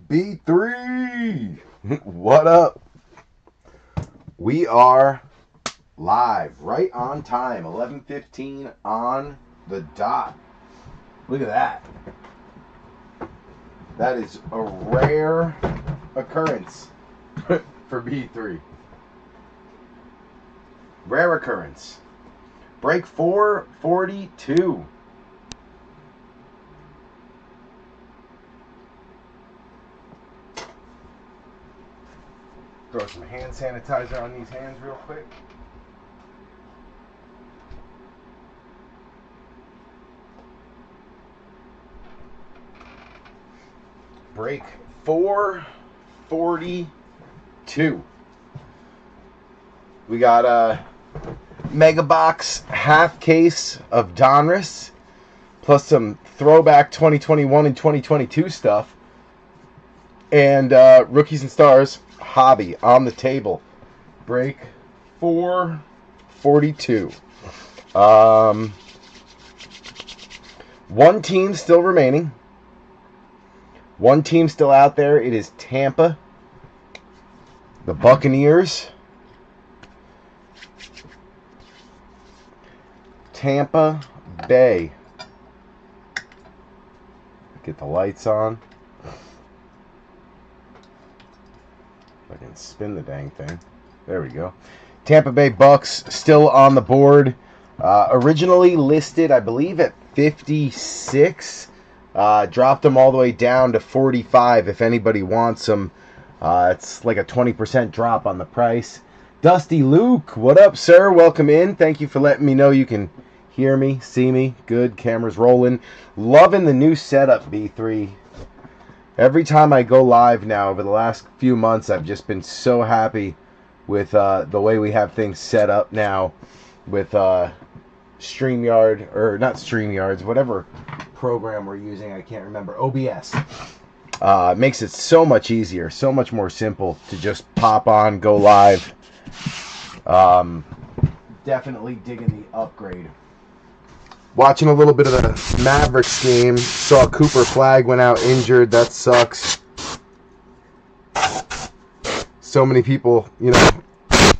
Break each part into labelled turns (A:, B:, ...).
A: B3! What up? We are live, right on time, 11:15 on the dot. Look at that. That is a rare occurrence for B3. Rare occurrence. Break 442. Throw some hand sanitizer on these hands real quick. Break 442. We got a mega box half case of Donruss, plus some throwback 2021 and 2022 stuff, and Rookies and Stars hobby on the table. Break 442. One team still remaining. One team still out there. It is Tampa, the Buccaneers. Tampa Bay. Get the lights on. I can spin the dang thing. There we go. Tampa Bay Bucks still on the board. Originally listed, I believe, at 56. Dropped them all the way down to 45 if anybody wants them. It's like a 20% drop on the price. Dusty Luke, what up, sir? Welcome in. Thank you for letting me know you can hear me, see me. Good, camera's rolling. Loving the new setup, B3. Every time I go live now over the last few months, I've just been so happy with the way we have things set up now with StreamYard, or not StreamYards, whatever program we're using, I can't remember, OBS. Makes it so much easier, so much more simple to just pop on, go live. Definitely digging the upgrade. Watching a little bit of the Mavericks game. Saw Cooper Flag went out injured. That sucks. So many people,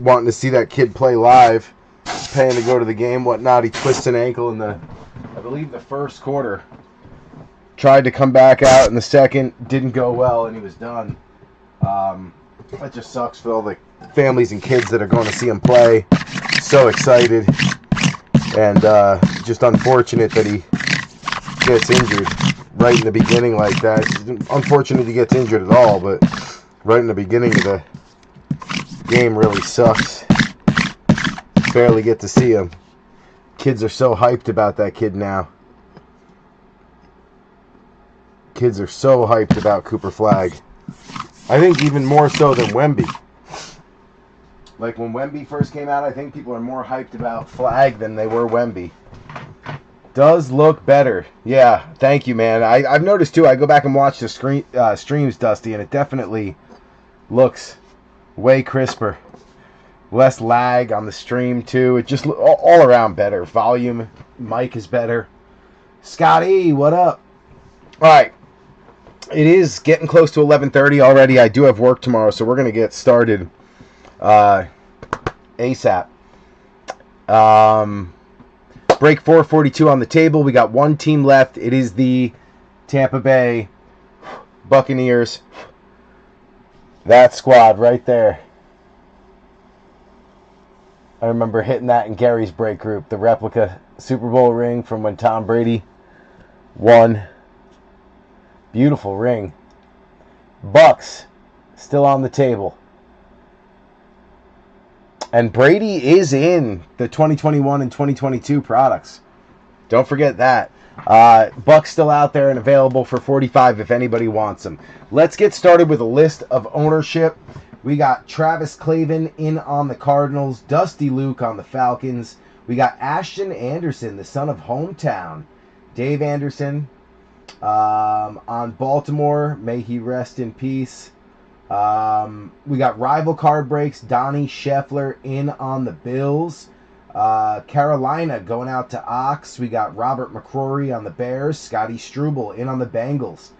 A: wanting to see that kid play live, paying to go to the game, whatnot. He twists an ankle in I believe the first quarter. Tried to come back out in the second. Didn't go well, and he was done. That just sucks for all the families and kids that are going to see him play. So excited. And just unfortunate that he gets injured right in the beginning like that. It's unfortunate he gets injured at all, but right in the beginning of the game really sucks. Barely get to see him. Kids are so hyped about that kid now. Kids are so hyped about Cooper Flag. I think even more so than Wemby. Like when Wemby first came out, I think people are more hyped about Flag than they were Wemby. Does look better. Yeah, thank you, man. I've noticed too, I go back and watch the streams, Dusty, and it definitely looks way crisper. Less lag on the stream too. It just all around better. Volume, mic is better. Scotty, what up? Alright. It is getting close to 11:30 already. I do have work tomorrow, so we're going to get started ASAP. Break 442 on the table. We got one team left. It is the Tampa Bay Buccaneers. That squad right there. I remember hitting that in Gary's break group. The replica Super Bowl ring from when Tom Brady won. Beautiful ring. Bucks still on the table. And Brady is in the 2021 and 2022 products. Don't forget that. Bucks still out there and available for 45 if anybody wants them. Let's get started with a list of ownership. We got Travis Clavin in on the Cardinals. Dusty Luke on the Falcons. We got Ashton Anderson, the son of hometown. Dave Anderson on Baltimore. May he rest in peace. We got rival card breaks. Donnie Scheffler in on the Bills. Carolina going out to Ox. We got Robert McCrory on the Bears. Scotty Struble in on the Bengals.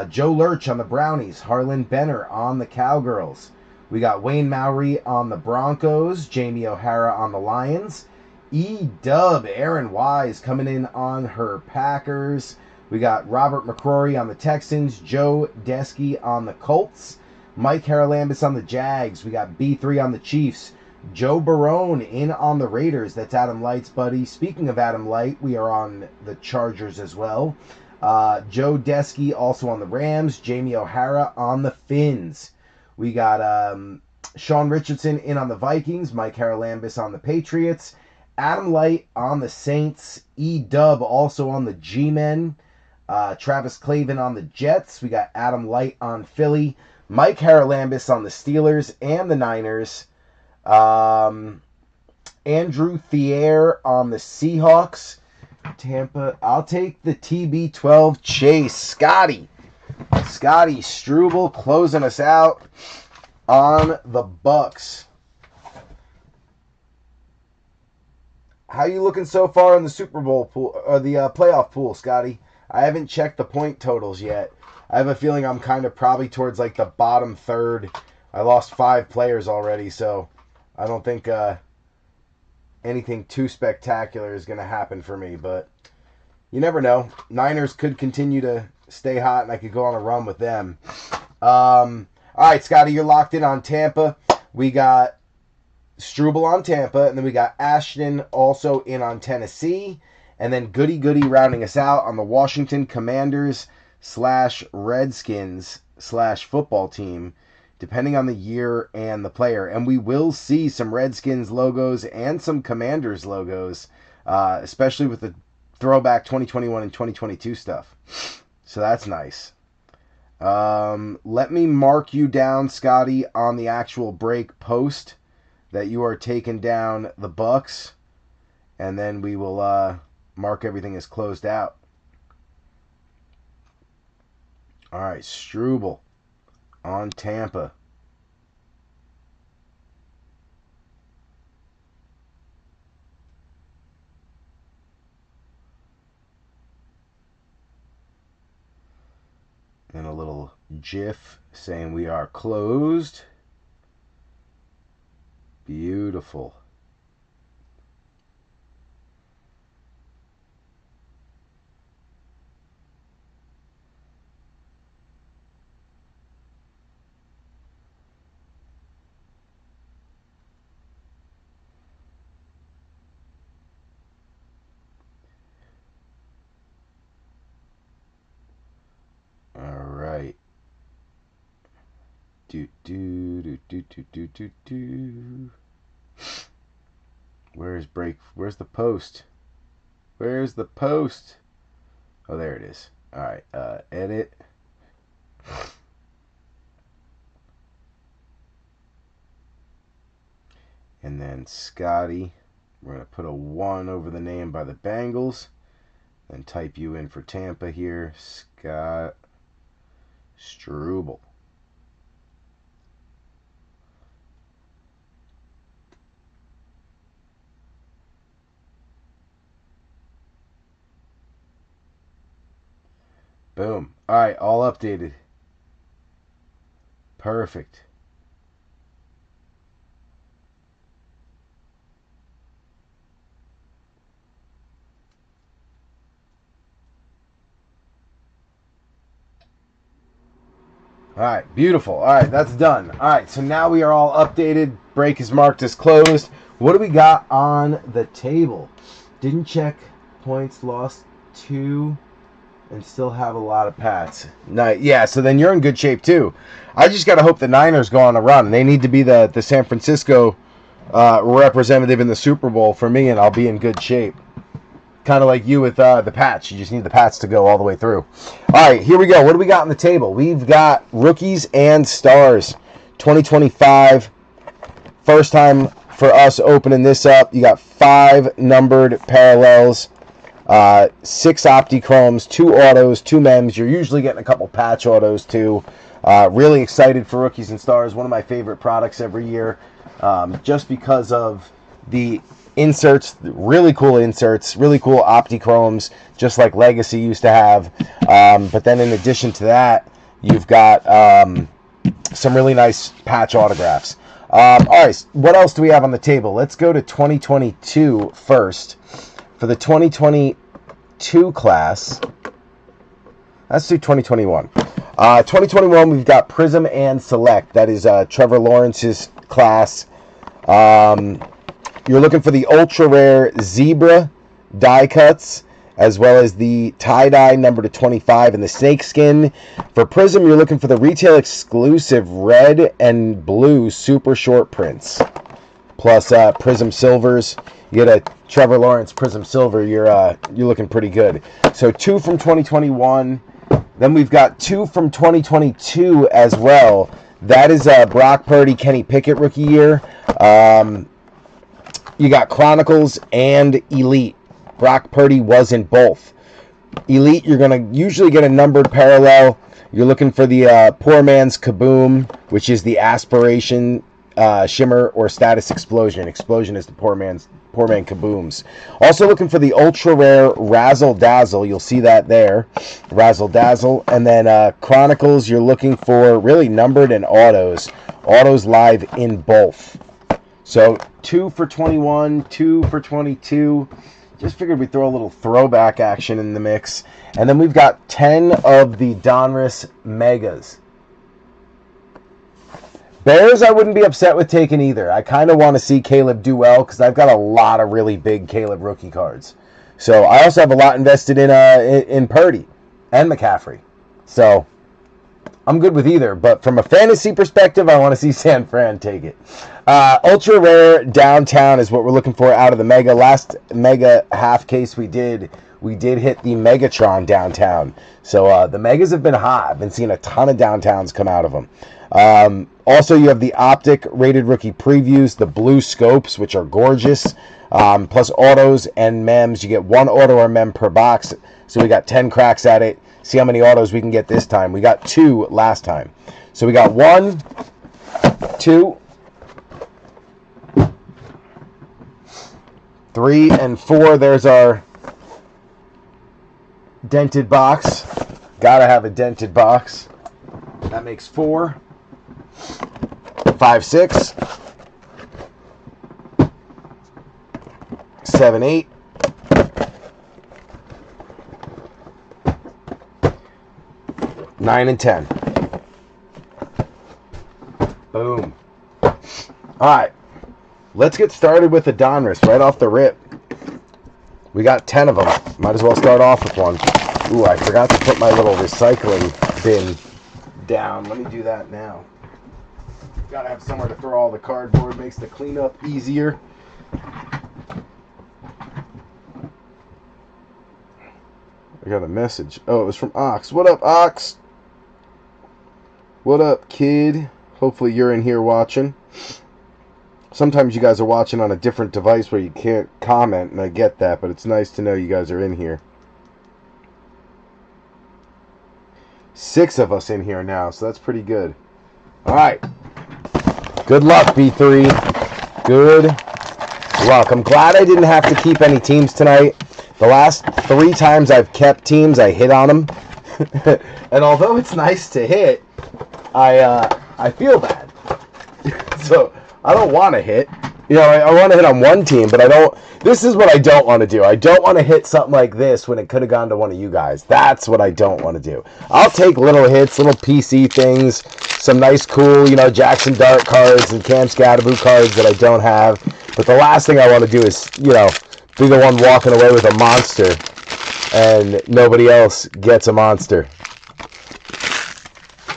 A: Joe Lurch on the Brownies. Harlan Benner on the Cowgirls. We got Wayne Mowry on the Broncos. Jamie O'Hara on the Lions. E-Dub, Aaron Wise coming in on her Packers. We got Robert McCrory on the Texans. Joe Desky on the Colts. Mike Haralambis on the Jags. We got B3 on the Chiefs. Joe Barone in on the Raiders. That's Adam Light's buddy. Speaking of Adam Light, we are on the Chargers as well. Joe Desky also on the Rams. Jamie O'Hara on the Finns. We got Sean Richardson in on the Vikings. Mike Haralambis on the Patriots. Adam Light on the Saints. E-Dub also on the G-Men. Travis Clavin on the Jets. We got Adam Light on Philly. Mike Haralambis on the Steelers and the Niners. Andrew Thier on the Seahawks. Tampa. I'll take the TB12 chase. Scotty Struble closing us out on the Bucks. How you looking so far in the Super Bowl pool, or the playoff pool, Scotty? I haven't checked the point totals yet. I have a feeling I'm kind of probably towards like the bottom third. I lost 5 players already, so I don't think anything too spectacular is going to happen for me. But you never know. Niners could continue to stay hot, and I could go on a run with them. All right, Scotty, you're locked in on Tampa. We got Struble on Tampa, and then we got Ashton also in on Tennessee, and then Goody rounding us out on the Washington Commanders / Redskins / football team, depending on the year and the player. And we will see some Redskins logos and some Commanders logos, especially with the throwback 2021 and 2022 stuff. So that's nice. Let me mark you down, Scotty, on the actual break post that you are taking down the Bucks, and then we will mark everything as closed out. All right, Struble on Tampa. And a little GIF saying we are closed. Beautiful. All right. Where's break? Where's the post? Where's the post? Oh, there it is. All right. Edit. And then Scotty. We're going to put a 1 over the name by the Bengals. Then type you in for Tampa here. Scott Struble. Boom. All right, all updated. Perfect. All right, beautiful. All right, that's done. All right, so now we are all updated. Break is marked as closed. What do we got on the table? Didn't check points, lost 2, and still have a lot of pats. Nice. Yeah, so then you're in good shape too. I just got to hope the Niners go on a run. They need to be the San Francisco representative in the Super Bowl for me, and I'll be in good shape. Kind of like you with the Pats. You just need the Pats to go all the way through. All right, here we go. What do we got on the table? We've got Rookies and Stars 2025. First time for us opening this up. You got 5 numbered parallels, 6 Optichromes, 2 autos, 2 mems. You're usually getting a couple patch autos too. Really excited for Rookies and Stars. One of my favorite products every year, just because of the inserts, really cool inserts, really cool Optichromes, just like Legacy used to have. But then in addition to that, you've got some really nice patch autographs. All right, what else do we have on the table? Let's go to 2022 first. For the 2022 class, let's do 2021. 2021, we've got Prizm and Select. That is Trevor Lawrence's class. You're looking for the ultra rare Zebra die cuts, as well as the tie-dye number to 25 and the snakeskin. For Prizm, you're looking for the retail exclusive red and blue super short prints, plus Prizm silvers. You get a Trevor Lawrence Prizm silver, you're looking pretty good. So 2 from 2021. Then we've got 2 from 2022 as well. That is Brock Purdy, Kenny Pickett rookie year. You got Chronicles and Elite. Brock Purdy was in both. Elite, you're going to usually get a numbered parallel. You're looking for the Poor Man's Kaboom, which is the Aspiration Shimmer or Status Explosion. Explosion is the Poor Man Kabooms. Also looking for the ultra rare Razzle Dazzle. You'll see that there. Razzle Dazzle. And then Chronicles, you're looking for really numbered and autos. Autos live in both. So 2 for 21, 2 for 22. Just figured we'd throw a little throwback action in the mix. And then we've got 10 of the Donruss Megas. Bears, I wouldn't be upset with taking either. I kind of want to see Caleb do well because I've got a lot of really big Caleb rookie cards. So I also have a lot invested in Purdy and McCaffrey. So I'm good with either. But from a fantasy perspective, I want to see San Fran take it. Ultra rare downtown is what we're looking for out of the Mega. Last Mega half case we did hit the Megatron downtown. So the Megas have been hot. I've been seeing a ton of downtowns come out of them. Also, you have the Optic rated rookie previews, the blue scopes, which are gorgeous, plus autos and mems. You get 1 auto or mem per box. So we got 10 cracks at it. See how many autos we can get this time. We got 2 last time. So we got 1, 2, 3, and 4. There's our dented box. Gotta have a dented box. That makes 4, 5, 6, 7, 8, 9, and 10. Boom. All right. Let's get started with the Donruss right off the rip. We got 10 of them. Might as well start off with one. Ooh, I forgot to put my little recycling bin down. Let me do that now. Gotta have somewhere to throw all the cardboard. Makes the cleanup easier. I got a message. Oh, it was from Ox. What up, Ox? What up, kid? Hopefully you're in here watching. Sometimes you guys are watching on a different device where you can't comment, and I get that, but it's nice to know you guys are in here. 6 of us in here now, so that's pretty good. All right. Good luck, B3. Good luck. I'm glad I didn't have to keep any teams tonight. The last 3 times I've kept teams, I hit on them. And although it's nice to hit, I feel bad. So I don't want to hit. You know, I want to hit on one team, but I don't. This is what I don't want to do. I don't want to hit something like this when it could have gone to one of you guys. That's what I don't want to do. I'll take little hits, little PC things, some nice, cool, you know, Jackson Dart cards and Cam Scatterboot cards that I don't have. But the last thing I want to do is, you know, be the one walking away with a monster and nobody else gets a monster.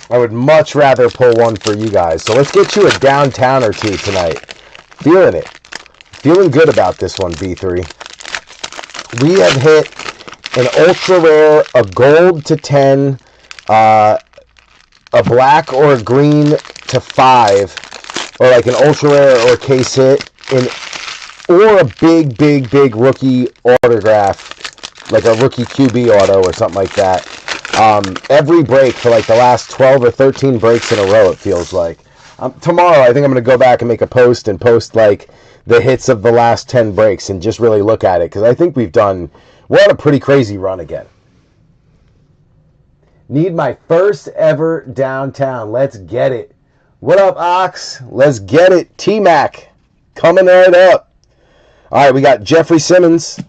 A: I would much rather pull one for you guys. So let's get you a downtown or 2 tonight. Feeling it. Feeling good about this one, B3. We have hit an ultra rare, a gold to 10, a black or a green to 5, or like an ultra rare or case hit, or a big rookie autograph, like a rookie QB auto or something like that. Every break for like the last 12 or 13 breaks in a row, it feels like. Tomorrow, I think I'm going to go back and make a post and post like the hits of the last 10 breaks and just really look at it, because I think we're on a pretty crazy run again. Need my first ever downtown. Let's get it. What up, Ox? Let's get it. T-Mac coming right up. All right, we got Jeffrey Simmons.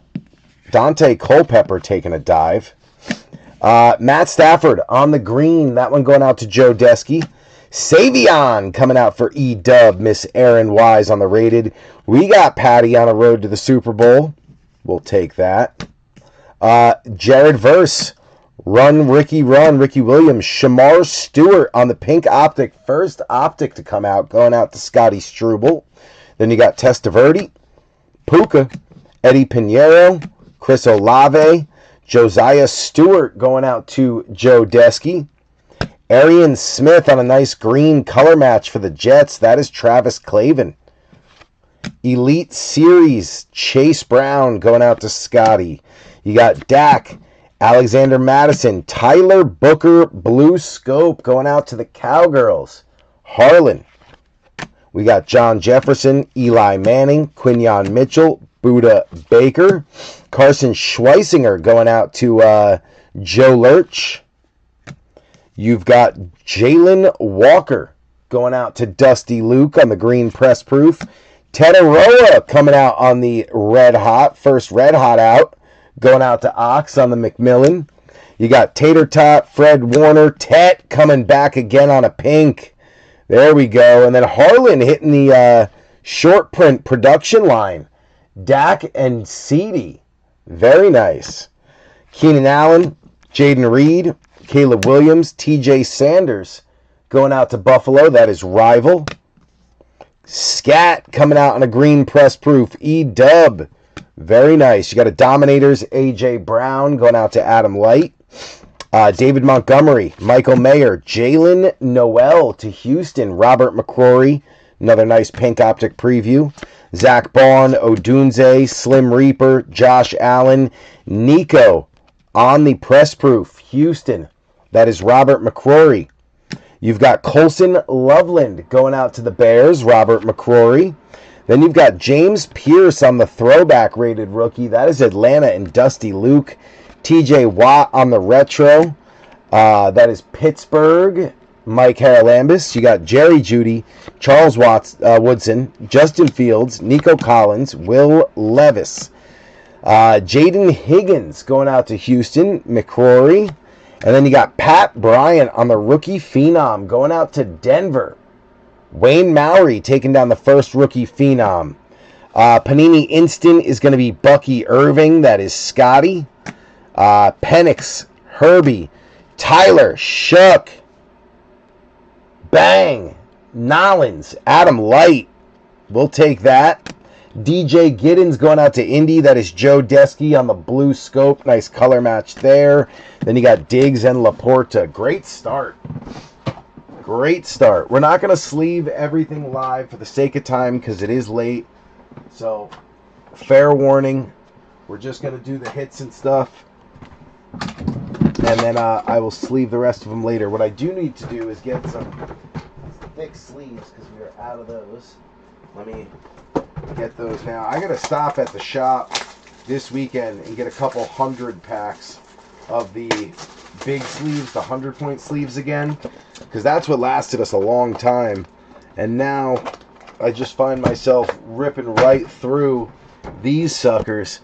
A: Dante Culpepper taking a dive. Matt Stafford on the green. That one going out to Joe Desky. Savion coming out for E-Dub. Miss Aaron Wise on the rated. We got Patty on a road to the Super Bowl. We'll take that. Jared Verse. Run, Ricky Williams. Shamar Stewart on the pink optic. First optic to come out. Going out to Scotty Struble. Then you got Testaverde. Puka. Eddie Pinheiro. Chris Olave. Josiah Stewart going out to Joe Desky. Arian Smith on a nice green color match for the Jets. That is Travis Clavin. Elite Series. Chase Brown going out to Scotty. You got Dak. Alexander Madison. Tyler Booker. Blue Scope going out to the Cowgirls. Harlan. We got John Jefferson. Eli Manning. Quinyon Mitchell. Buda Baker. Carson Schweisinger going out to Joe Lurch. You've got Jalen Walker going out to Dusty Luke on the green press proof. Ted Aroa coming out on the red hot. First red hot out. Going out to Ox on the McMillan. You got Tater Tot, Fred Warner, Tet coming back again on a pink. There we go. And then Harlan hitting the short print production line. Dak and Ceedee. Very nice. Keenan Allen, Jaden Reed, Caleb Williams, TJ Sanders going out to Buffalo. That is Rival. Scat coming out on a green press proof. E-Dub. Very nice. You got a Dominators, A.J. Brown going out to Adam Light. David Montgomery, Michael Mayer, Jalen Noel to Houston. Robert McCrory. Another nice pink optic preview. Zach Bond, Odunze, Slim Reaper, Josh Allen, Nico on the press proof. Houston. That is Robert McCrory. You've got Colson Loveland going out to the Bears. Robert McCrory. Then you've got James Pierce on the throwback rated rookie. That is Atlanta and Dusty Luke. TJ Watt on the retro. That is Pittsburgh. Mike Haralambis. You got Jerry Jeudy, Charles Woodson, Justin Fields, Nico Collins, Will Levis. Jaden Higgins going out to Houston. McCrory. And then you got Pat Bryant on the rookie phenom going out to Denver. Wayne Mowry taking down the first rookie phenom. Panini Instant is going to be Bucky Irving. That is Scotty. Penix, Herbie, Tyler, Shuck, Bang, Nollins, Adam Light. We'll take that. DJ Giddens going out to Indy. That is Joe Desky on the blue scope. Nice color match there. Then you got Diggs and Laporta. Great start. Great start. We're not going to sleeve everything live for the sake of time because it is late. So, fair warning. We're just going to do the hits and stuff. And then I will sleeve the rest of them later. What I do need to do is get some thick sleeves because we are out of those. Let me get those now. I got to stop at the shop this weekend and get a couple 100 packs of the big sleeves, the 100-point sleeves again, because that's what lasted us a long time. And now I just find myself ripping right through these suckers.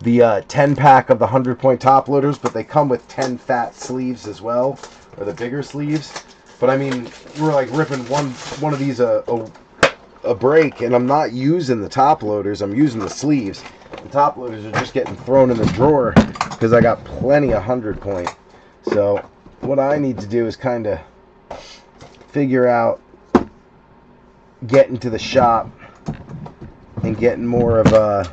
A: The 10-pack of the 100-point top loaders, but they come with 10 fat sleeves as well, or the bigger sleeves. But I mean, we're like ripping one of these a break, and I'm not using the top loaders. I'm using the sleeves. The top loaders are just getting thrown in the drawer because I got plenty of 100-point. So what I need to do is kind of figure out getting to the shop and getting more of the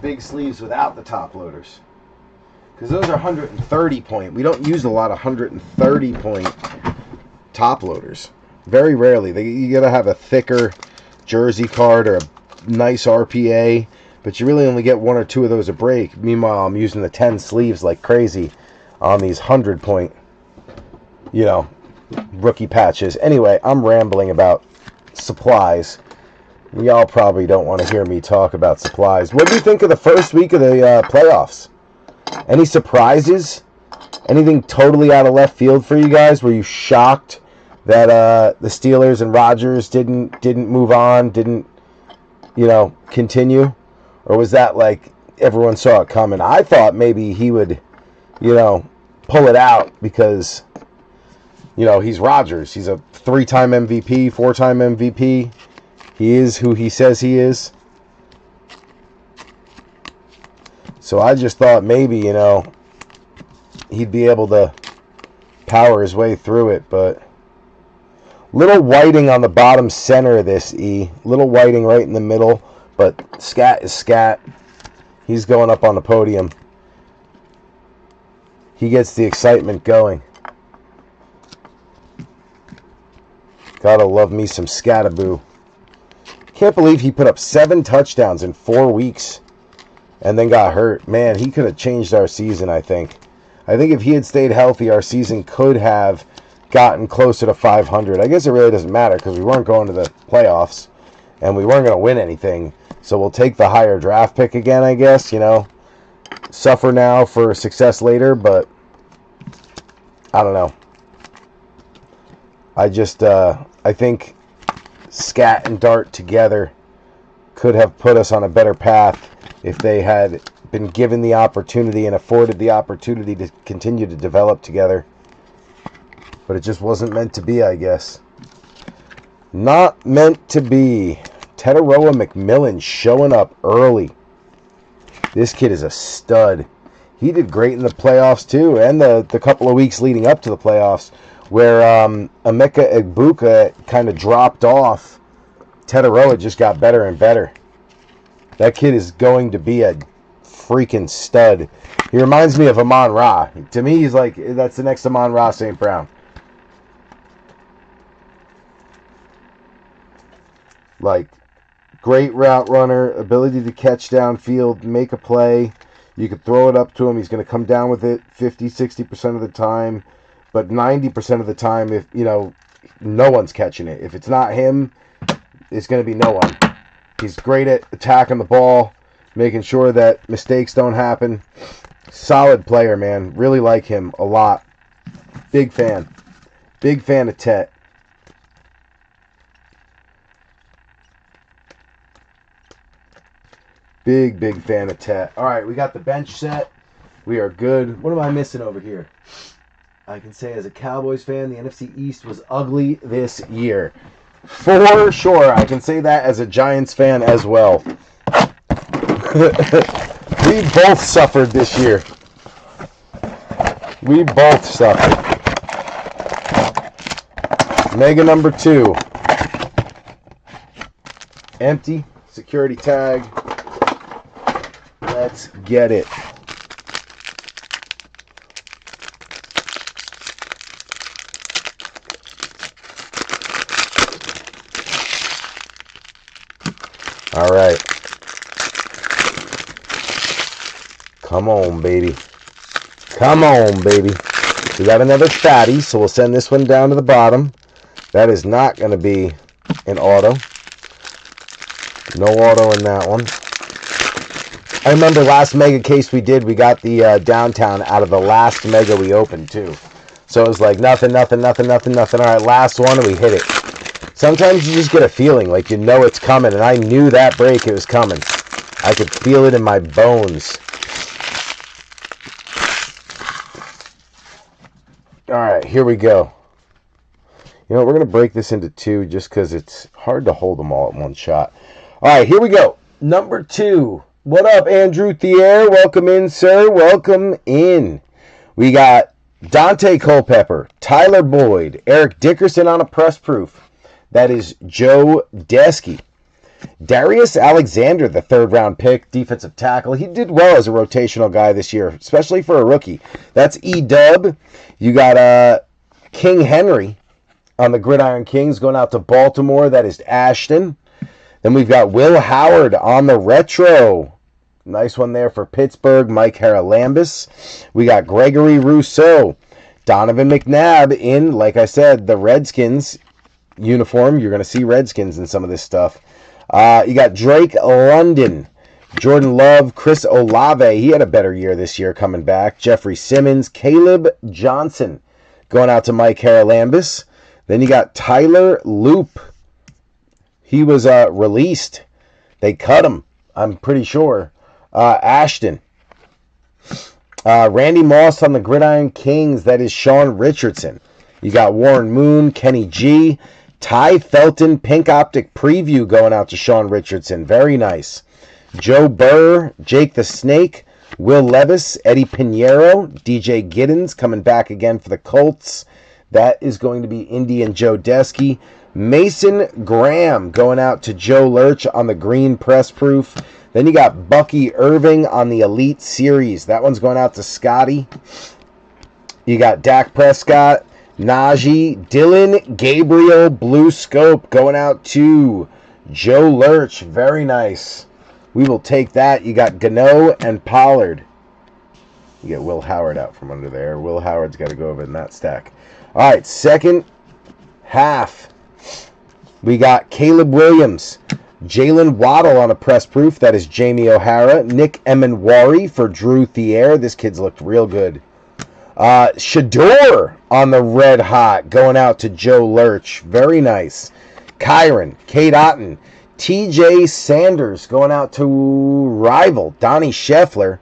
A: big sleeves without the top loaders, because those are 130 point. We don't use a lot of 130 point top loaders. Very rarely. You gotta have a thicker jersey card or a nice RPA, but you really only get one or two of those a break. Meanwhile, I'm using the 10 sleeves like crazy on these 100 point, rookie patches. Anyway, I'm rambling about supplies. Y'all probably don't want to hear me talk about supplies. What do you think of the first week of the playoffs? Any surprises? Anything totally out of left field for you guys? Were you shocked that the Steelers and Rodgers didn't move on, didn't continue? Or was that like everyone saw it coming? I thought maybe he would, pull it out because, he's Rodgers. He's a 3-time MVP, 4-time MVP. He is who he says he is. So I just thought maybe, he'd be able to power his way through it, but little whiting on the bottom center of this E. Little whiting right in the middle, but scat is scat. He's going up on the podium. He gets the excitement going. Gotta love me some Scataboo. Can't believe he put up 7 touchdowns in 4 weeks and then got hurt. Man, he could have changed our season, I think. I think if he had stayed healthy, our season could have gotten closer to 500. I guess it really doesn't matter because we weren't going to the playoffs and we weren't going to win anything. So we'll take the higher draft pick again, I guess, Suffer now for success later, but I don't know. I think Scat and Dart together could have put us on a better path if they had been given the opportunity and afforded the opportunity to continue to develop together. But it just wasn't meant to be, I guess. Not meant to be. Tetaroa McMillan showing up early. This kid is a stud. He did great in the playoffs too, and the couple of weeks leading up to the playoffs, where Emeka Egbuka kind of dropped off. Tetaroa just got better and better. That kid is going to be a freaking stud. He reminds me of Amon-Ra. To me, he's like, that's the next Amon-Ra St. Brown. Like, great route runner, ability to catch downfield, make a play. You could throw it up to him. He's going to come down with it 50, 60% of the time. But 90% of the time, if, no one's catching it. If it's not him, it's going to be no one. He's great at attacking the ball, making sure that mistakes don't happen. Solid player, man. Really like him a lot. Big fan. Big fan of Tet. Big fan of Tet. All right, we got the bench set. We are good. What am I missing over here? I can say as a Cowboys fan, the NFC East was ugly this year. For sure. I can say that as a Giants fan as well. We both suffered this year. We both suffered. Mega number 2. Empty. Security tag. Let's get it. All right. Come on, baby. Come on, baby. We got another fatty, so we'll send this one down to the bottom. That is not going to be an auto. No auto in that one. I remember last mega case we did, we got the downtown out of the last mega we opened, too. So it was like nothing. All right, last one, and we hit it. Sometimes you just get a feeling like it's coming, and I knew that break, it was coming. I could feel it in my bones. All right, here we go. We're going to break this into 2 just because it's hard to hold them all at one shot. All right, here we go. Number 2. What up, Andrew Thier? Welcome in, sir. Welcome in. We got Dante Culpepper, Tyler Boyd, Eric Dickerson on a press proof. That is Joe Desky. Darius Alexander, the 3rd-round pick, defensive tackle. He did well as a rotational guy this year, especially for a rookie. That's E-Dub. You got King Henry on the Gridiron Kings going out to Baltimore. That is Ashton. Then we've got Will Howard on the retro. Nice one there for Pittsburgh, Mike Haralambis. We got Gregory Rousseau. Donovan McNabb in, like I said, the Redskins uniform. You're going to see Redskins in some of this stuff. You got Drake London, Jordan Love, Chris Olave. He had a better year this year coming back. Jeffrey Simmons, Caleb Johnson going out to Mike Haralambis. Then you got Tyler Loop. He was released. They cut him, I'm pretty sure. Ashton. Randy Moss on the Gridiron Kings. That is Sean Richardson. You got Warren Moon, Kenny G. Ty Felton, Pink Optic Preview going out to Sean Richardson. Very nice. Joe Burr, Jake the Snake, Will Levis, Eddie Pinheiro, DJ Giddens coming back again for the Colts. That is going to be Indy and Joe Desky. Mason Graham going out to Joe Lurch on the Green Press Proof. Then you got Bucky Irving on the Elite Series. That one's going out to Scotty. You got Dak Prescott, Najee, Dylan Gabriel, Blue Scope going out to Joe Lurch. Very nice. We will take that. You got Gano and Pollard. You get Will Howard out from under there. Will Howard's got to go over in that stack. All right, second half. We got Caleb Williams, Jalen Waddle on a press proof. That is Jamie O'Hara. Nick Emenwari for Drew Thier. This kid's looked real good. Shador on the red hot going out to Joe Lurch. Very nice. Kyron, Kate Otten, TJ Sanders going out to rival Donnie Scheffler.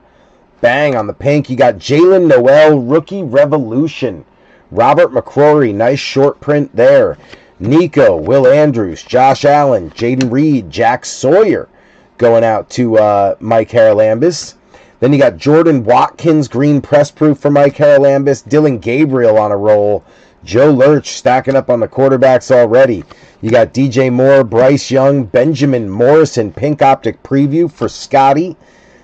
A: Bang on the pink. You got Jalen Noel, Rookie Revolution. Robert McCrory, nice short print there. Nico, Will Andrews, Josh Allen, Jaden Reed, Jack Sawyer going out to Mike Haralambis. Then you got Jordan Watkins, green press proof for Mike Haralambis. Dylan Gabriel on a roll. Joe Lurch stacking up on the quarterbacks already. You got DJ Moore, Bryce Young, Benjamin Morrison, pink optic preview for Scotty.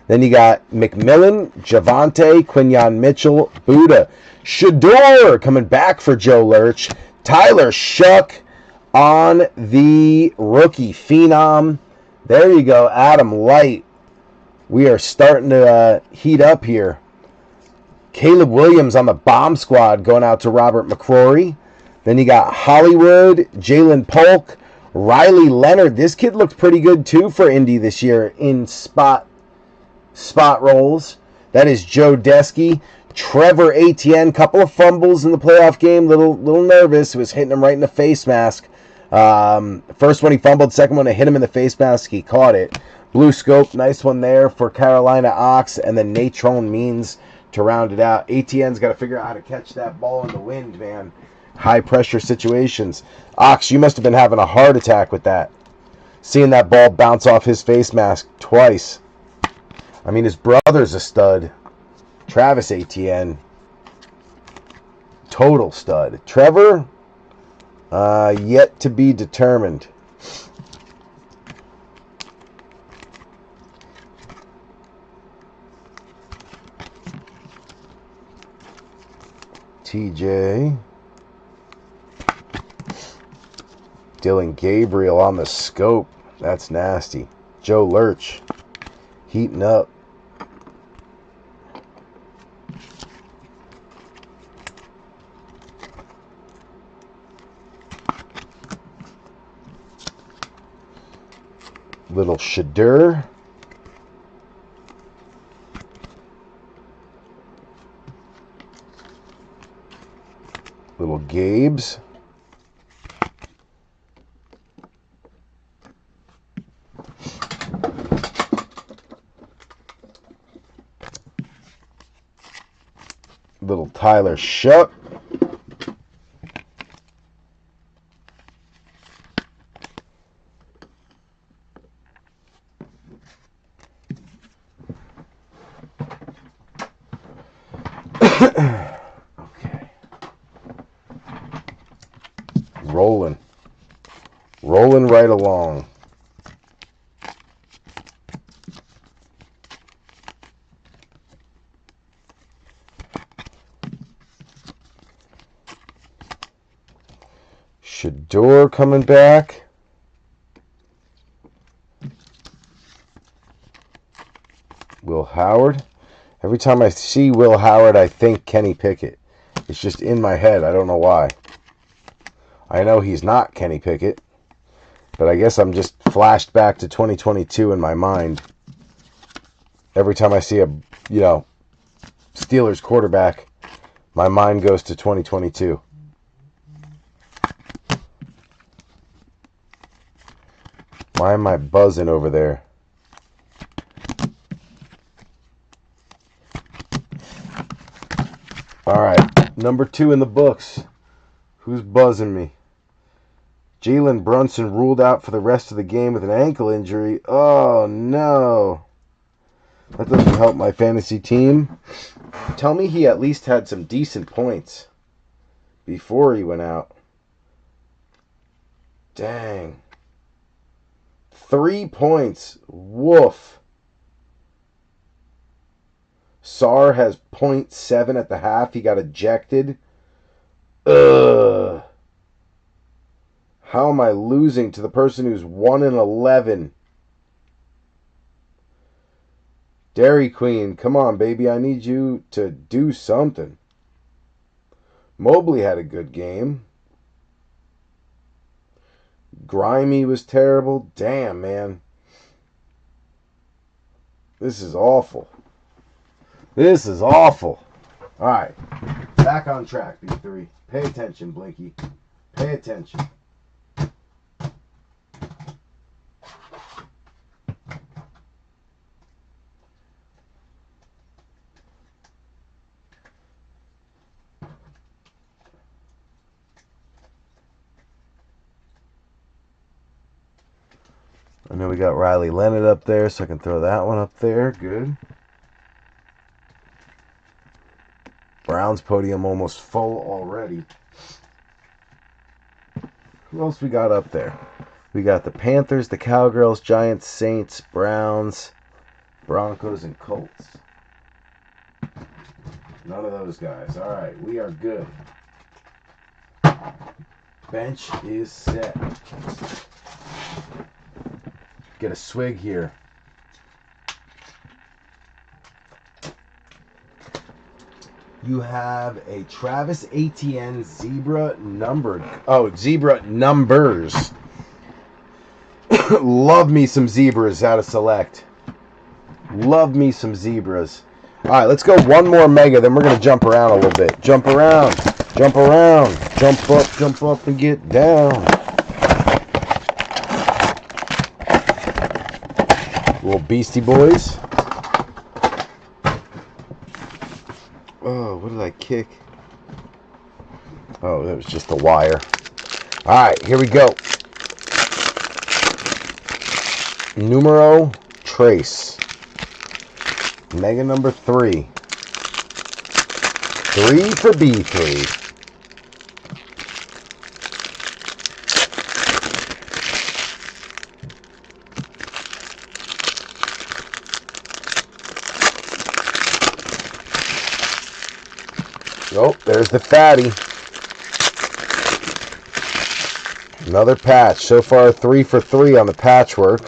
A: Then you got McMillan, Javante, Quinyon Mitchell, Buddha. Shador coming back for Joe Lurch. Tyler Shuck on the rookie phenom. There you go, Adam Light. We are starting to heat up here. Caleb Williams on the bomb squad going out to Robert McCrory. Then you got Hollywood, Jalen Polk, Riley Leonard. This kid looked pretty good too for Indy this year in spot rolls. That is Joe Desky. Trevor Etienne, couple of fumbles in the playoff game. Little nervous. Was hitting him right in the face mask. First one he fumbled. Second one I hit him in the face mask. He caught it. Blue Scope, nice one there for Carolina Ox. And then Natrone Means to round it out. Etienne's got to figure out how to catch that ball in the wind, man. High pressure situations. Ox, you must have been having a heart attack with that. Seeing that ball bounce off his face mask twice. I mean, his brother's a stud. Travis Etienne, total stud. Trevor, yet to be determined. TJ. Dylan Gabriel on the scope. That's nasty. Joe Lurch, heating up. Little Shador. Little Gabes. Little Tyler Shuck. Okay. Rolling right along. Shador coming back. Will Howard. Every time I see Will Howard, I think Kenny Pickett. It's just in my head. I don't know why. I know he's not Kenny Pickett, but I guess I'm just flashed back to 2022 in my mind. Every time I see a, Steelers quarterback, my mind goes to 2022. Why am I buzzing over there? All right, number 2 in the books. Who's buzzing me? Jalen Brunson ruled out for the rest of the game with an ankle injury. Oh, no. That doesn't help my fantasy team. Tell me he at least had some decent points before he went out. Dang. 3 points. Woof. Sarr has 0.7 at the half. He got ejected. Ugh. How am I losing to the person who's 1-11? Dairy Queen, come on, baby. I need you to do something. Mobley had a good game. Grimy was terrible. Damn, man. This is awful. This is awful. All right. Back on track, B3. Pay attention, Blinky. Pay attention. I know we got Riley Leonard up there, so I can throw that one up there. Good. Browns podium almost full already. Who else we got up there? We got the Panthers, the Cowgirls, Giants, Saints, Browns, Broncos, and Colts. None of those guys. All right, we are good. Bench is set. Get a swig here. You have a Travis Etienne Zebra numbered. Oh, Zebra numbers. Love me some zebras out of select. Love me some zebras. All right, let's go one more mega, then we're going to jump around a little bit. Jump around, jump around, jump up, and get down. Little Beastie Boys. Oh, what did I kick? Oh, that was just a wire. All right, here we go. Numero Trace. Mega number 3. 3 for B3. Oh, there's the fatty. Another patch. So far, 3 for 3 on the patchwork.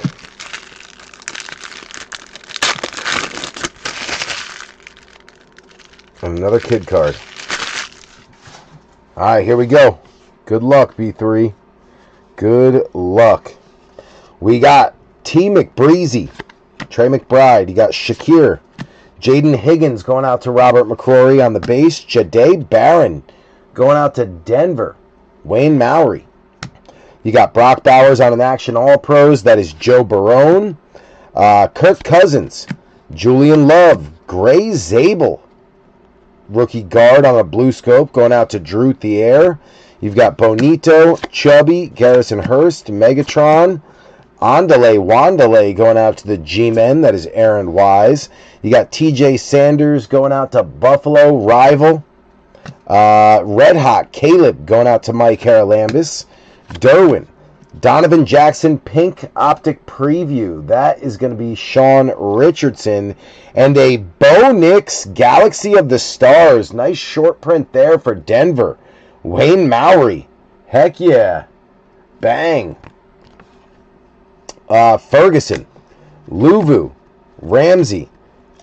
A: And another kid card. All right, here we go. Good luck, B3. Good luck. We got T. McBreezy, Trey McBride. You got Shakir. Jaden Higgins going out to Robert McCrory on the base. Jahdae Barron going out to Denver. Wayne Mowry. You got Brock Bowers on an Action All-Pros. That is Joe Barone. Kirk Cousins. Julian Love. Gray Zabel. Rookie guard on a blue scope going out to Drew Thier. You've got Bonito, Chubby, Garrison Hurst, Megatron. Andale Wandale going out to the G-Men. That is Aaron Wise. You got TJ Sanders going out to Buffalo Rival. Red Hot Caleb going out to Mike Haralambis. Derwin. Donovan Jackson Pink Optic Preview. That is going to be Sean Richardson. And a Bo Nix Galaxy of the Stars. Nice short print there for Denver. Wayne Mowry. Heck yeah. Bang. Ferguson. Luvu. Ramsey.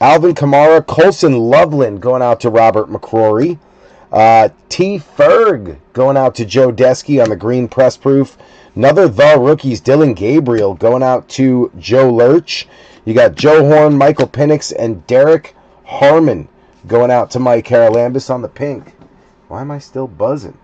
A: Alvin Kamara. Colson Loveland going out to Robert McCrory. T. Ferg going out to Joe Desky on the green press proof. Another The Rookies, Dylan Gabriel, going out to Joe Lurch. You got Joe Horn, Michael Penix, and Derek Harmon going out to Mike Haralambis on the pink. Why am I still buzzing?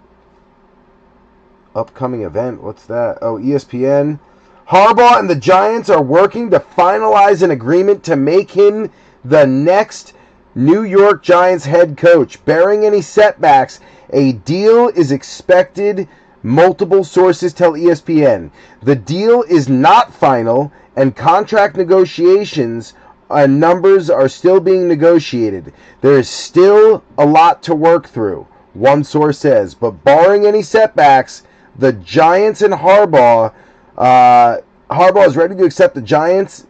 A: Upcoming event, what's that? Oh, ESPN. Harbaugh and the Giants are working to finalize an agreement to make him the next New York Giants head coach. Barring any setbacks, a deal is expected, multiple sources tell ESPN. The deal is not final, and contract negotiations and numbers are still being negotiated. There is still a lot to work through, one source says. But barring any setbacks, the Giants and Harbaugh is ready to accept the Giants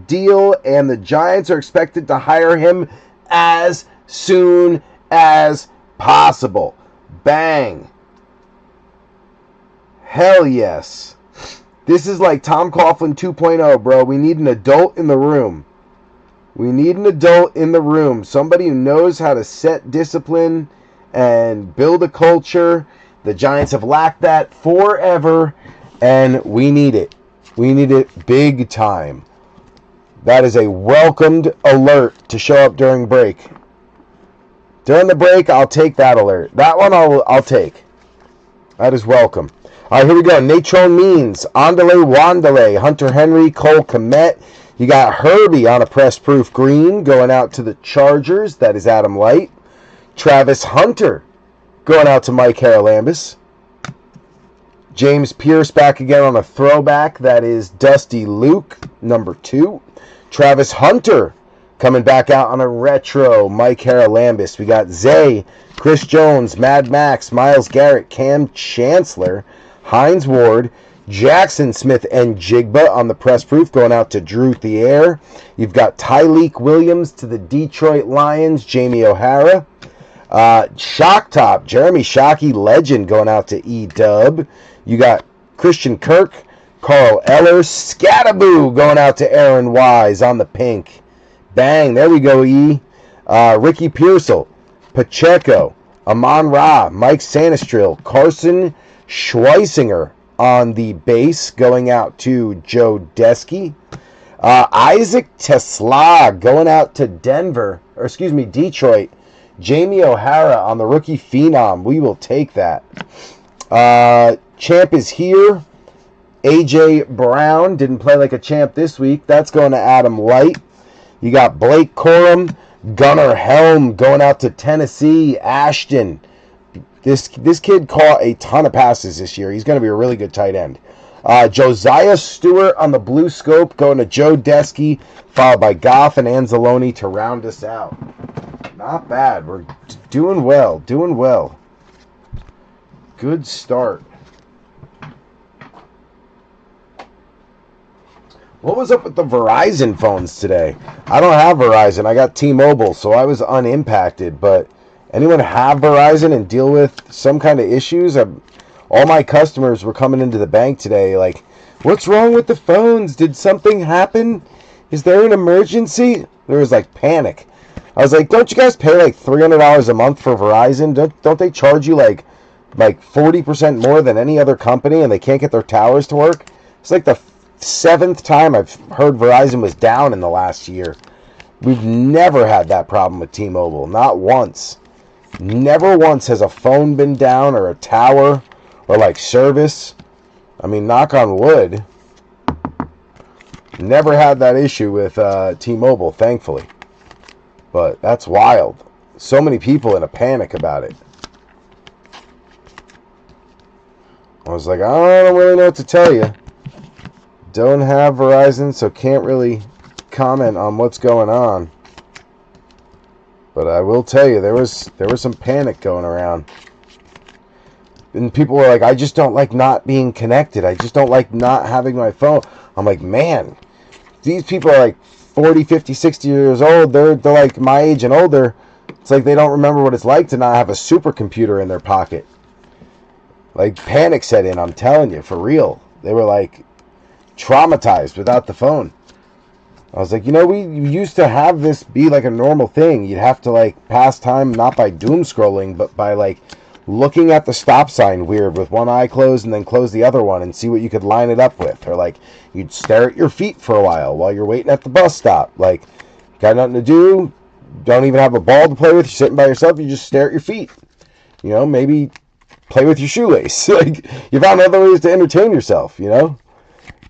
A: deal, and the Giants are expected to hire him as soon as possible. Bang. Hell yes. This is like Tom Coughlin 2.0, bro. We need an adult in the room. We need an adult in the room. Somebody who knows how to set discipline and build a culture. The Giants have lacked that forever, and we need it. We need it big time. That is a welcomed alert to show up during break. During the break, I'll take that alert. That one I'll take. That is welcome. All right, here we go. Natron Means, Andale Wandale, Hunter Henry, Cole Kmet. You got Herbie on a press-proof green going out to the Chargers. That is Adam Light. Travis Hunter going out to Mike Haralambis. James Pierce back again on a throwback. That is Dusty Luke, number 2. Travis Hunter coming back out on a retro. Mike Haralambis. We got Zay, Chris Jones, Mad Max, Myles Garrett, Cam Chancellor, Hines Ward, Jackson Smith, and Jigba on the press proof going out to Drew Thier. You've got Tyleek Williams to the Detroit Lions, Jamie O'Hara. Shock Top, Jeremy Shockey, legend, going out to E-Dub. You got Christian Kirk, Carl Eller, Scataboo going out to Aaron Wise on the pink. Bang, there we go, E. Ricky Pearsall, Pacheco, Amon Ra, Mike Sanistril, Carson Schweisinger on the base going out to Joe Desky. Isaac Tesla going out to Detroit. Jamie O'Hara on the rookie phenom. We will take that. Champ is here. A.J. Brown didn't play like a champ this week. That's going to Adam Light. You got Blake Corum, Gunnar Helm going out to Tennessee. Ashton. This kid caught a ton of passes this year. He's going to be a really good tight end. Josiah Stewart on the blue scope going to Joe Desky, followed by Goff and Anzalone to round us out. Not bad. We're doing well. Doing well. Good start. What was up with the Verizon phones today? I don't have Verizon. I got T-Mobile, so I was unimpacted. But anyone have Verizon and deal with some kind of issues? All my customers were coming into the bank today like, what's wrong with the phones? Did something happen? Is there an emergency? There was like panic. I was like, don't you guys pay like $300 a month for Verizon? Don't they charge you like 40% more than any other company, and they can't get their towers to work? It's like the 7th time I've heard Verizon was down in the last year. We've never had that problem with T-Mobile. Not once. Never once has a phone been down or a tower or like service. I mean, knock on wood. Never had that issue with T-Mobile, thankfully. But that's wild. So many people in a panic about it. I was like, I don't really know what to tell you. Don't have Verizon, so can't really comment on what's going on. But I will tell you, there was some panic going around. And people were like, I just don't like not being connected. I just don't like not having my phone. I'm like, man, these people are like 40, 50, 60 years old. They're like my age and older. It's like they don't remember what it's like to not have a supercomputer in their pocket. Like, panic set in, I'm telling you, for real. They were like traumatized without the phone. I was like, we used to have this be like a normal thing. You'd have to like pass time not by doom scrolling, but by like looking at the stop sign weird with one eye closed and then close the other one and see what you could line it up with. Or like you'd stare at your feet for a while you're waiting at the bus stop. Like, got nothing to do, don't even have a ball to play with, you're sitting by yourself, you just stare at your feet. You know, maybe play with your shoelace. Like, you found other ways to entertain yourself, you know?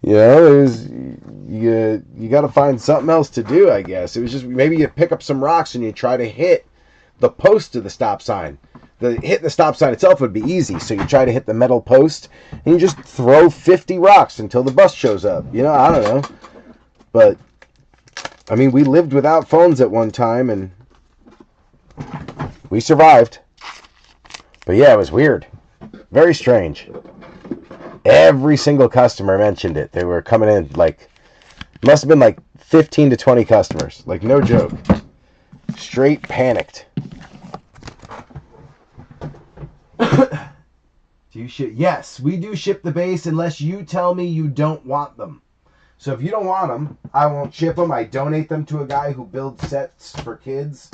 A: You know, it was, you got to find something else to do, I guess. It was just, maybe you pick up some rocks and you try to hit the post of the stop sign. Hitting the stop sign itself would be easy, so you try to hit the metal post and you just throw 50 rocks until the bus shows up. You know, I don't know. But, I mean, we lived without phones at one time and we survived. But yeah, it was weird. Very strange. Every single customer mentioned it. They were coming in like, must have been like 15 to 20 customers. Like, no joke. Straight panicked. Do you ship? Yes, we do ship the base unless you tell me you don't want them. So if you don't want them, I won't ship them. I donate them to a guy who builds sets for kids.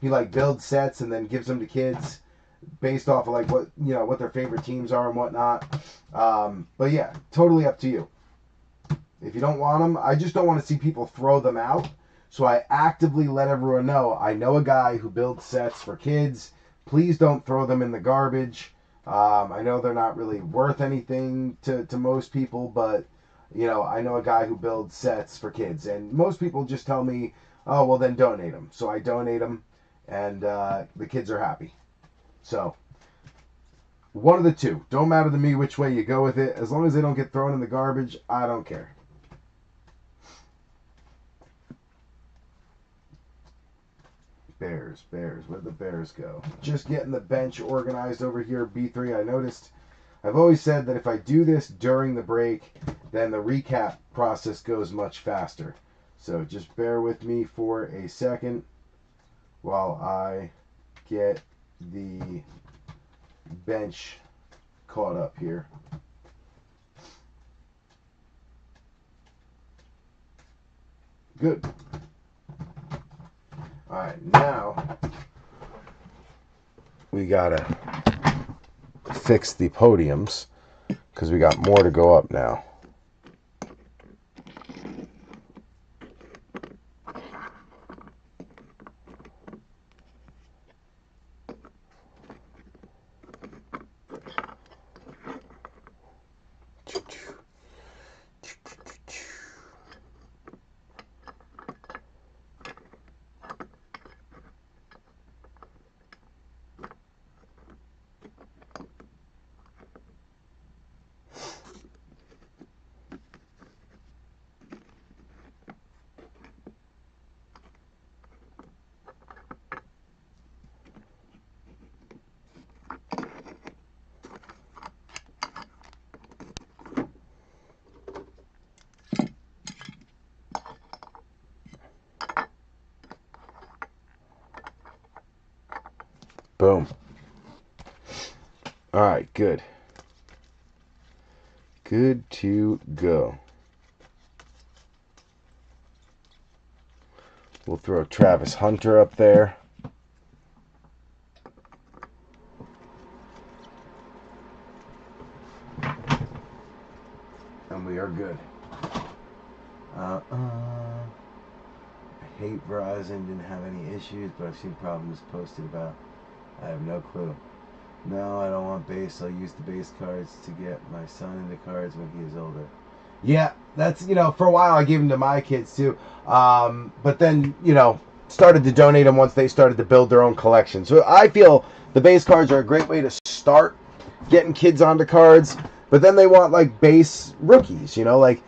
A: He like builds sets and then gives them to kids based off of like what, you know, what their favorite teams are and whatnot. But yeah, totally up to you. If you don't want them, I just don't want to see people throw them out. So I actively let everyone know, I know a guy who builds sets for kids. Please don't throw them in the garbage. I know they're not really worth anything to most people, but you know, I know a guy who builds sets for kids, and most people just tell me, oh, well then donate them. So I donate them, and the kids are happy. So, one of the two. Don't matter to me which way you go with it. As long as they don't get thrown in the garbage, I don't care. Bears. Where'd the Bears go? Just getting the bench organized over here, B3. I noticed, I've always said that if I do this during the break, then the recap process goes much faster. So just bear with me for a second while I get the bench caught up here. Good. All right, now we gotta fix the podiums because we got more to go up now. Boom. All right, good. Good to go. We'll throw Travis Hunter up there. And we are good. I hate Verizon, didn't have any issues, but I've seen problems posted about. I have no clue. No, I don't want base. I'll use the base cards to get my son into cards when he is older. Yeah, that's, you know, for a while I gave them to my kids too. But then, you know, started to donate them once they started to build their own collection. So I feel the base cards are a great way to start getting kids onto cards. But then they want like base rookies, you know, like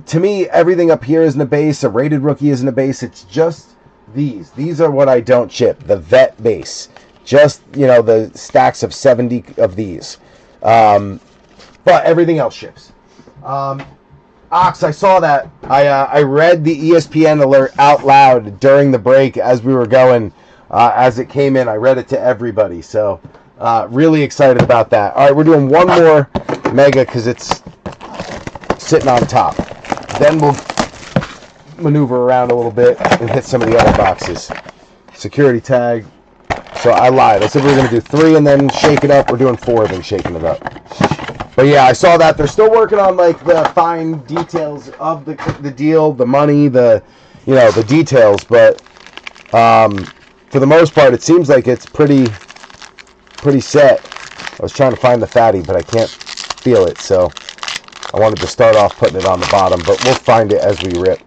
A: to me, everything up here isn't a base. A rated rookie isn't a base. It's just these. These are what I don't ship. The vet base. Just, you know, the stacks of 70 of these. But everything else ships. Ox, I saw that. I read the ESPN alert out loud during the break as we were going. As it came in, I read it to everybody. So, really excited about that. All right, we're doing one more mega because it's sitting on top. Then we'll maneuver around a little bit and hit some of the other boxes. Security tag. So I lied. I said we were going to do 3 and then shake it up. We're doing 4 and then shaking it up. But yeah, I saw that. They're still working on like the fine details of the deal, the money, the details. But for the most part, it seems like it's pretty set. I was trying to find the fatty, but I can't feel it. So I wanted to start off putting it on the bottom, but we'll find it as we rip.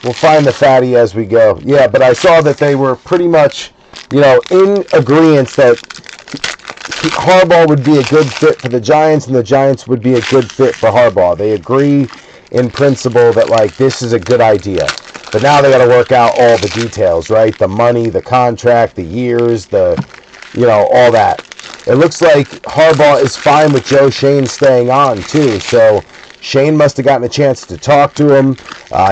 A: We'll find the fatty as we go. Yeah, but I saw that they were pretty much, in agreement that Harbaugh would be a good fit for the Giants and the Giants would be a good fit for Harbaugh. They agree in principle that, like, this is a good idea. But now they got to work out all the details, right? The money, the contract, the years, all that. It looks like Harbaugh is fine with Joe Schoen staying on, too. So Schoen must have gotten a chance to talk to him.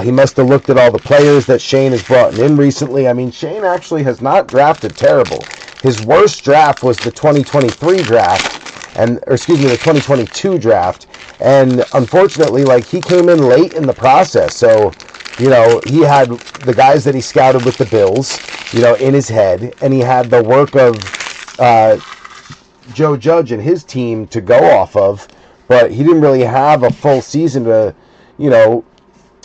A: He must have looked at all the players that Schoen has brought in recently. I mean, Schoen actually has not drafted terrible. His worst draft was the 2023 draft, the 2022 draft. And unfortunately, he came in late in the process. So, he had the guys that he scouted with the Bills, in his head. And he had the work of Joe Judge and his team to go off of. But he didn't really have a full season to,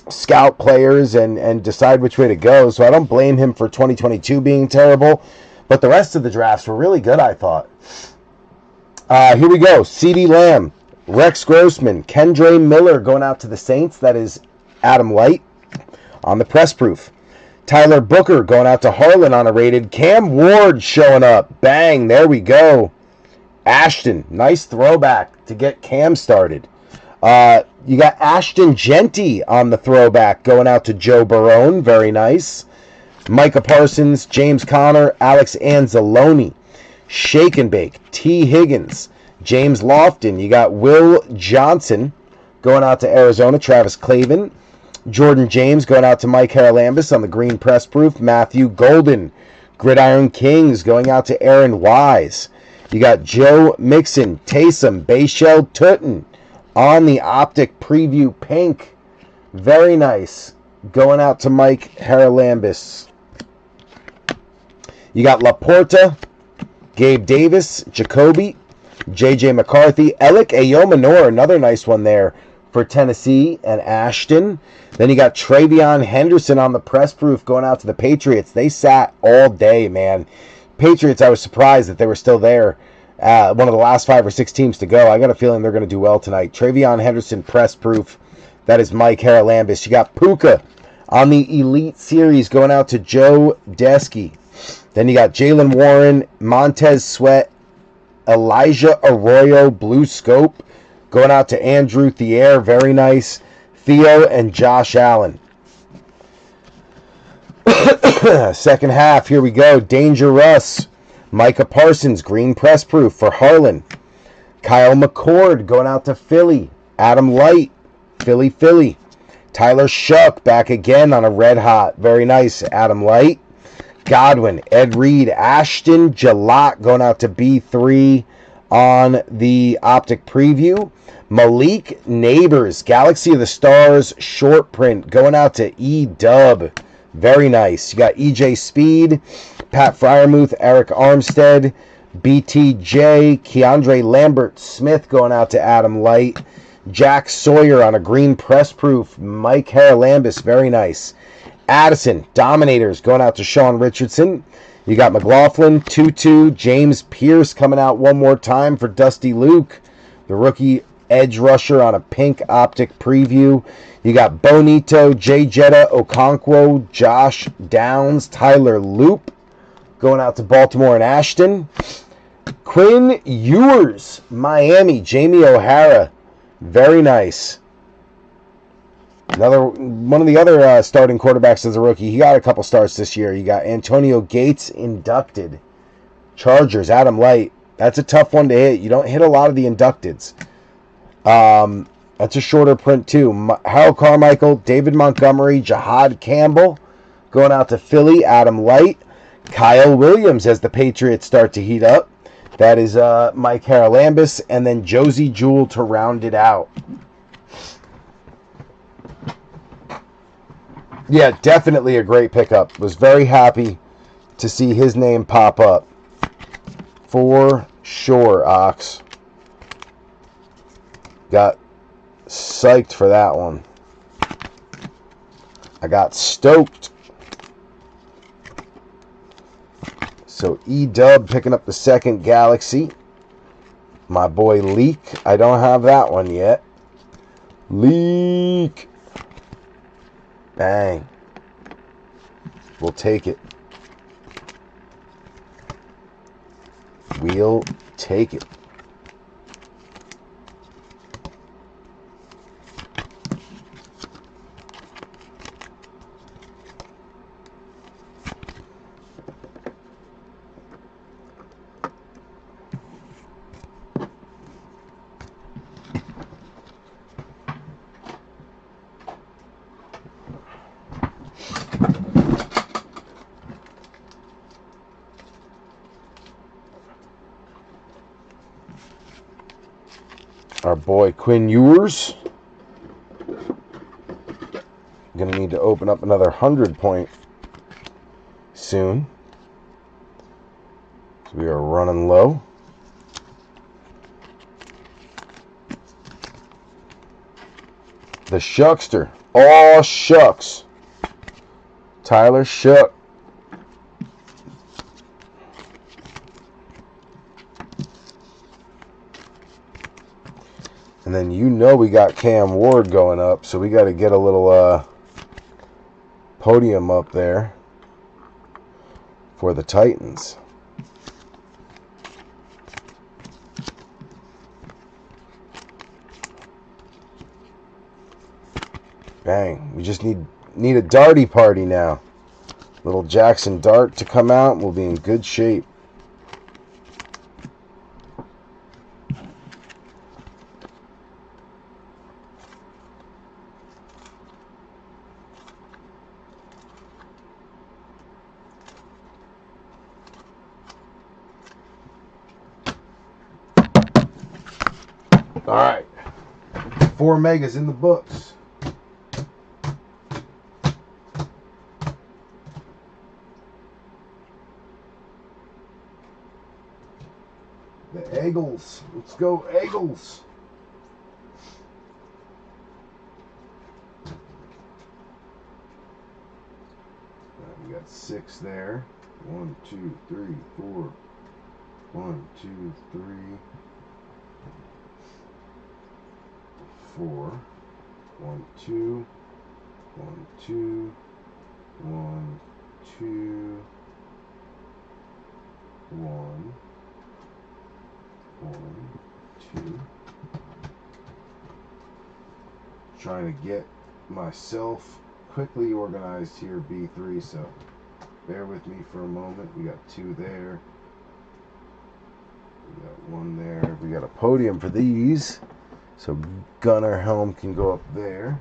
A: scout players and decide which way to go. So I don't blame him for 2022 being terrible. But the rest of the drafts were really good, I thought. Here we go. CeeDee Lamb, Rex Grossman, Kendre Miller going out to the Saints. That is Adam Light on the press proof. Tyler Booker going out to Harlan on a rated. Cam Ward showing up. Bang, there we go. Ashton, nice throwback to get Cam started. You got Ashton Genty on the throwback going out to Joe Barone. Very nice. Micah Parsons, James Conner, Alex Anzalone. Shake and Bake, T. Higgins, James Lofton. You got Will Johnson going out to Arizona. Travis Clavin. Jordan James going out to Mike Haralambis on the green press proof. Matthew Golden. Gridiron Kings going out to Aaron Wise. You got Joe Mixon, Taysom, Bayshell Tutton on the optic preview pink. Very nice. Going out to Mike Haralambis. You got Laporta, Gabe Davis, Jacoby, J.J. McCarthy, Alec Ayomanor, another nice one there for Tennessee and Ashton. Then you got Travion Henderson on the press proof going out to the Patriots. They sat all day, man. Patriots, I was surprised that they were still there. One of the last 5 or 6 teams to go. I got a feeling they're going to do well tonight. Travion Henderson press proof. That is Mike Haralambis. You got Puka on the Elite Series going out to Joe Desky. Then you got Jalen Warren, Montez Sweat, Elijah Arroyo, Blue Scope, going out to Andrew Thier, very nice. Theo and Josh Allen. Second half, here we go. Danger Russ, Micah Parsons, green press proof for Harlan. Kyle McCord going out to Philly. Adam Light, Philly. Tyler Shuck back again on a red hot, very nice. Adam Light. Godwin, Ed Reed, Ashton Jalot going out to B3 on the optic preview. Malik Neighbors, Galaxy of the Stars short print going out to E-Dub. Very nice. You got EJ Speed, Pat Fryermuth, Eric Armstead, BTJ, Keandre Lambert Smith going out to Adam Light. Jack Sawyer on a green press proof. Mike Haralambis, very nice. Addison, Dominators, going out to Sean Richardson. You got McLaughlin, Tutu, James Pierce coming out one more time for Dusty Luke, the rookie edge rusher on a pink optic preview. You got Bonito, Jay Jetta, Okonkwo, Josh Downs, Tyler Loop, going out to Baltimore and Ashton. Quinn Ewers, Miami, Jamie O'Hara, very nice. Another one of the other starting quarterbacks as a rookie. He got a couple starts this year. You got Antonio Gates inducted. Chargers, Adam Light. That's a tough one to hit. You don't hit a lot of the inducteds. That's a shorter print too. Harold Carmichael, David Montgomery, Jahad Campbell going out to Philly. Adam Light. Kyle Williams as the Patriots start to heat up. That is Mike Haralambis. And then Josie Jewell to round it out. Yeah, definitely a great pickup. Was very happy to see his name pop up. For sure, Ox. Got psyched for that one. I got stoked. So E-Dub picking up the second Galaxy. My boy Leak. I don't have that one yet. Leak. Bang. We'll take it. We'll take it. Our boy Quinn Ewers. Gonna need to open up another 100-point soon. So we are running low. The Shuckster. Oh, shucks. Tyler Shuck. And then you know we got Cam Ward going up, so we got to get a little podium up there for the Titans. Bang. We just need a darty party now. Little Jackson Dart to come out. We'll be in good shape. All right, 4 megas in the books. The Eagles. Let's go, Eagles. We got 6 there. 1, 2, 3, 4. 1, 2, 3. 4, 1, 2, 1, 2, 1, 2, 1, 1, 2. Trying to get myself quickly organized here, B3, so bear with me for a moment. We got 2 there. We got 1 there. We got a podium for these. So Gunnar Helm can go up there.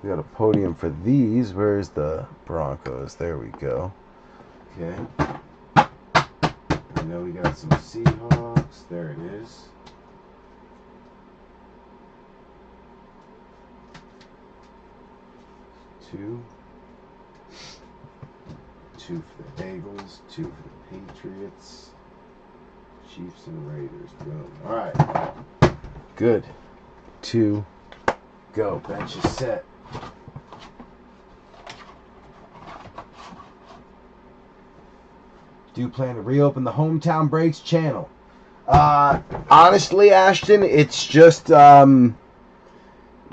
A: We got a podium for these. Where's the Broncos? There we go. Okay. I know we got some Seahawks. There it is. Two for the Eagles. 2 for the Patriots. Chiefs and Raiders. Boom. All right. Good. 2. Go. Bench is set. Do plan to reopen the Hometown Breaks channel? Honestly, Ashton, it's just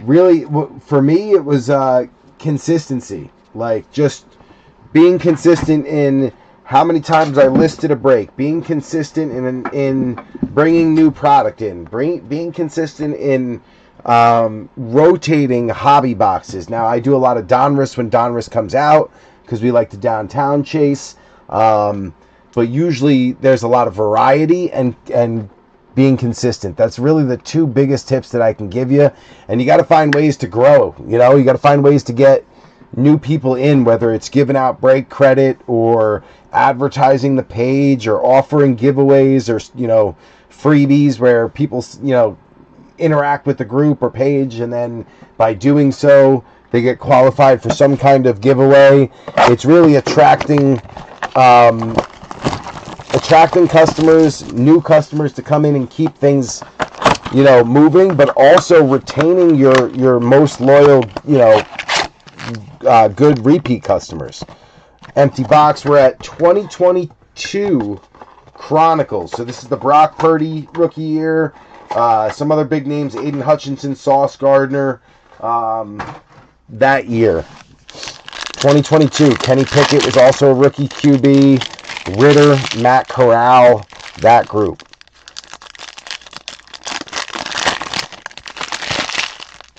A: really, for me, it was consistency. Like, just being consistent in how many times I listed a break, being consistent in bringing new product in, being consistent in rotating hobby boxes. Now, I do a lot of Donruss when Donruss comes out because we like to downtown chase. But usually there's a lot of variety and being consistent. That's really the 2 biggest tips that I can give you. And you got to find ways to grow. You know, you got to find ways to get new people in, whether it's giving out break credit or advertising the page or offering giveaways or, you know, freebies where people, you know, interact with the group or page, and then by doing so they get qualified for some kind of giveaway. It's really attracting attracting customers, new customers to come in and keep things, you know, moving, but also retaining your most loyal, you know, good repeat customers. Empty box. We're at 2022 Chronicles. So this is the Brock Purdy rookie year. Some other big names: Aiden Hutchinson, Sauce Gardner. That year, 2022. Kenny Pickett was also a rookie QB. Ritter, Matt Corral. That group.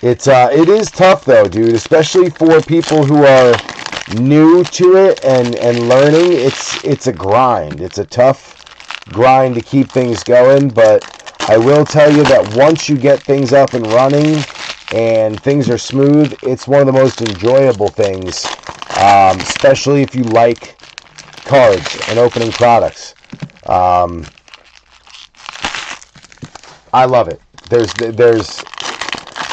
A: It is tough though, dude, especially for people who are new to it and learning. It's a grind. It's a tough grind to keep things going, but I will tell you that once you get things up and running and things are smooth, it's one of the most enjoyable things, especially if you like cards and opening products. I love it.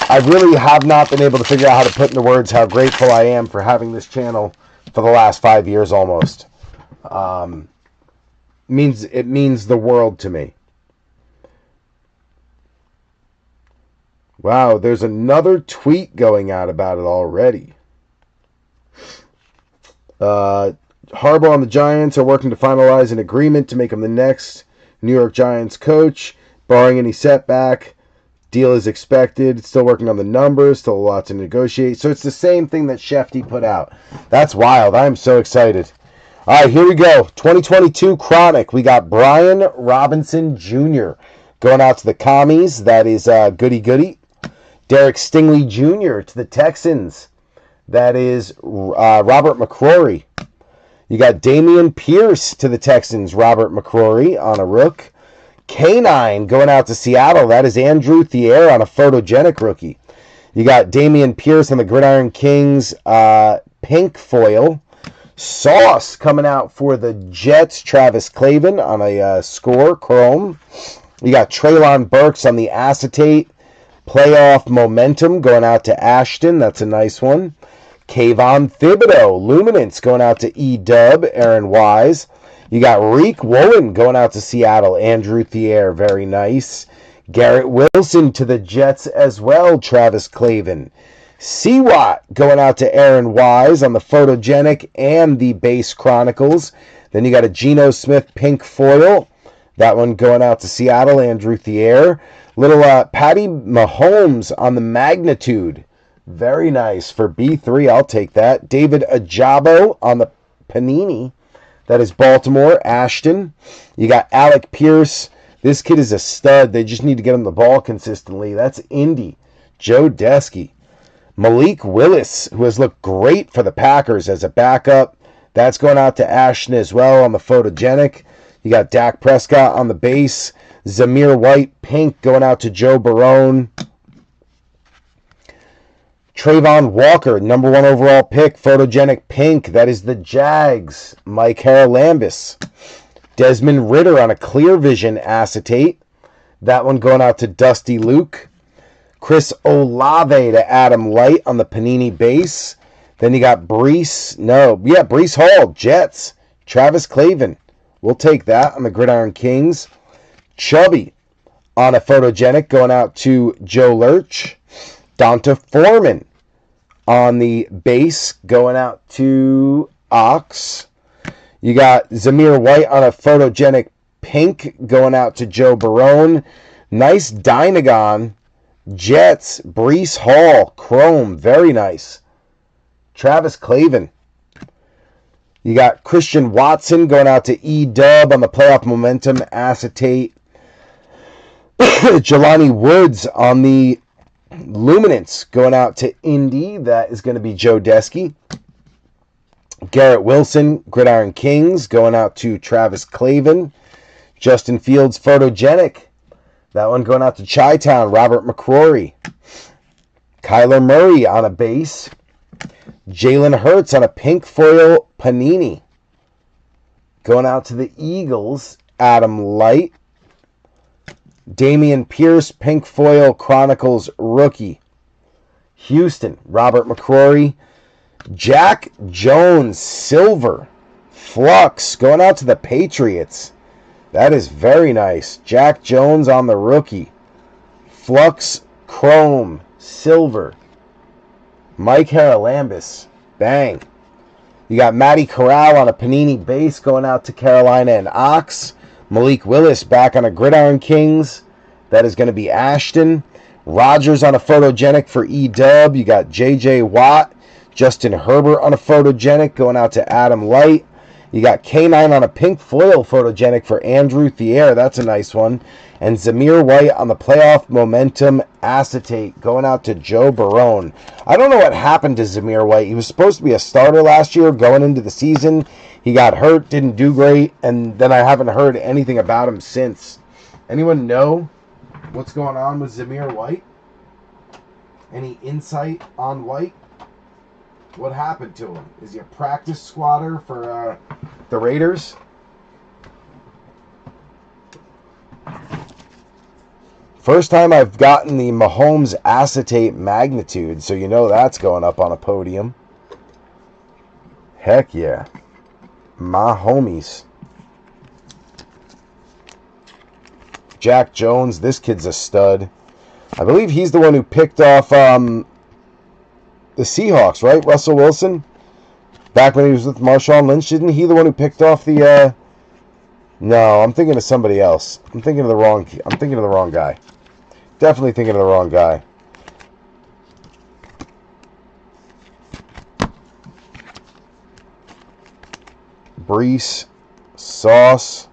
A: I really have not been able to figure out how to put into words how grateful I am for having this channel for the last 5 years almost. It means the world to me. Wow, there's another tweet going out about it already. Harbaugh and the Giants are working to finalize an agreement to make him the next New York Giants coach, barring any setback. Deal is expected. Still working on the numbers. Still a lot to negotiate. So it's the same thing that Shefty put out. That's wild. I'm so excited. All right, here we go. 2022 Chronic. We got Brian Robinson Jr. going out to the Commies. That is goody goody. Derek Stingley Jr. to the Texans. That is Robert McCrory. You got Damian Pierce to the Texans. Robert McCrory on a rook. K9 going out to Seattle. That is Andrew Thier on a photogenic rookie. You got Damian Pierce on the Gridiron Kings pink foil. Sauce coming out for the Jets. Travis Clavin on a score chrome. You got Treylon Burks on the acetate. Playoff momentum going out to Ashton. That's a nice one. Kayvon Thibodeau Luminance going out to E-Dub. Aaron Wise. You got Reek Woolen going out to Seattle. Andrew Thier, very nice. Garrett Wilson to the Jets as well. Travis Clavin. Seawat going out to Aaron Wise on the photogenic and the base Chronicles. Then you got a Geno Smith pink foil. That one going out to Seattle. Andrew Thier. Little Patty Mahomes on the magnitude. Very nice for B3. I'll take that. David Ajabo on the Panini. That is Baltimore, Ashton. You got Alec Pierce. This kid is a stud. They just need to get him the ball consistently. That's Indy. Joe Desky. Malik Willis, who has looked great for the Packers as a backup. That's going out to Ashton as well on the photogenic. You got Dak Prescott on the base. Zamir White, pink, going out to Joe Barone. Trayvon Walker, number 1 overall pick, photogenic pink. That is the Jags. Mike Haralambis. Desmond Ritter on a Clear Vision acetate. That one going out to Dusty Luke. Chris Olave to Adam Light on the Panini base. Then you got Breece Hall, Jets. Travis Clavin. We'll take that on the Gridiron Kings. Chubby on a photogenic going out to Joe Lurch. Donta Foreman on the base going out to Ox. You got Zamir White on a photogenic pink going out to Joe Barone. Nice Dynagon. Jets. Breece Hall. Chrome. Very nice. Travis Clavin. You got Christian Watson going out to E-Dub on the playoff momentum acetate. Jelani Woods on the Luminance going out to Indy. That is going to be Joe Desky. Garrett Wilson, Gridiron Kings, going out to Travis Clavin. Justin Fields, photogenic. That one going out to Chi-Town, Robert McCrory. Kyler Murray on a base. Jalen Hurts on a pink foil Panini. Going out to the Eagles, Adam Light. Damian Pierce, pink foil Chronicles rookie. Houston, Robert McCrory. Jack Jones, silver. Flux, going out to the Patriots. That is very nice. Jack Jones on the rookie. Flux Chrome Silver. Mike Haralambis. Bang. You got Matty Corral on a Panini base going out to Carolina and Ox. Malik Willis back on a Gridiron Kings. That is going to be Ashton. Rogers on a photogenic for E-Dub. You got J.J. Watt. Justin Herbert on a photogenic going out to Adam Light. You got K9 on a pink foil photogenic for Andrew Thier. That's a nice one. And Zamir White on the playoff momentum acetate going out to Joe Barone. I don't know what happened to Zamir White. He was supposed to be a starter last year going into the season. He got hurt, didn't do great, and then I haven't heard anything about him since. Anyone know what's going on with Zamir White? Any insight on White? What happened to him? Is he a practice squatter for the Raiders? First time I've gotten the Mahomes acetate magnitude, so you know that's going up on a podium. Heck yeah. My homies. Jack Jones, this kid's a stud. I believe he's the one who picked off the Seahawks, right? Russell Wilson? Back when he was with Marshawn Lynch, didn't he the one who picked off the No, I'm thinking of somebody else. I'm thinking of the wrong guy. Definitely thinking of the wrong guy. Brees, Sauce,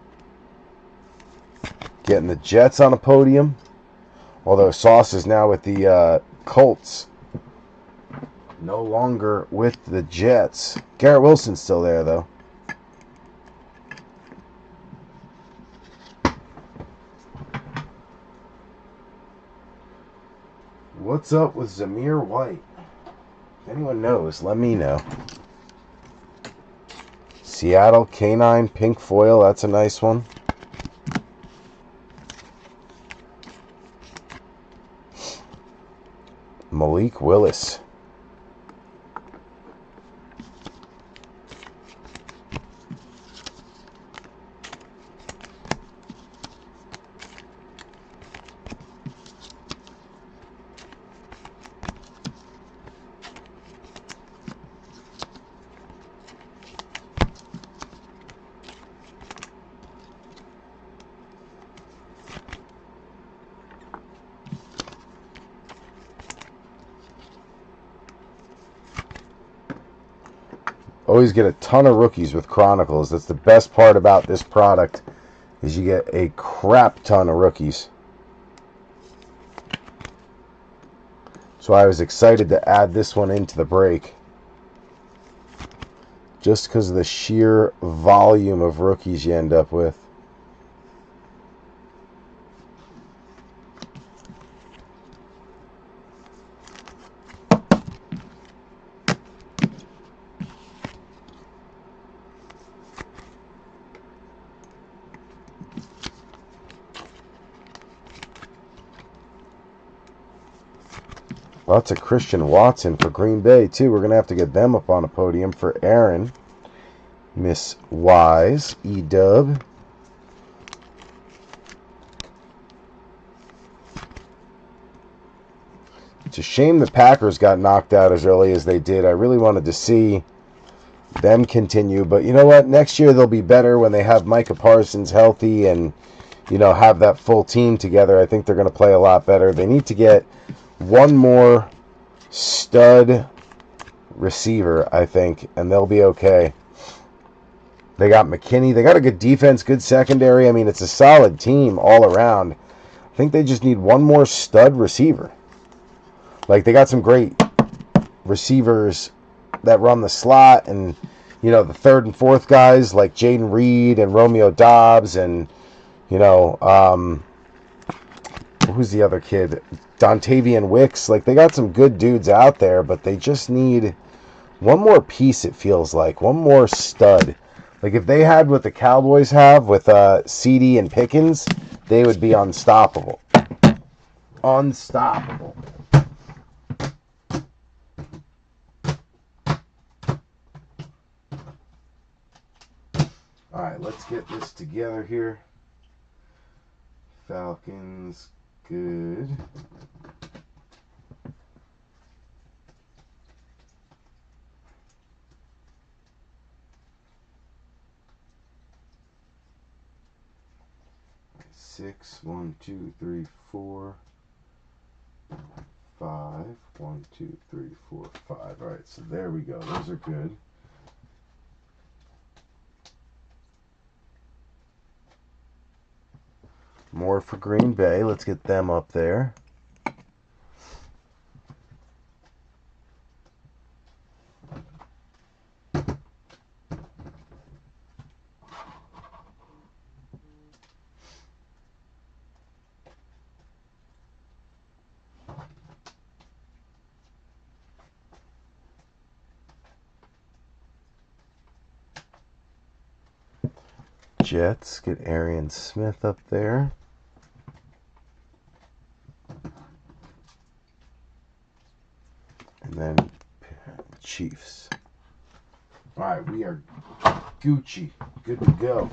A: getting the Jets on a podium. Although Sauce is now with the Colts. No longer with the Jets. Garrett Wilson's still there, though. What's up with Zamir White? If anyone knows, let me know. Seattle K9 pink foil, that's a nice one. Malik Willis. Always get a ton of rookies with Chronicles. That's the best part about this product, is you get a crap ton of rookies. So I was excited to add this one into the break. Just because of the sheer volume of rookies you end up with. Lots of Christian Watson for Green Bay, too. We're going to have to get them up on a podium for Aaron. Miss Wise, E-Dub. It's a shame the Packers got knocked out as early as they did. I really wanted to see them continue. But you know what? Next year they'll be better when they have Micah Parsons healthy and, you know, have that full team together. I think they're going to play a lot better. They need to get one more stud receiver, I think, and they'll be okay. They got McKinney. They got a good defense, good secondary. I mean, it's a solid team all around. I think they just need one more stud receiver. Like, they got some great receivers that run the slot, and, you know, the third and fourth guys like Jaden Reed and Romeo Dobbs and, you know, who's the other kid? Dontavian Wicks. Like, they got some good dudes out there, but they just need one more piece, it feels like. One more stud. Like, if they had what the Cowboys have with CD and Pickens, they would be unstoppable. Unstoppable. Alright, let's get this together here. Falcons, good. Six, 1, 2, 3, 4, 5. 1, 2, 3, 4, 5. All right, so there we go. Those are good. More for Green Bay. Let's get them up there. Jets, get Arian Smith up there. And then Chiefs. All right, we are Gucci. Good to go.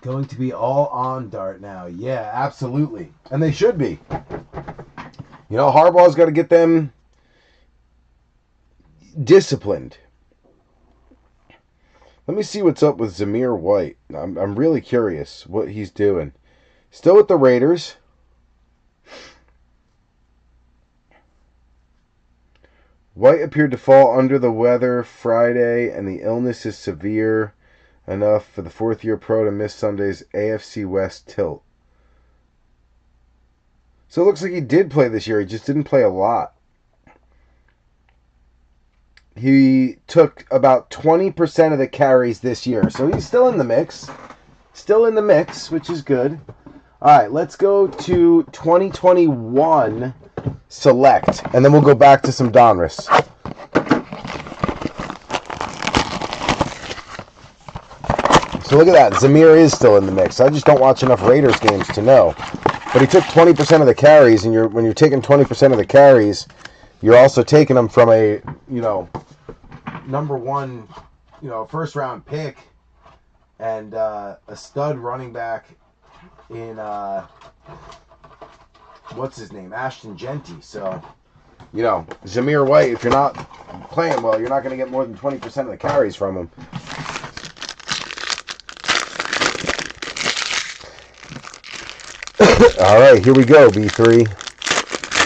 A: Going to be all on Dart now. Yeah, absolutely. And they should be. You know, Harbaugh's got to get them disciplined. Let me see what's up with Zamir White. I'm really curious what he's doing. Still with the Raiders. White appeared to fall under the weather Friday, and the illness is severe enough for the fourth-year pro to miss Sunday's AFC West tilt. So it looks like he did play this year. He just didn't play a lot. He took about 20% of the carries this year. So he's still in the mix. Still in the mix, which is good. All right, let's go to 2021 Select. And then we'll go back to some Donruss. So look at that. Zamir is still in the mix. I just don't watch enough Raiders games to know. But he took 20% of the carries. And when you're taking 20% of the carries, you're also taking them from a, number one, first round pick and a stud running back in, what's his name? Ashton Genty. So, Zamir White, if you're not playing well, you're not going to get more than 20% of the carries from him. All right, here we go, B3.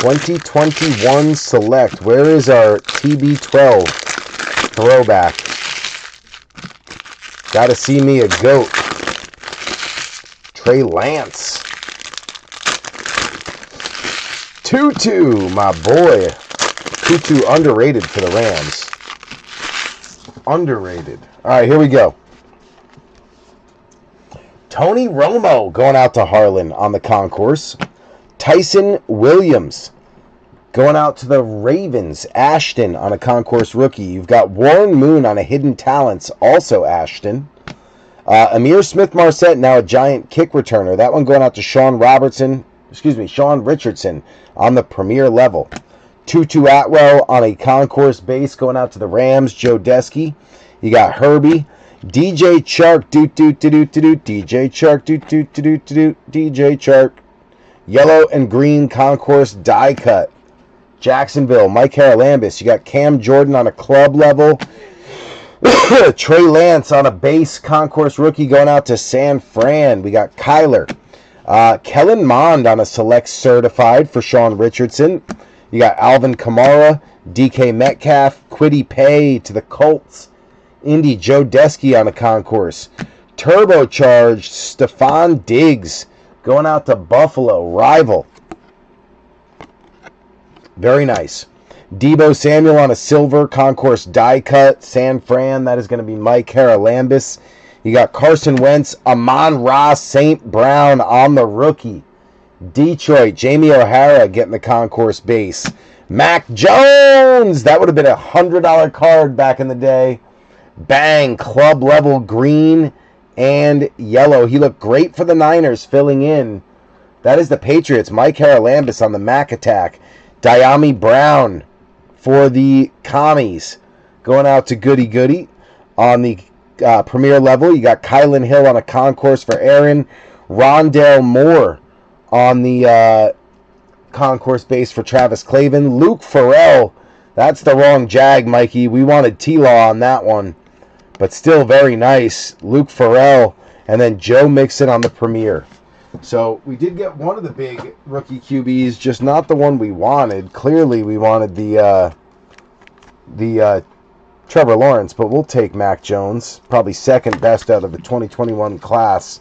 A: 2021 Select. Where is our TB12 throwback? Gotta see me a goat. Trey Lance. Tutu, my boy. Tutu underrated for the Rams. Underrated. All right, here we go. Tony Romo going out to Harlan on the concourse. Tyson Williams going out to the Ravens. Ashton on a concourse rookie. You've got Warren Moon on a hidden talents, also Ashton. Amir Smith-Marset, now a giant kick returner. That one going out to Sean Richardson on the premier level. Tutu Atwell on a concourse base going out to the Rams. Joe Desky. You got Herbie. DJ Chark, DJ Chark, DJ Chark. Yellow and green concourse die cut. Jacksonville, Mike Haralambis. You got Cam Jordan on a club level. Trey Lance on a base concourse rookie going out to San Fran. We got Kyler. Kellen Mond on a select certified for Sean Richardson. You got Alvin Kamara, DK Metcalf, Kwity Paye to the Colts. Indy Joe Desky on a concourse. Turbocharged Stephon Diggs going out to Buffalo, rival. Very nice. Debo Samuel on a silver concourse die cut. San Fran, that is going to be Mike Haralambis. You got Carson Wentz, Amon-Ra St. Brown on the rookie. Detroit, Jamie O'Hara getting the concourse base. Mac Jones, that would have been a $100 card back in the day. Bang, club level green and yellow. He looked great for the Niners filling in. That is the Patriots. Mike Haralambis on the Mac attack. Diami Brown for the Commies. Going out to Goody Goody on the premier level. You got Kylan Hill on a concourse for Aaron. Rondale Moore on the concourse base for Travis Clavin. Luke Farrell. That's the wrong Jag, Mikey. We wanted T-Law on that one. But still very nice. Luke Farrell. And then Joe Mixon on the premier. So we did get one of the big rookie QBs, just not the one we wanted. Clearly we wanted the Trevor Lawrence, but we'll take Mac Jones. Probably second best out of the 2021 class.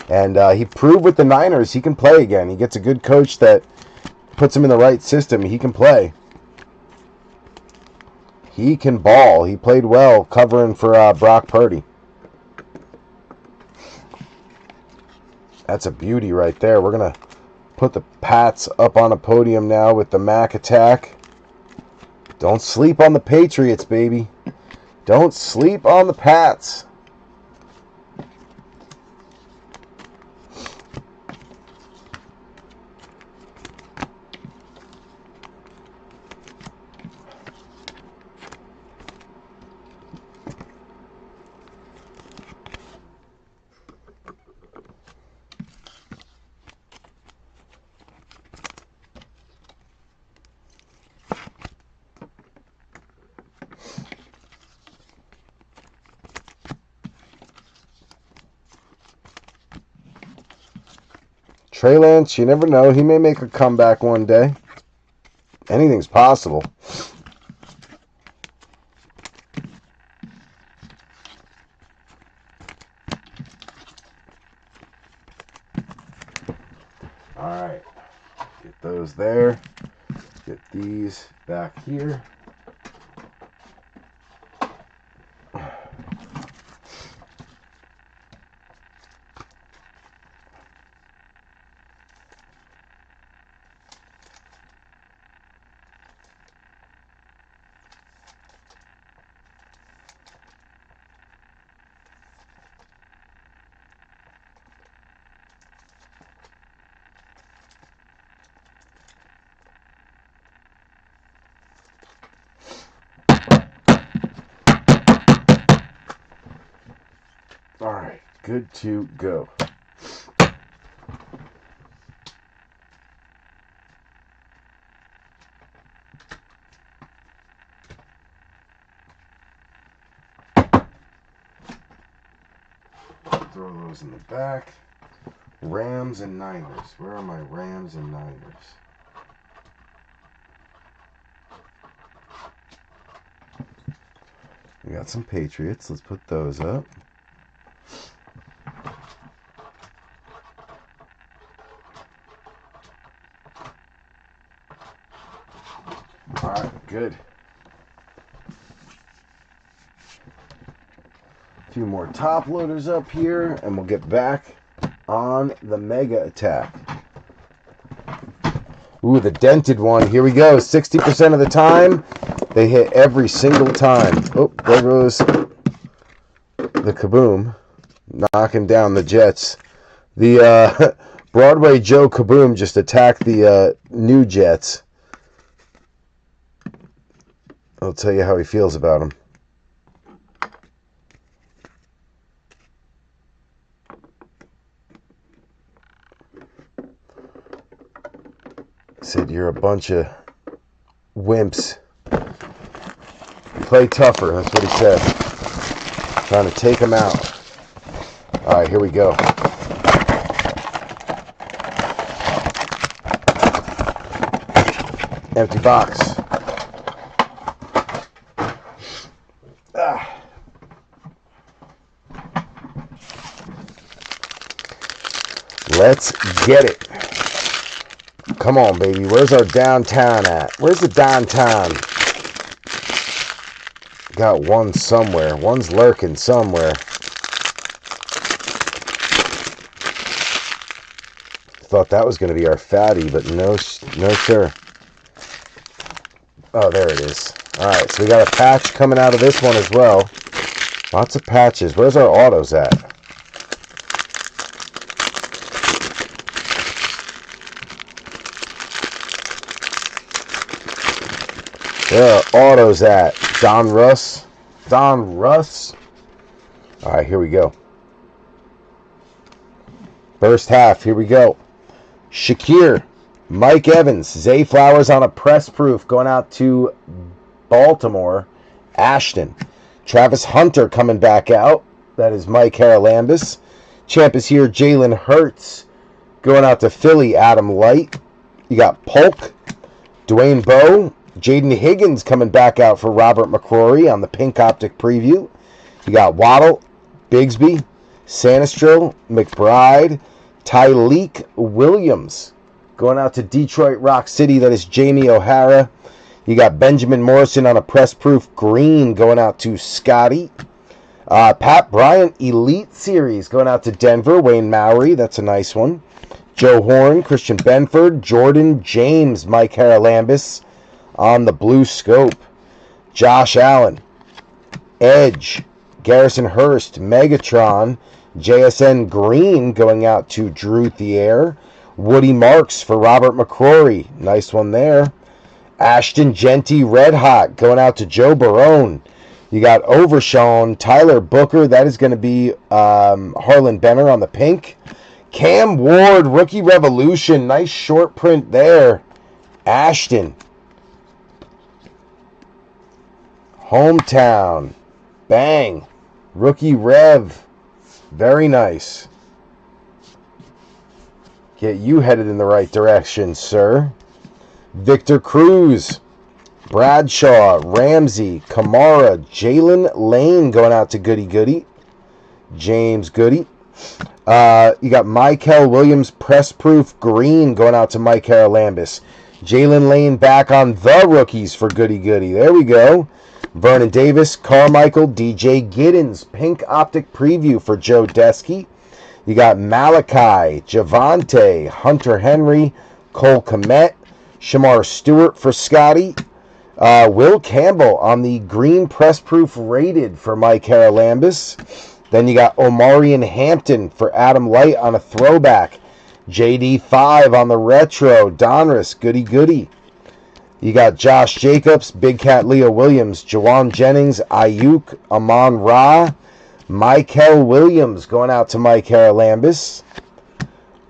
A: And he proved with the Niners he can play again. He gets a good coach that puts him in the right system. He can play. He can ball. He played well covering for Brock Purdy. That's a beauty right there. We're going to put the Pats up on a podium now with the Mac attack. Don't sleep on the Patriots, baby. Don't sleep on the Pats. Trey Lance, you never know. He may make a comeback one day. Anything's possible. All right. Get those there. Get these back here. All right, good to go. Throw those in the back. Rams and Niners. Where are my Rams and Niners? We got some Patriots. Let's put those up. All right, good. A few more top loaders up here, and we'll get back on the mega attack. Ooh, the dented one. Here we go. 60% of the time, they hit every single time. Oh, there goes the Kaboom, knocking down the Jets. The Broadway Joe Kaboom just attacked the new Jets. I'll tell you how he feels about him. Said you're a bunch of wimps. Play tougher, that's what he said. Trying to take him out. All right, here we go. Empty box. Let's get it. Come on, baby. Where's our downtown at? Where's the downtown? Got one somewhere. One's lurking somewhere. Thought that was going to be our fatty, but no, sir. Oh, there it is. All right, so we got a patch coming out of this one as well. Lots of patches. Where's our autos at? Where are autos at? Donruss. All right, here we go. First half, here we go. Shakir, Mike Evans, Zay Flowers on a press proof going out to Baltimore. Ashton. Travis Hunter coming back out. That is Mike Haralambis. Champ is here. Jalen Hurts going out to Philly. Adam Light. You got Polk, Dwayne Bowe, Jaden Higgins coming back out for Robert McCrory on the Pink Optic preview. You got Waddle, Bigsby, Sanistro, McBride, Tyleek Williams going out to Detroit Rock City. That is Jamie O'Hara. You got Benjamin Morrison on a press-proof green going out to Scotty. Pat Bryant Elite Series going out to Denver. Wayne Mowry, that's a nice one. Joe Horn, Christian Benford, Jordan James, Mike Haralambis on the blue scope. Josh Allen, Edge, Garrison Hurst, Megatron, JSN Green going out to Drew Thier. Woody Marks for Robert McCrory. Nice one there. Ashton Genty Red Hot going out to Joe Barone. You got Overshawn, Tyler Booker. That is going to be Harlan Benner on the pink. Cam Ward, Rookie Revolution. Nice short print there. Ashton. Hometown. Bang. Rookie Rev. Very nice. Get you headed in the right direction, sir. Victor Cruz. Bradshaw, Ramsey, Kamara, Jalen Lane going out to Goody Goody. James Goody. You got Michael Williams, Press Proof Green going out to Mike Haralambis. Jalen Lane back on the rookies for Goody Goody. There we go. Vernon Davis, Carmichael, DJ Giddens, Pink Optic Preview for Joe Desky. You got Malachi, Javante, Hunter Henry, Cole Kmet, Shamar Stewart for Scotty. Will Campbell on the green press proof rated for Mike Haralambis. Then you got Omarion Hampton for Adam Light on a throwback. JD5 on the retro. Donruss, Goody Goody. You got Josh Jacobs, Big Cat Leo Williams, Jawan Jennings, Ayuk, Amon Ra, Michael Williams going out to Mike Haralambis.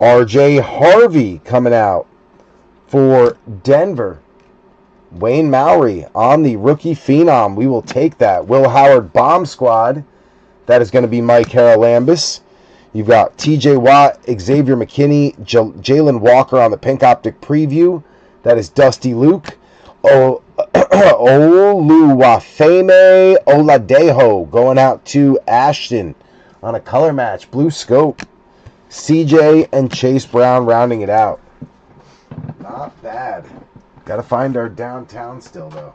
A: RJ Harvey coming out for Denver. Wayne Mowry on the rookie phenom. We will take that. Will Howard Bomb Squad. That is going to be Mike Haralambis. You've got TJ Watt, Xavier McKinney, Jalen Walker on the Pink Optic Preview. That is Dusty Luke. Oluwafemi Oladejo going out to Ashton on a color match. Blue scope. CJ and Chase Brown rounding it out. Not bad. Got to find our downtown still, though.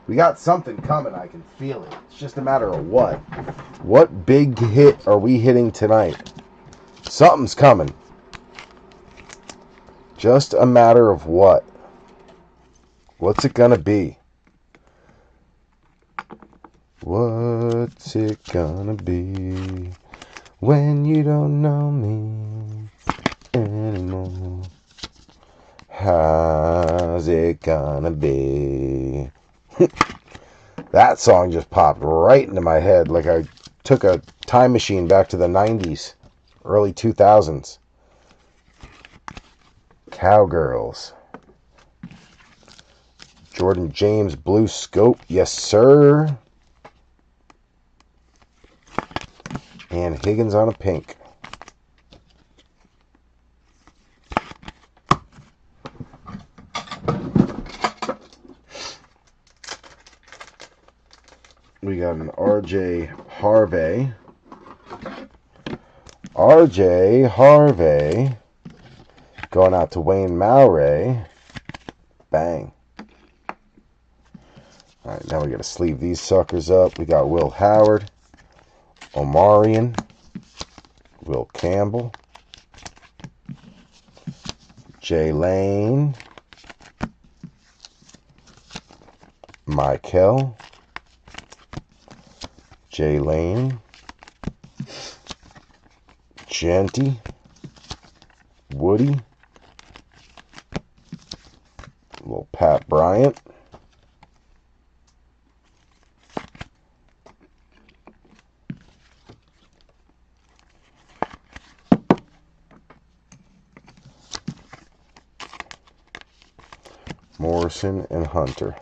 A: We got something coming. I can feel it. It's just a matter of what. What big hit are we hitting tonight? Something's coming. Just a matter of what. What's it going to be? What's it going to be when you don't know me anymore? How's it gonna be? That song just popped right into my head like I took a time machine back to the 90s, early 2000s. Cowgirls. Jordan James, blue scope. Yes, sir. And Higgins on a pink. We got an RJ Harvey. RJ Harvey going out to Wayne Mowry. Bang. All right, now we got to sleeve these suckers up. We got Will Howard, Omarion, Will Campbell, Jay Lane, Michael, Jay Lane, Genty, Woody, little Pat Bryant, Morrison, and Hunter.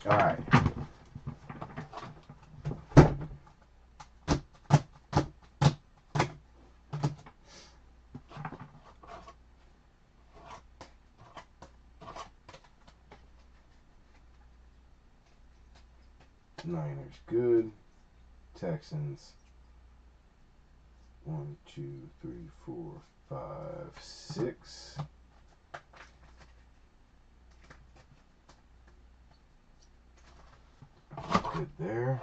A: All right. Niners good. Texans 1, 2, 3, 4, 5, 6. Good there.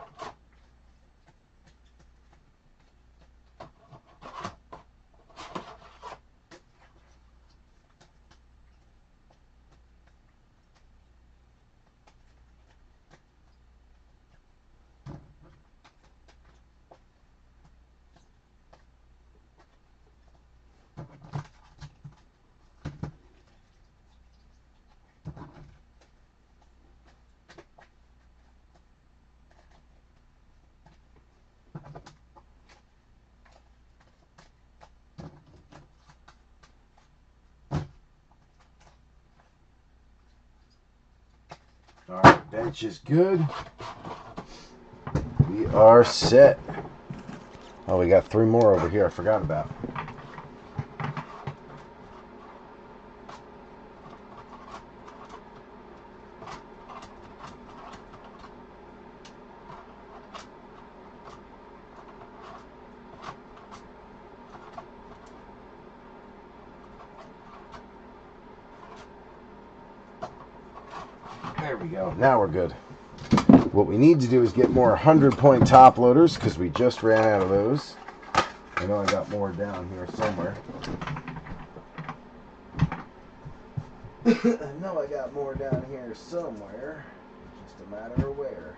A: All right, bench is good. We are set. Oh, we got 3 more over here I forgot about. There we go. Now we're good. What we need to do is get more 100-point top loaders because we just ran out of those. I know I got more down here somewhere. I know I got more down here somewhere. Just a matter of where.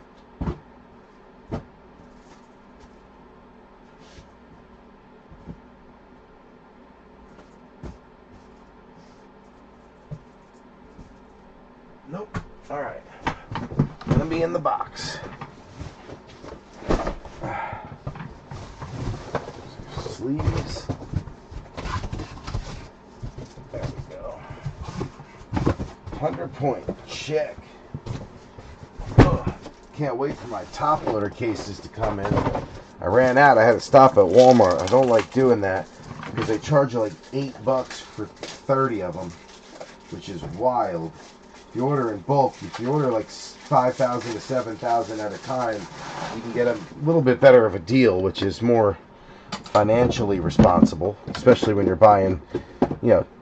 A: Nope. All right. Gonna be in the box. Sleeves. There we go. 100-point check. Ugh. Can't wait for my top loader cases to come in. I ran out. I had to stop at Walmart. I don't like doing that because they charge you like $8 for 30 of them, which is wild. If you order in bulk, if you order like 5,000 to 7,000 at a time, you can get a little bit better of a deal, which is more financially responsible, especially when you're buying,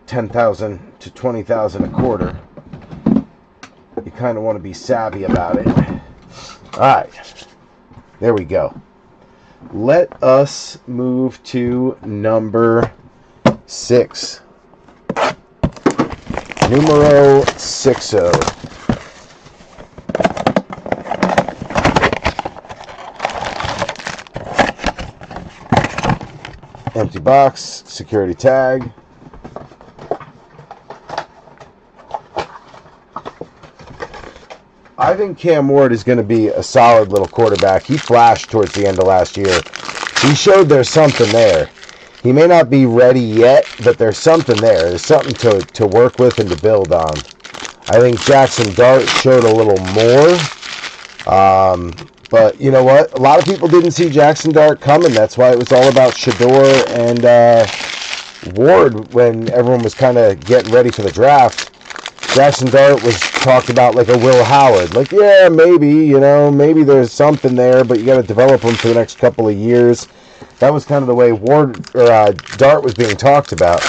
A: 10,000 to 20,000 a quarter. You kind of want to be savvy about it. All right, there we go. Let us move to number 6. Numero 60. Empty box, security tag. I think Cam Ward is going to be a solid little quarterback. He flashed towards the end of last year. He showed there's something there. He may not be ready yet, but there's something there. There's something to work with and to build on. I think Jackson Dart showed a little more. But you know what? A lot of people didn't see Jackson Dart coming. That's why it was all about Shador and Ward when everyone was kind of getting ready for the draft. Jackson Dart was talked about like a Will Howard. Like, yeah, maybe, maybe there's something there, but you got to develop him for the next couple of years. That was kind of the way Dart was being talked about.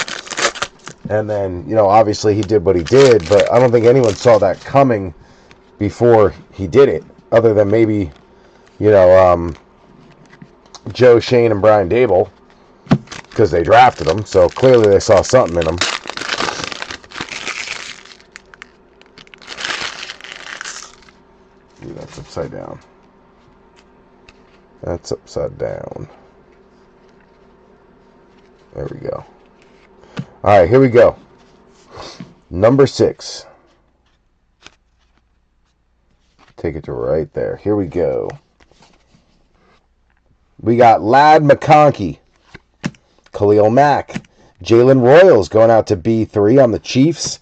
A: And then, obviously he did what he did, but I don't think anyone saw that coming before he did it, other than maybe, Joe Shane and Brian Dable, because they drafted him, so clearly they saw something in him. upside down. That's upside down. There we go. All right, here we go. Number 6. Take it to right there. Here we go. We got Ladd McConkey, Khalil Mack, Jalen Royals going out to B3 on the Chiefs.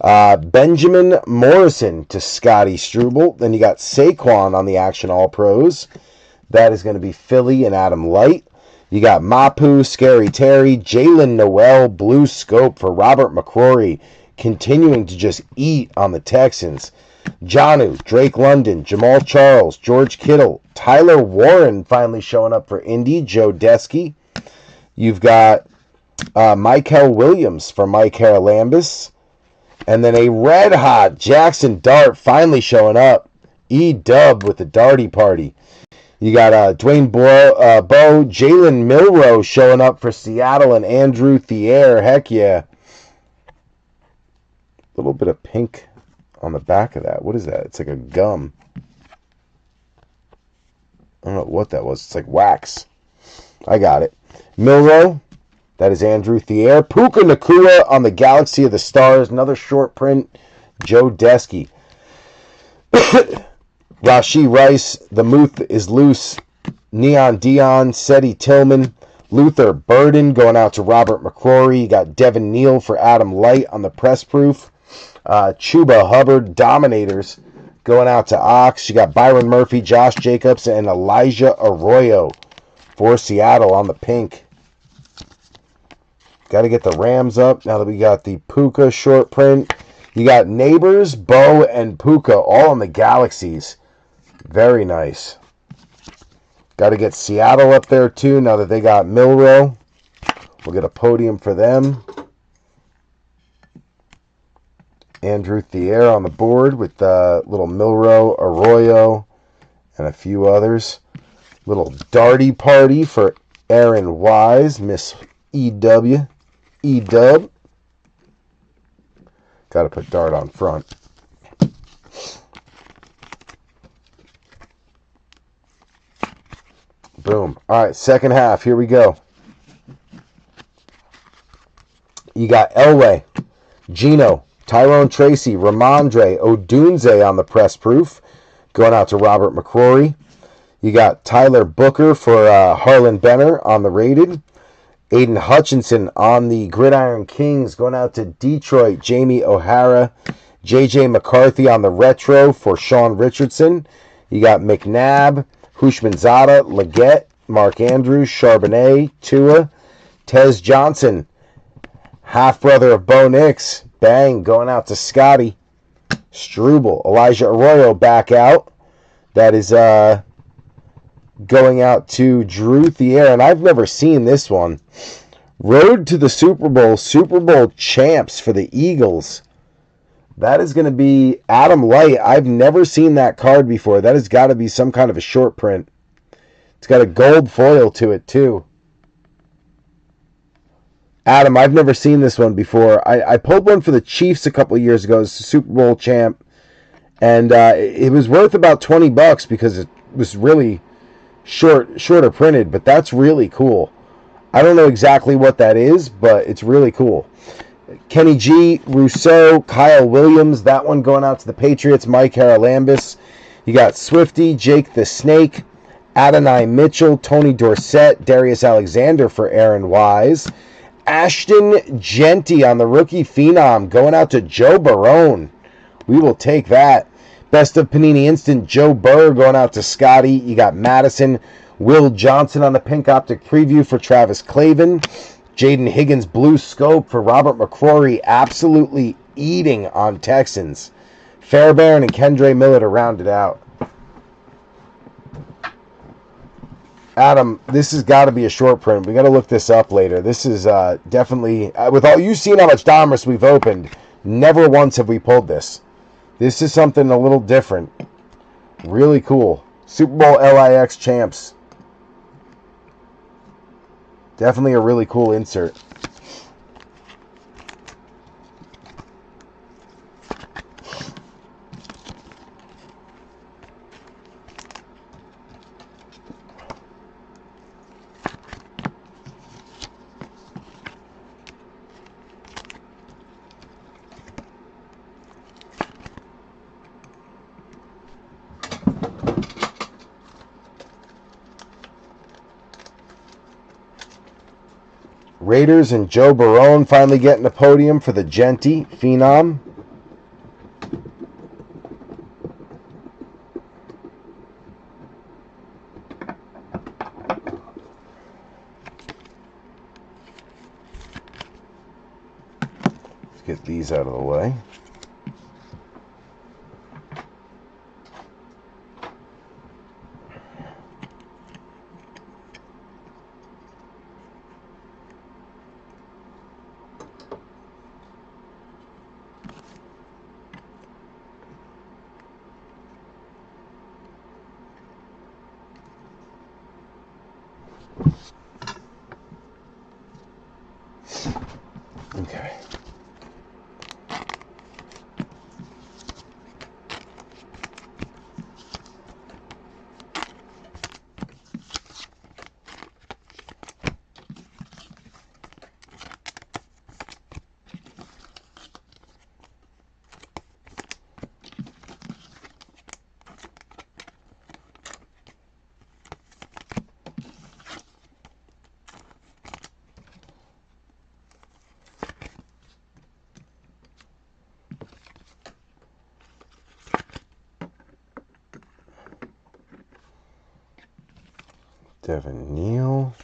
A: Benjamin Morrison to Scotty Struble. Then you got Saquon on the Action All Pros. That is going to be Philly and Adam Light. You got Mapu, Scary Terry, Jalen Noel, Blue Scope for Robert McCrory, continuing to just eat on the Texans. Jonnu, Drake London, Jamal Charles, George Kittle, Tyler Warren finally showing up for Indy, Joe Desky. You've got Michael Williams for Mike Haralambis. And then a red-hot Jackson Dart finally showing up. E-Dub with the Darty Party. You got Dwayne Bowe, Jalen Milroe showing up for Seattle, and Andrew Thier. Heck yeah. A little bit of pink on the back of that. What is that? It's like a gum. I don't know what that was. It's like wax. I got it. Milroe. That is Andrew Thier. Puka Nacua on the Galaxy of the Stars. Another short print. Joe Desky. Rashee Rice. The Muth is loose. Neon Dion. Seti Tillman. Luther Burden going out to Robert McCrory. You got Devin Neal for Adam Light on the press proof. Chuba Hubbard Dominators going out to Ox. You got Byron Murphy, Josh Jacobs, and Elijah Arroyo for Seattle on the pink. Got to get the Rams up now that we got the Puka short print. You got Neighbors, Bo, and Puka all on the Galaxies. Very nice. Got to get Seattle up there too now that they got Milroe. We'll get a podium for them. Andrew Thier on the board with little Milroe, Arroyo, and a few others. Little Darty Party for Aaron Wise, Miss E-W. E-Dub. Got to put Dart on front. Boom. All right, second half. Here we go. You got Elway, Gino, Tyrone Tracy, Ramondre, Odunze on the press proof. Going out to Robert McCrory. You got Tyler Booker for Harlan Benner on the rated. Aiden Hutchinson on the Gridiron Kings going out to Detroit. Jamie O'Hara. J.J. McCarthy on the retro for Sean Richardson. You got McNabb, Hushmanzada, Leggett, Mark Andrews, Charbonnet, Tua, Tez Johnson, half-brother of Bo Nix. Bang, going out to Scotty. Struble, Elijah Arroyo back out. That is going out to Drew Thier, and I've never seen this one. Road to the Super Bowl champs for the Eagles. That is going to be Adam Light. I've never seen that card before. That has got to be some kind of a short print. It's got a gold foil to it, too. Adam, I've never seen this one before. I pulled one for the Chiefs a couple of years ago as a Super Bowl champ, and it was worth about $20 because it was really shorter printed, but that's really cool. I don't know exactly what that is, but it's really cool. Kenny G, Rousseau, Kyle Williams, that one going out to the Patriots, Mike Haralambis. You got Swifty, Jake the Snake, Adonai Mitchell, Tony Dorsett, Darius Alexander for Aaron Wise. Ashton Genty on the rookie phenom going out to Joe Barone. We will take that. Best of Panini Instant, Joe Burr going out to Scotty. You got Madison, Will Johnson on the pink optic preview for Travis Clavin. Jaden Higgins blue scope for Robert McCrory. Absolutely eating on Texans. Fairbairn and Kendre Miller to round it out. Adam, this has got to be a short print. We got to look this up later. This is definitely, with all you've seen how much Donruss we've opened, never once have we pulled this. This is something a little different. Really cool. Super Bowl LIX champs. Definitely a really cool insert. Raiders and Joe Barone finally getting the podium for the Genty Phenom. Let's get these out of the way. Okay. Devin Neal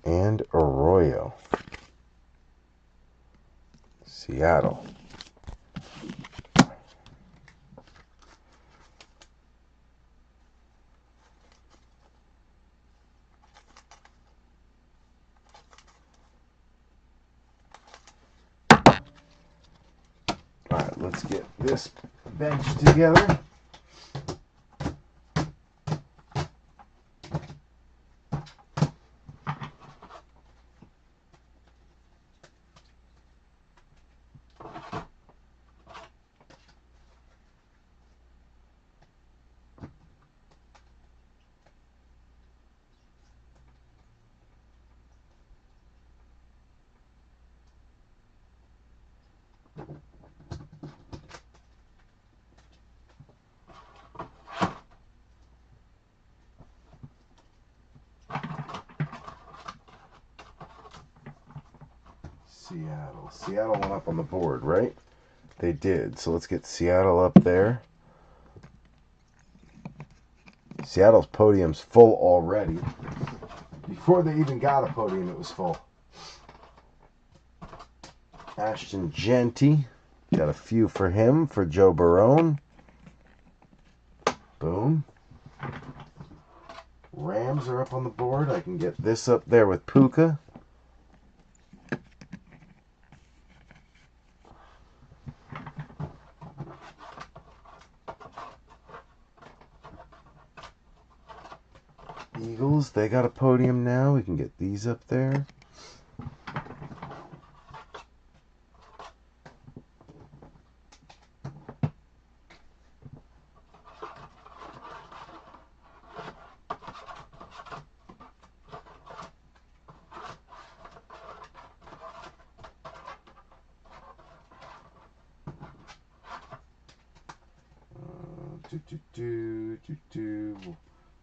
A: and Arroyo. Seattle. All right, let's get this bench together. Seattle. Seattle went up on the board, right? They did. So let's get Seattle up there. Seattle's podium's full already. Before they even got a podium, it was full. Ashton Genty. Got a few for him, for Joe Barone. Boom. Rams are up on the board. I can get this up there with Puka. Eagles, they got a podium now. We can get these up there.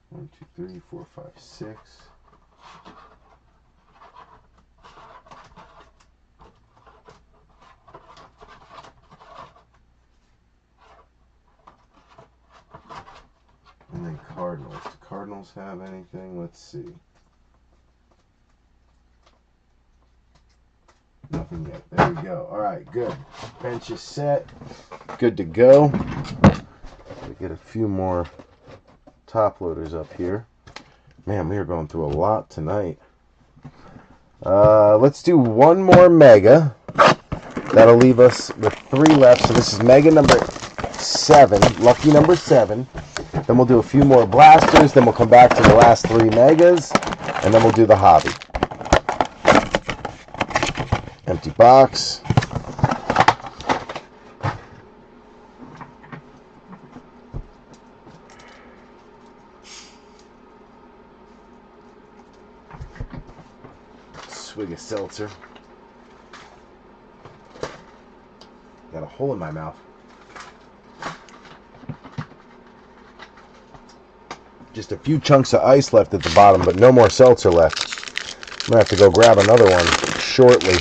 A: One, two, three, four, five, six. And then Cardinals. Do Cardinals have anything? Let's see. Nothing yet. There we go. All right, good. Bench is set. Good to go. We get a few more top loaders up here. Man, we are going through a lot tonight. Let's do one more mega. That'll leave us with 3 left. So this is mega number 7, lucky number 7. Then we'll do a few more blasters. Then we'll come back to the last 3 megas. And then we'll do the hobby. Empty box. Swig of seltzer. Got a hole in my mouth. Just a few chunks of ice left at the bottom, but no more seltzer left. I'm going to have to go grab another one shortly.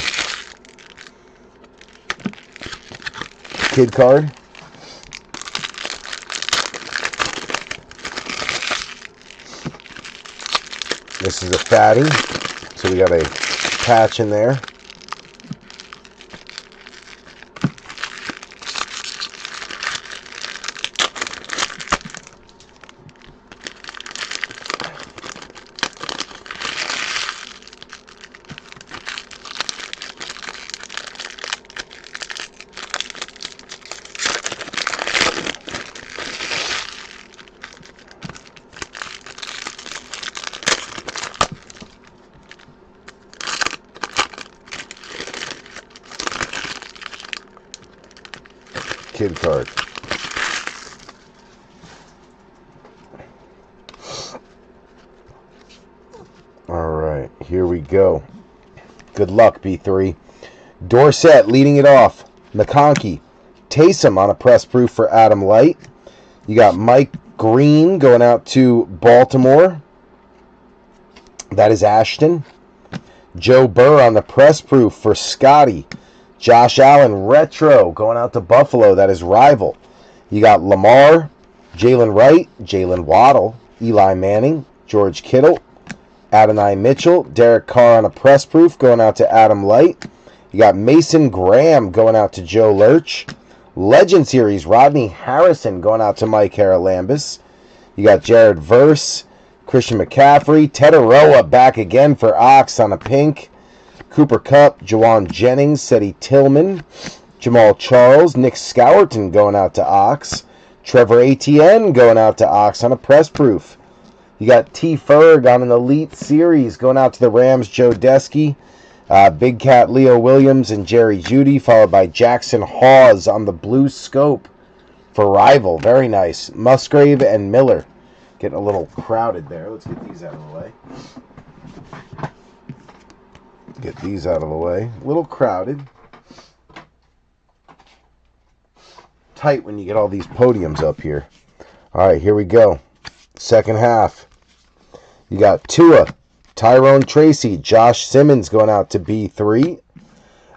A: Kid card. This is a fatty, so we got a patch in there. Kid card. Alright, here we go. Good luck, B3. Dorsett leading it off. McConkey. Taysom on a press proof for Adam Light. You got Mike Green going out to Baltimore. That is Ashton. Joe Burr on the press proof for Scotty. Josh Allen retro going out to Buffalo. That is Rival. You got Lamar, Jalen Wright, Jalen Waddle, Eli Manning, George Kittle, Adonai Mitchell, Derek Carr on a press proof going out to Adam Light. You got Mason Graham going out to Joe Lurch. Legend Series, Rodney Harrison going out to Mike Haralambis. You got Jared Verse, Christian McCaffrey, Tetaroa back again for Ox on a pink. Cooper Kupp, Jawan Jennings, Seti Tillman, Jamal Charles, Nick Scourton going out to Ox, Trevor Etienne going out to Ox on a press proof. You got T. Ferg on an Elite Series going out to the Rams, Joe Desky, Big Cat Leo Williams and Jerry Jeudy, followed by Jackson Hawes on the Blue Scope for Rival. Very nice. Musgrave and Miller. Getting a little crowded there. Let's get these out of the way. Get these out of the way. A little crowded. Tight when you get all these podiums up here. Alright, here we go. Second half. You got Tua, Tyrone Tracy, Josh Simmons going out to B3.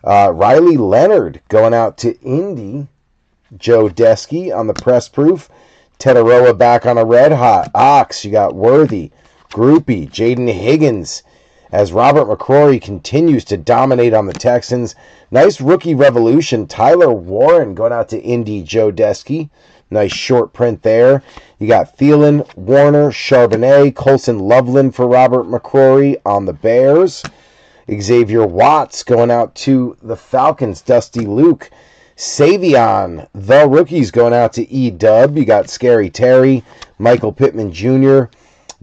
A: Riley Leonard going out to Indy. Joe Desky on the press proof. Tetaroa back on a red hot. Ox, you got Worthy, Groupie, Jaden Higgins. As Robert McCrory continues to dominate on the Texans. Nice rookie revolution. Tyler Warren going out to Indy, Joe Desky. Nice short print there. You got Thielen, Warner, Charbonnet, Colson Loveland for Robert McCrory on the Bears. Xavier Watts going out to the Falcons, Dusty Luke. Savion, the rookies going out to E-Dub. You got Scary Terry, Michael Pittman Jr.,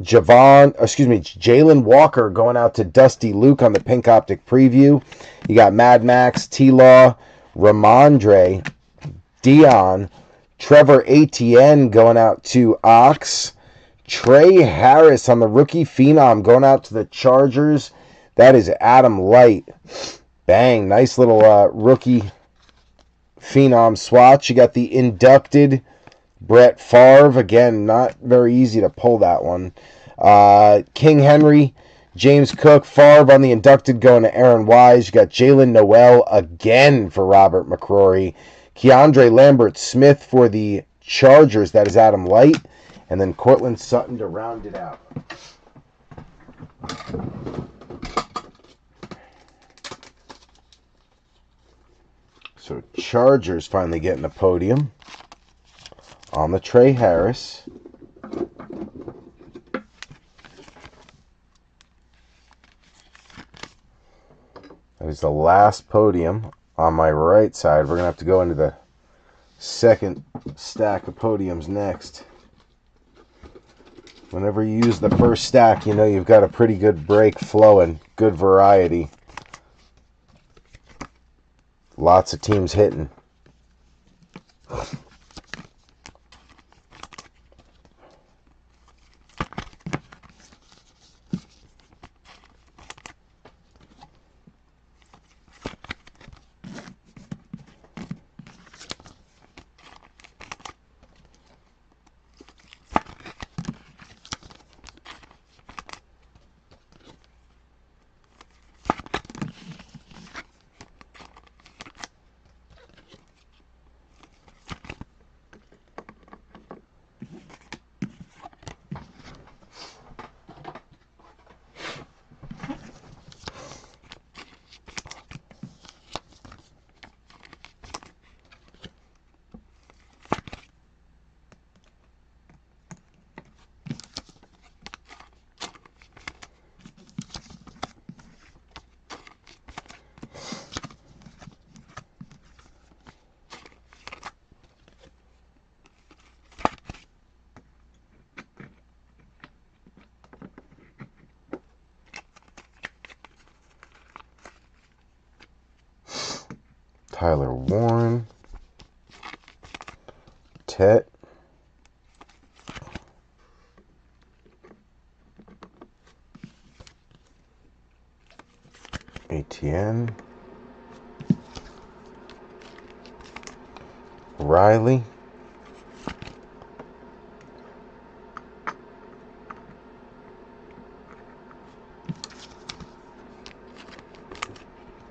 A: Jalen Walker going out to Dusty Luke on the Pink Optic preview. You got Mad Max, T-Law, Ramondre, Dion, Trevor Etienne going out to Ox. Trey Harris on the rookie phenom going out to the Chargers. That is Adam Light. Bang, nice little rookie phenom swatch. You got the inducted Brett Favre. Again, not very easy to pull that one. King Henry, James Cook, Favre on the inducted going to Aaron Wise. You got Jalen Noel again for Robert McCrory. Keandre Lambert-Smith for the Chargers. That is Adam Light. And then Cortland Sutton to round it out. So Chargers finally getting a podium on the Trey Harris. That is the last podium on my right side. We're going to have to go into the second stack of podiums next. Whenever you use the first stack, you know you've got a pretty good break flowing. Good variety. Lots of teams hitting. Tyler Warren. Tet. ATN. Riley.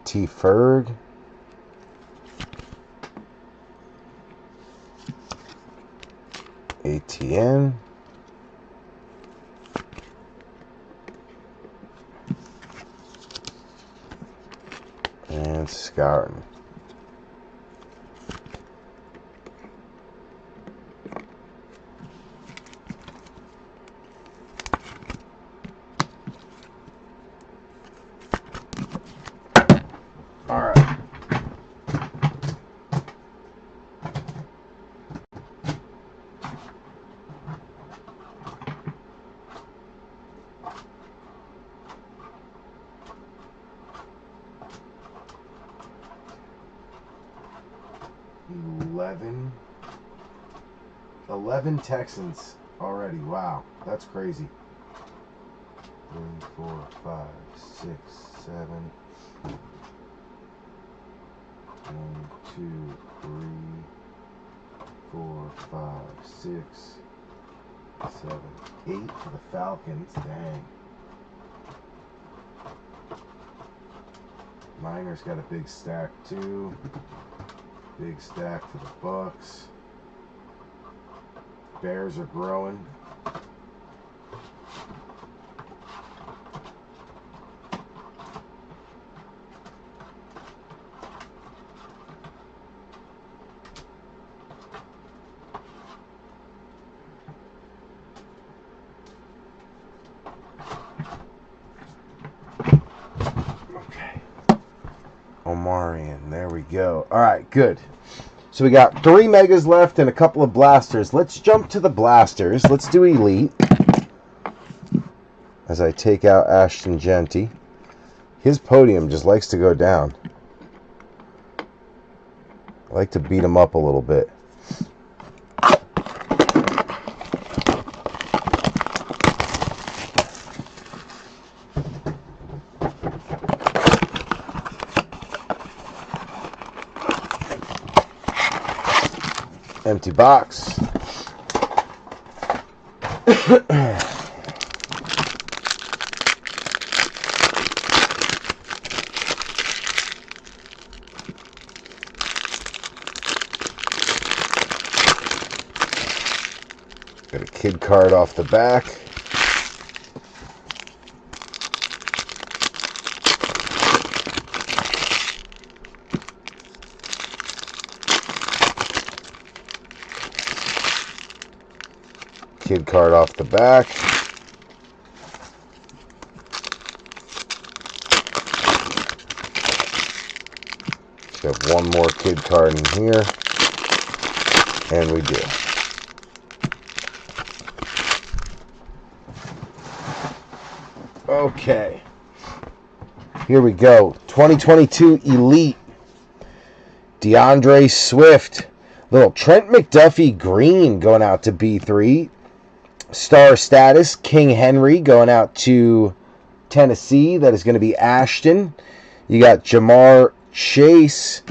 A: T. Ferg. ATN. And Scarron. All right. Eleven Texans already. Wow, that's crazy. 3, 4, 5, 6, 7. 1, 2, 3, 4, 5, 6, 7, 8 for the Falcons. Dang. Miners got a big stack too. Big stack for the Bucks. Bears are growing. Okay. Omarion, there we go. All right, good. So we got 3 megas left and a couple of blasters. Let's jump to the blasters. Let's do Elite. As I take out Ashton Genty. His podium just likes to go down. I like to beat him up a little bit. Empty box. Got a kid card off the back. Kid card off the back. We have one more kid card in here. And we do. Okay. Here we go. 2022 Elite. DeAndre Swift. Little Trent McDuffie green going out to B3. Star status, King Henry going out to Tennessee. That is going to be Ashton. You got Jamar Chase,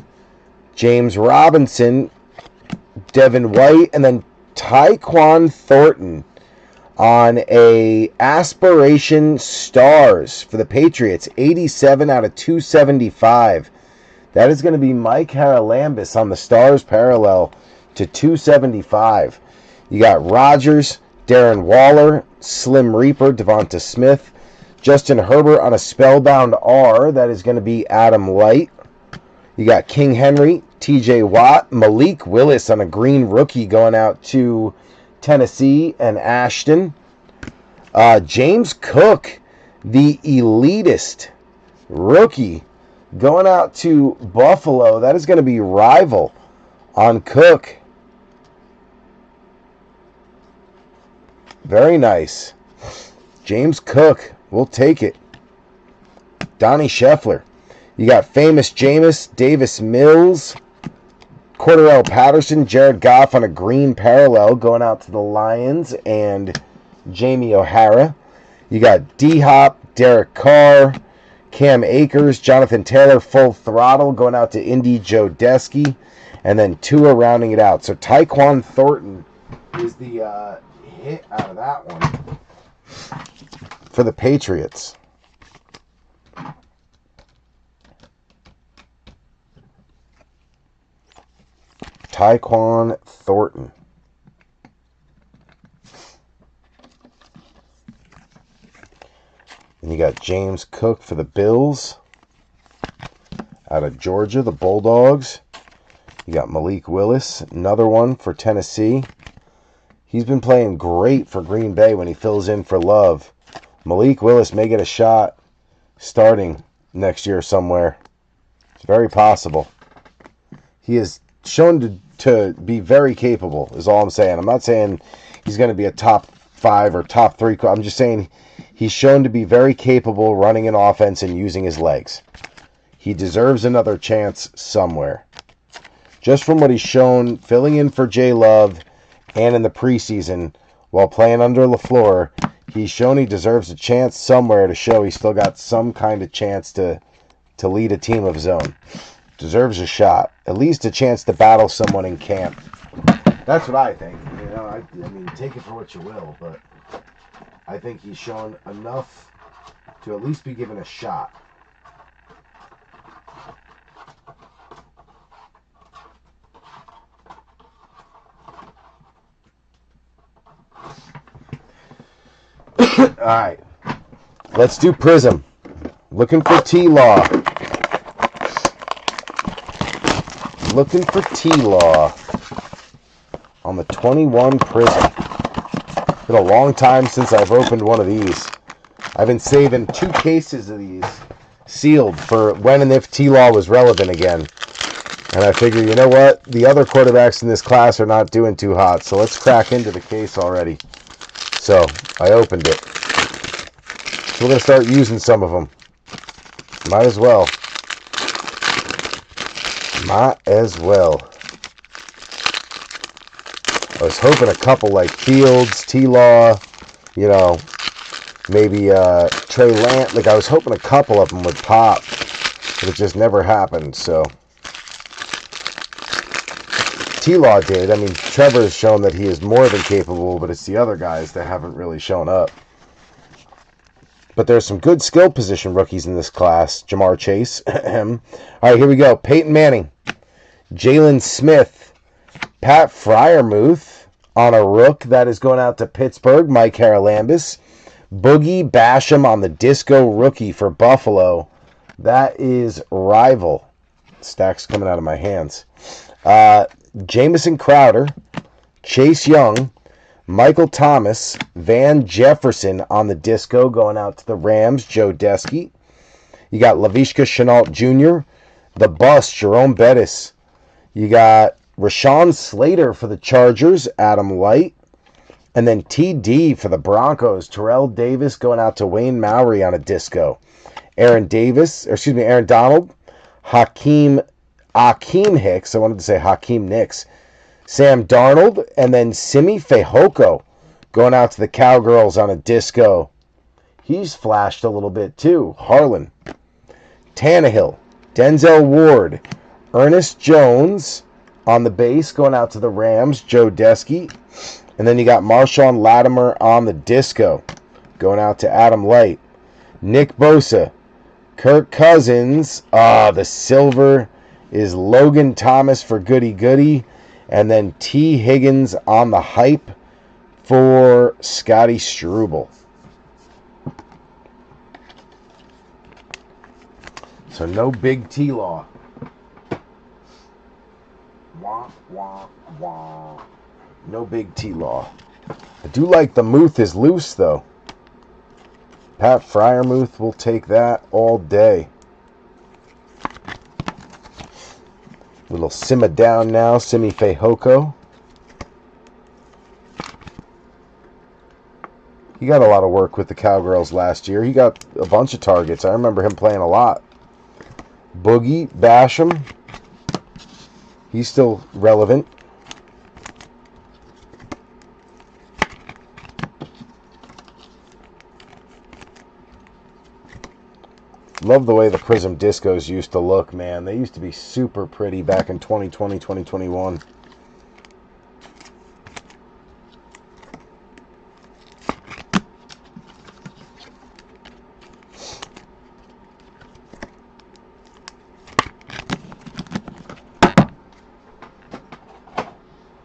A: James Robinson, Devin White, and then Tyquan Thornton on a Aspiration Stars for the Patriots. 87 out of 275. That is going to be Mike Haralambis on the Stars parallel to 275. You got Rodgers, Darren Waller, Slim Reaper, Devonta Smith, Justin Herbert on a Spellbound R. That is going to be Adam Light. You got King Henry, TJ Watt, Malik Willis on a green rookie going out to Tennessee and Ashton. James Cook, the elitist rookie, going out to Buffalo. That is going to be Rival on Cook. Very nice. James Cook, we'll take it. Donnie Scheffler. You got famous Jameis, Davis Mills, Cordarrelle Patterson, Jared Goff on a green parallel going out to the Lions, and Jamie O'Hara. You got D-Hop, Derek Carr, Cam Akers, Jonathan Taylor, full throttle going out to Indy Joe Desky, and then Tua rounding it out. So Tyquan Thornton is the hit out of that one for the Patriots. Tyquan Thornton. And you got James Cook for the Bills. Out of Georgia, the Bulldogs. You got Malik Willis, another one for Tennessee. He's been playing great for Green Bay when he fills in for Love. Malik Willis may get a shot starting next year somewhere. It's very possible. He is shown to be very capable, is all I'm saying. I'm not saying he's going to be a top 5 or top 3. I'm just saying he's shown to be very capable running an offense and using his legs. He deserves another chance somewhere. Just from what he's shown filling in for J. Love and in the preseason while playing under LaFleur, he's shown he deserves a chance somewhere to show he's still got some kind of chance to lead a team of his own. Deserves a shot. At least a chance to battle someone in camp. That's what I think. You know, I mean, take it for what you will, but I think he's shown enough to at least be given a shot. Alright. Let's do Prizm. Looking for T-Law. Looking for T-Law on the 21 Prizm. Been a long time since I've opened one of these. I've been saving 2 cases of these sealed for when and if T-Law was relevant again. And I figure, you know what? The other quarterbacks in this class are not doing too hot, so let's crack into the case already. So, I opened it. So we're going to start using some of them. Might as well. Might as well. I was hoping a couple like Fields, T-Law, you know, maybe Trey Lance. Like, I was hoping a couple of them would pop, but it just never happened, so. T-Law did. I mean, Trevor's shown that he is more than capable, but it's the other guys that haven't really shown up. But there's some good skill position rookies in this class. Jamar Chase. All right, here we go. Peyton Manning. Jalen Smith. Pat Freiermuth on a rook. That is going out to Pittsburgh. Mike Haralambis. Boogie Basham on the disco rookie for Buffalo. That is Rival. Stack's coming out of my hands. Jamison Crowder. Chase Young. Michael Thomas, Van Jefferson on the disco going out to the Rams, Joe Desky. You got Laviska Shenault Jr., the bust, Jerome Bettis. You got Rashawn Slater for the Chargers, Adam Light. And then TD for the Broncos, Terrell Davis going out to Wayne Mowry on a disco. Aaron Donald, Hakeem Hicks, I wanted to say Hakeem Nicks. Sam Darnold, and then Simi Fehoko going out to the Cowgirls on a disco. He's flashed a little bit too. Harlan. Tannehill, Denzel Ward, Ernest Jones on the base going out to the Rams, Joe Desky. And then you got Marshawn Latimer on the disco going out to Adam Light. Nick Bosa, Kirk Cousins. The silver is Logan Thomas for Goody Goody. And then T. Higgins on the hype for Scotty Struble. So no big T-Law. Wah, wah, wah. No big T-Law. I do like the Muth is loose, though. Pat Freiermuth will take that all day. Little simmer down now, Simi Fehoko. He got a lot of work with the Cowgirls last year. He got a bunch of targets. I remember him playing a lot. Boogie Basham. He's still relevant. Love the way the Prizm discos used to look, man. They used to be super pretty back in 2020, 2021.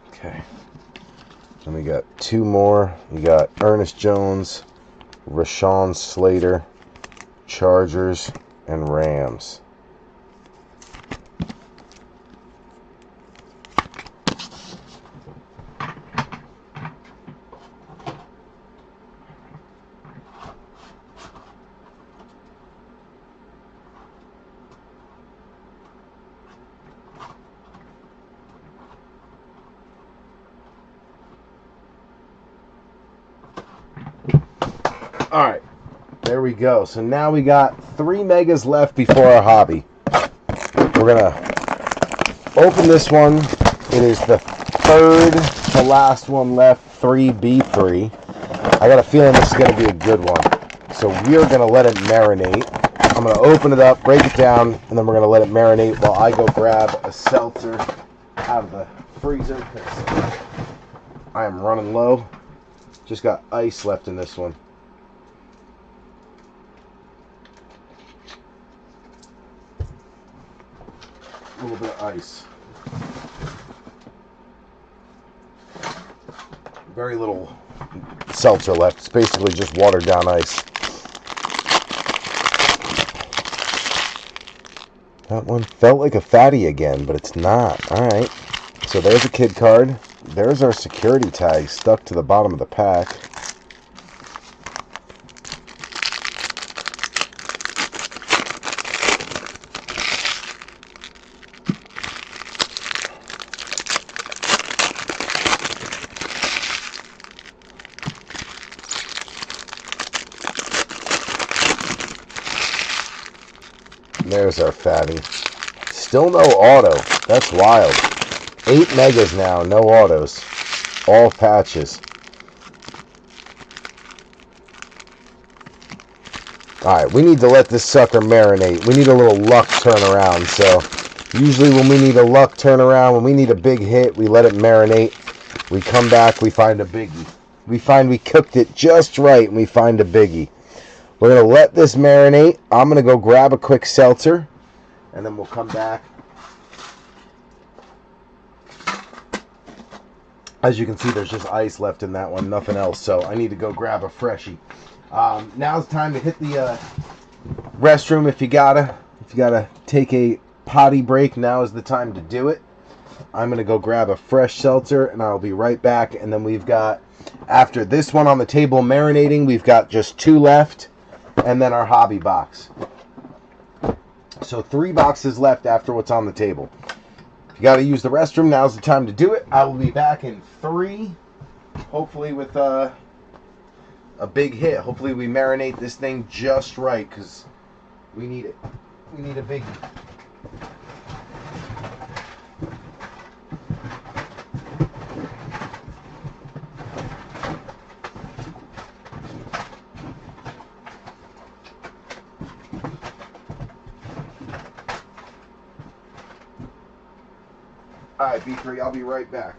A: Okay. And we got two more. We got Ernest Jones, Rashawn Slater, Chargers, and Rams. All right, there we go. So now we got 3 megas left before our hobby. We're going to open this one. It is the third to last one left, 3B3. I got a feeling this is going to be a good one. So we are going to let it marinate. I'm going to open it up, break it down, and then we're going to let it marinate while I go grab a seltzer out of the freezer because I am running low. Just got ice left in this one. A little bit of ice. Very little seltzer left. It's basically just watered down ice. That one felt like a fatty again, but it's not. Alright. So there's a kid card. There's our security tag stuck to the bottom of the pack. There's our fatty. Still no auto. That's wild. 8 megas now, no autos. All patches. Alright, we need to let this sucker marinate. We need a little luck turnaround. So, usually when we need a luck turnaround, when we need a big hit, we let it marinate. We come back, we find a biggie. We find we cooked it just right, and we find a biggie. We're going to let this marinate. I'm going to go grab a quick seltzer, and then we'll come back. As you can see, there's just ice left in that one, nothing else. So I need to go grab a freshie. Now's the time to hit the restroom if you gotta take a potty break. Now is the time to do it. I'm going to go grab a fresh seltzer, and I'll be right back. And then we've got, after this one on the table marinating, we've got just 2 left. And then our hobby box. So 3 boxes left after what's on the table. If you got to use the restroom, now's the time to do it. I will be back in 3. Hopefully with a big hit. Hopefully we marinate this thing just right because we need it. We need a big... Alright, B3, I'll be right back.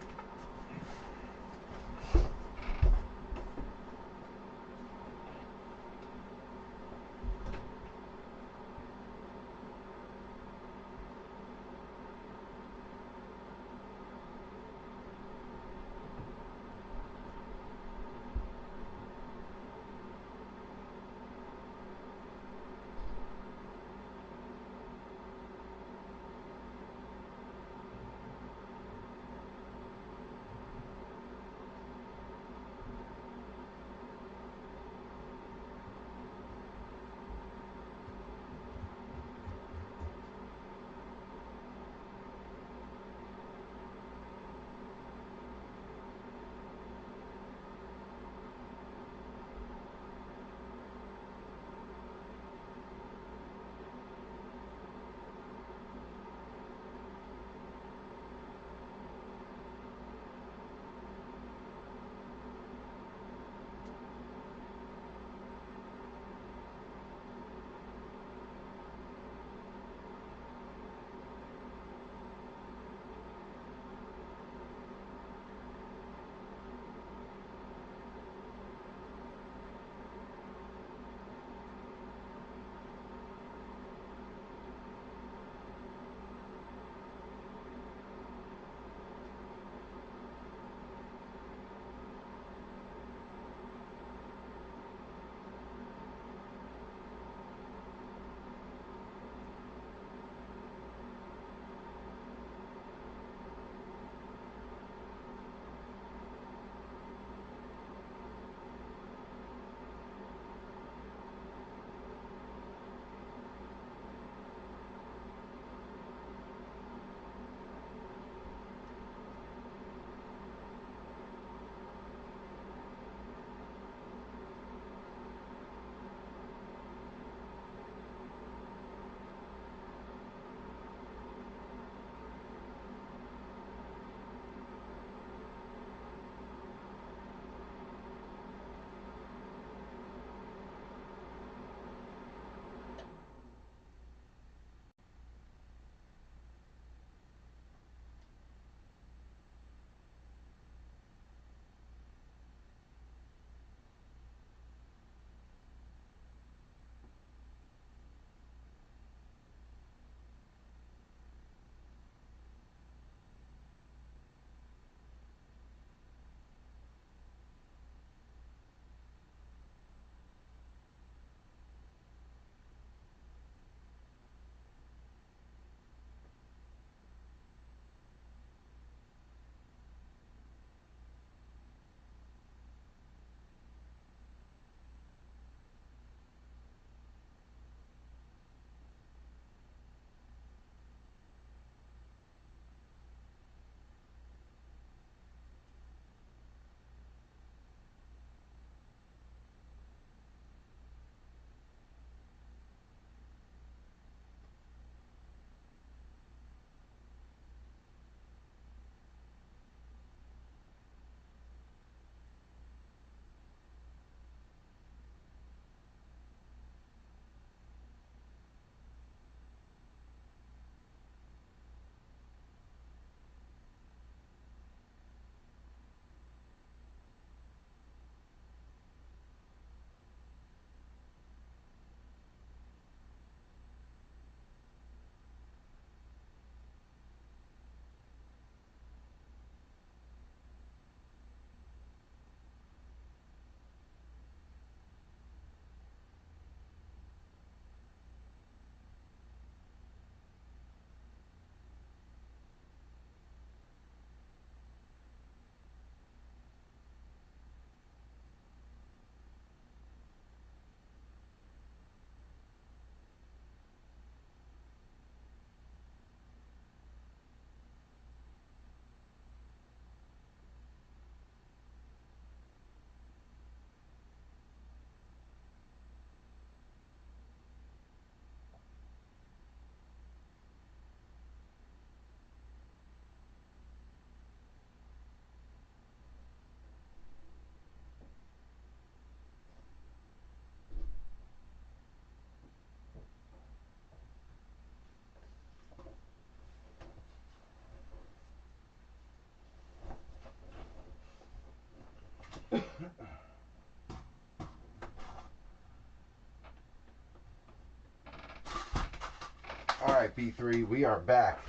A: All right, B3, we are back.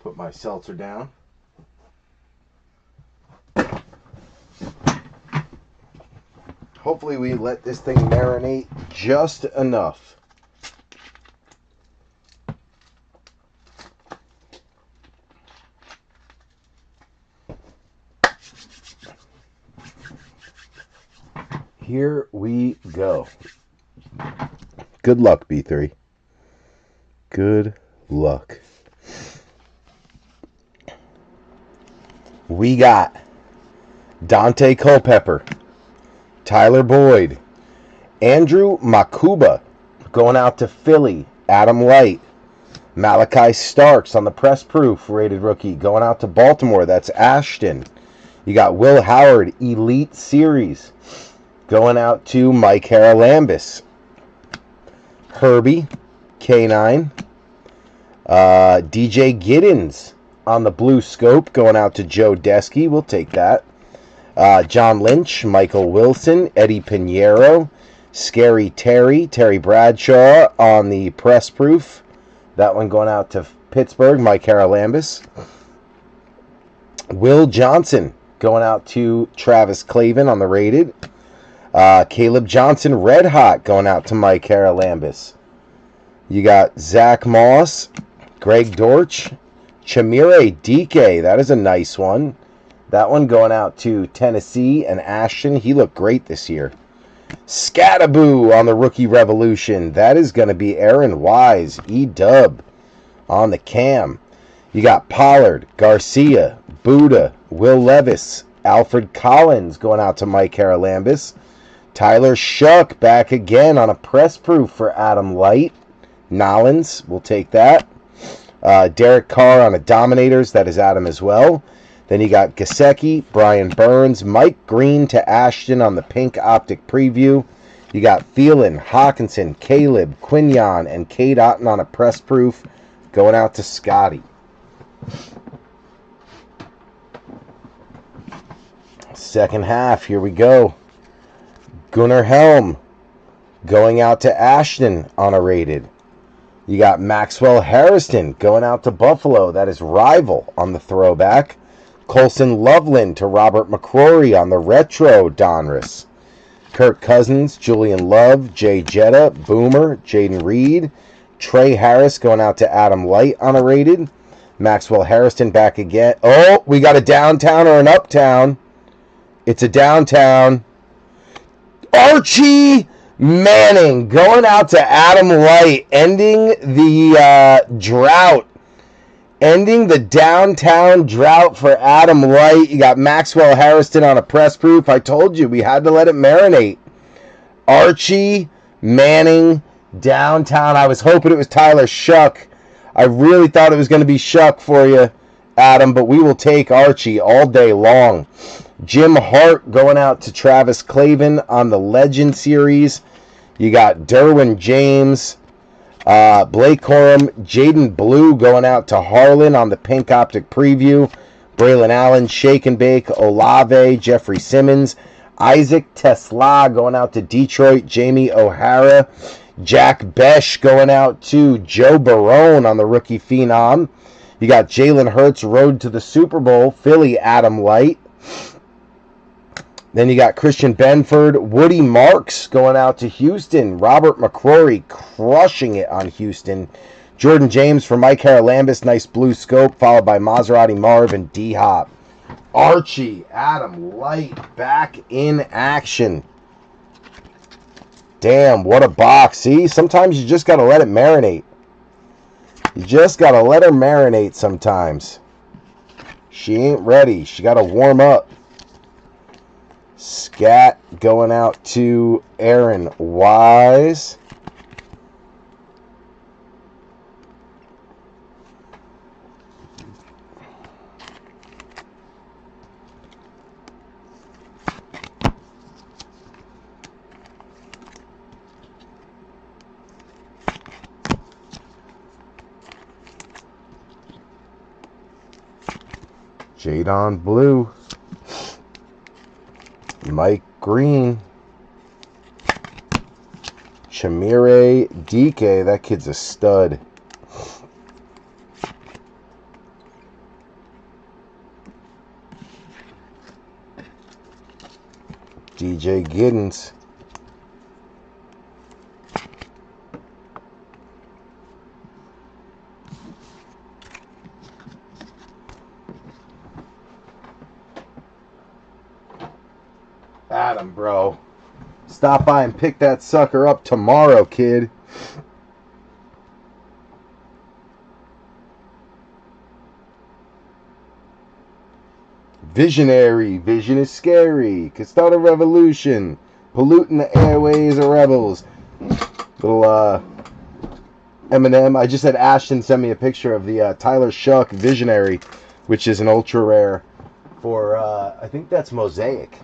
A: Put my seltzer down. Hopefully we let this thing marinate just enough. Here we go. Good luck, B3. Good luck. We got Dante Culpepper, Tyler Boyd, Andrew Makuba going out to Philly, Adam Light, Malachi Starks on the press proof rated rookie going out to Baltimore. That's Ashton. You got Will Howard, Elite Series, going out to Mike Haralambis. Herbie, K9. DJ Giddens on the blue scope going out to Joe Desky. We'll take that. John Lynch, Michael Wilson, Eddie Pinheiro, Scary Terry, Terry Bradshaw on the press proof. That one going out to Pittsburgh, Mike Haralambis. Will Johnson going out to Travis Clavin on the rated. Caleb Johnson, Red Hot, going out to Mike Haralambis. You got Zach Moss, Greg Dortch, Chamire DK. That is a nice one. That one going out to Tennessee and Ashton. He looked great this year. Scataboo on the Rookie Revolution. That is going to be Aaron Wise. E-Dub on the cam. You got Pollard, Garcia, Buddha, Will Levis, Alfred Collins going out to Mike Haralambis. Tyler Shuck back again on a press proof for Adam Light. Nollins, we'll take that. Derek Carr on a Dominators. That is Adam as well. Then you got Gasecki, Brian Burns, Mike Green to Ashton on the pink optic preview. You got Thielen, Hawkinson, Caleb, Quinion, and Cade Otton on a press proof going out to Scotty. Second half, here we go. Gunnar Helm going out to Ashton on a rated. You got Maxwell Harrison going out to Buffalo. That is Rival on the throwback. Colson Loveland to Robert McCrory on the retro Donruss. Kirk Cousins, Julian Love, Jay Jetta, Boomer, Jaden Reed. Trey Harris going out to Adam Light on a rated. Maxwell Harrison back again. Oh, we got a downtown or an uptown. It's a downtown. Archie Manning going out to Adam Light, ending the drought. Ending the downtown drought for Adam Light. You got Maxwell Harrison on a press proof. I told you we had to let it marinate. Archie Manning downtown. I was hoping it was Tyler Shuck. I really thought it was going to be Shuck for you, Adam, but we will take Archie all day long. Jim Hart going out to Travis Clavin on the Legend Series. You got Derwin James, Blake Corum, Jaden Blue going out to Harlan on the pink optic preview. Braylon Allen, Shake and Bake, Olave, Jeffrey Simmons. Isaac Tesla going out to Detroit, Jamie O'Hara. Jack Besh going out to Joe Barone on the rookie phenom. You got Jalen Hurts, Road to the Super Bowl, Philly, Adam Light. Then you got Christian Benford, Woody Marks going out to Houston. Robert McCrory crushing it on Houston. Jordan James for Mike Haralambis, nice blue scope, followed by Maserati Marv and D-Hop. Archie, Adam Light back in action. Damn, what a box. See, sometimes you just got to let it marinate. You just got to let her marinate sometimes. She ain't ready. She got to warm up. Scat going out to Aaron Wise. Jadon Blue. Mike Green. Chimere DK. That kid's a stud. DJ Giddens. Adam, bro. Stop by and pick that sucker up tomorrow, kid. Visionary. Vision is scary. Could start a revolution. Polluting the airways of rebels. Little Eminem. I just had Ashton send me a picture of the Tyler Shuck Visionary, which is an ultra rare for, I think that's Mosaic.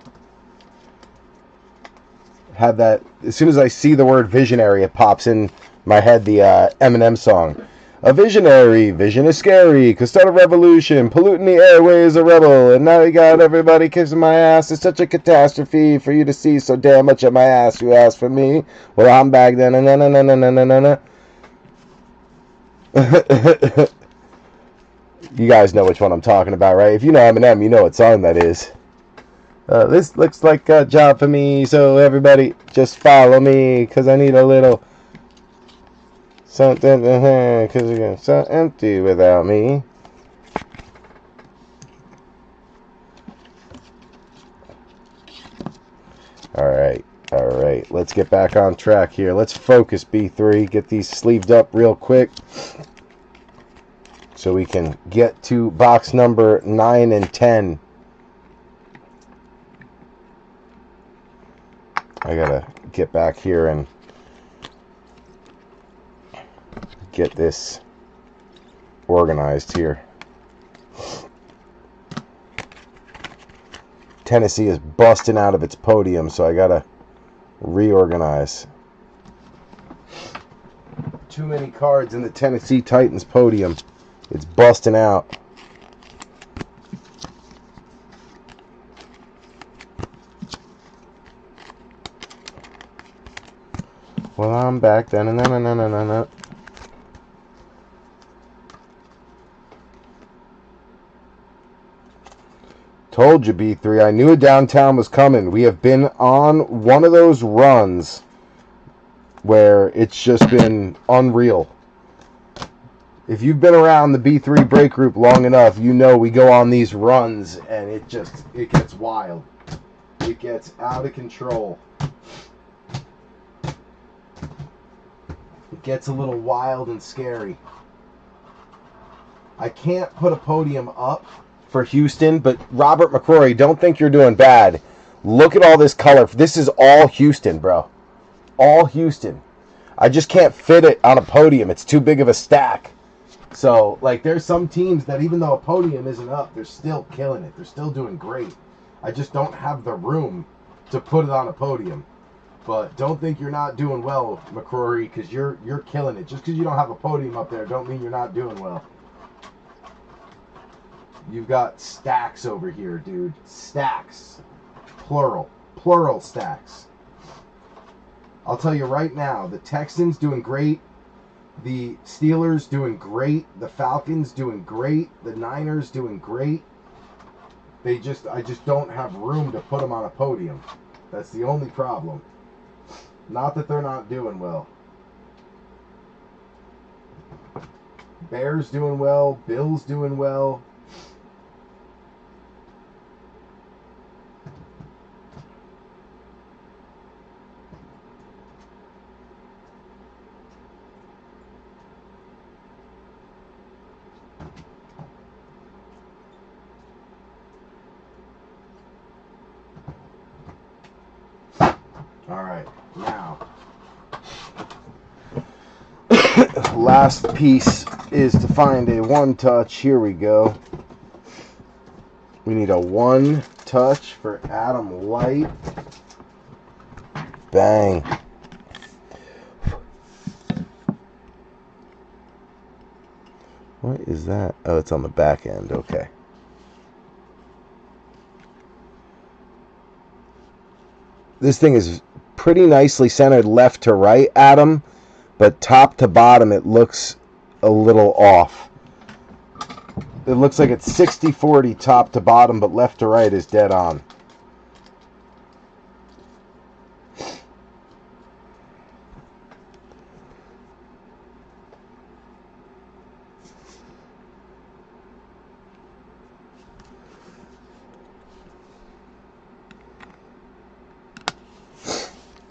A: Have that, as soon as I see the word visionary, it pops in my head, the Eminem song. A visionary, vision is scary, could start a revolution, polluting the airways, a rebel, and now you got everybody kissing my ass. It's such a catastrophe for you to see so damn much of my ass. You asked for me, well I'm back then, You guys know which one I'm talking about, right? If you know Eminem, you know what song that is. This looks like a job for me, so everybody just follow me, because I need a little something, because it's so empty without me. Alright, let's get back on track here. Let's focus, B3, get these sleeved up real quick, so we can get to box number 9 and 10. I gotta get back here and get this organized here. Tennessee is busting out of its podium, so I gotta reorganize. Too many cards in the Tennessee Titans podium. It's busting out. Well, I'm back. Told you, B3. I knew a downtown was coming. We have been on one of those runs where it's just been unreal. If you've been around the B3 break group long enough, you know we go on these runs and it gets wild. It gets out of control. It gets a little wild and scary. I can't put a podium up for Houston, but Robert McCrory, don't think you're doing bad. Look at all this color. This is all Houston, bro. All Houston. I just can't fit it on a podium. It's too big of a stack. So, like, there's some teams that even though a podium isn't up, they're still killing it. They're still doing great. I just don't have the room to put it on a podium. But don't think you're not doing well, McCrory, because you're killing it. Just because you don't have a podium up there don't mean you're not doing well. You've got stacks over here, dude. Stacks. Plural. Plural stacks. I'll tell you right now, the Texans doing great. The Steelers doing great. The Falcons doing great. The Niners doing great. I just don't have room to put them on a podium. That's the only problem. Not that they're not doing well. Bears doing well. Bills doing well. All right, now, last piece is to find a one touch. Here we go. We need a one touch for Adam Light. Bang. What is that? Oh, it's on the back end. Okay. This thing is pretty nicely centered left to right, Adam, but top to bottom it looks a little off. It looks like it's 60-40 top to bottom, but left to right is dead on.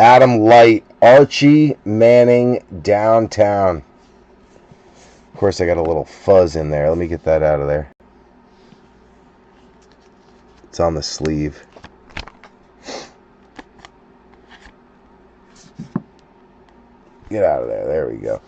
A: Adam Light, Archie Manning, Downtown. Of course, I got a little fuzz in there. Let me get that out of there. It's on the sleeve. Get out of there. There we go.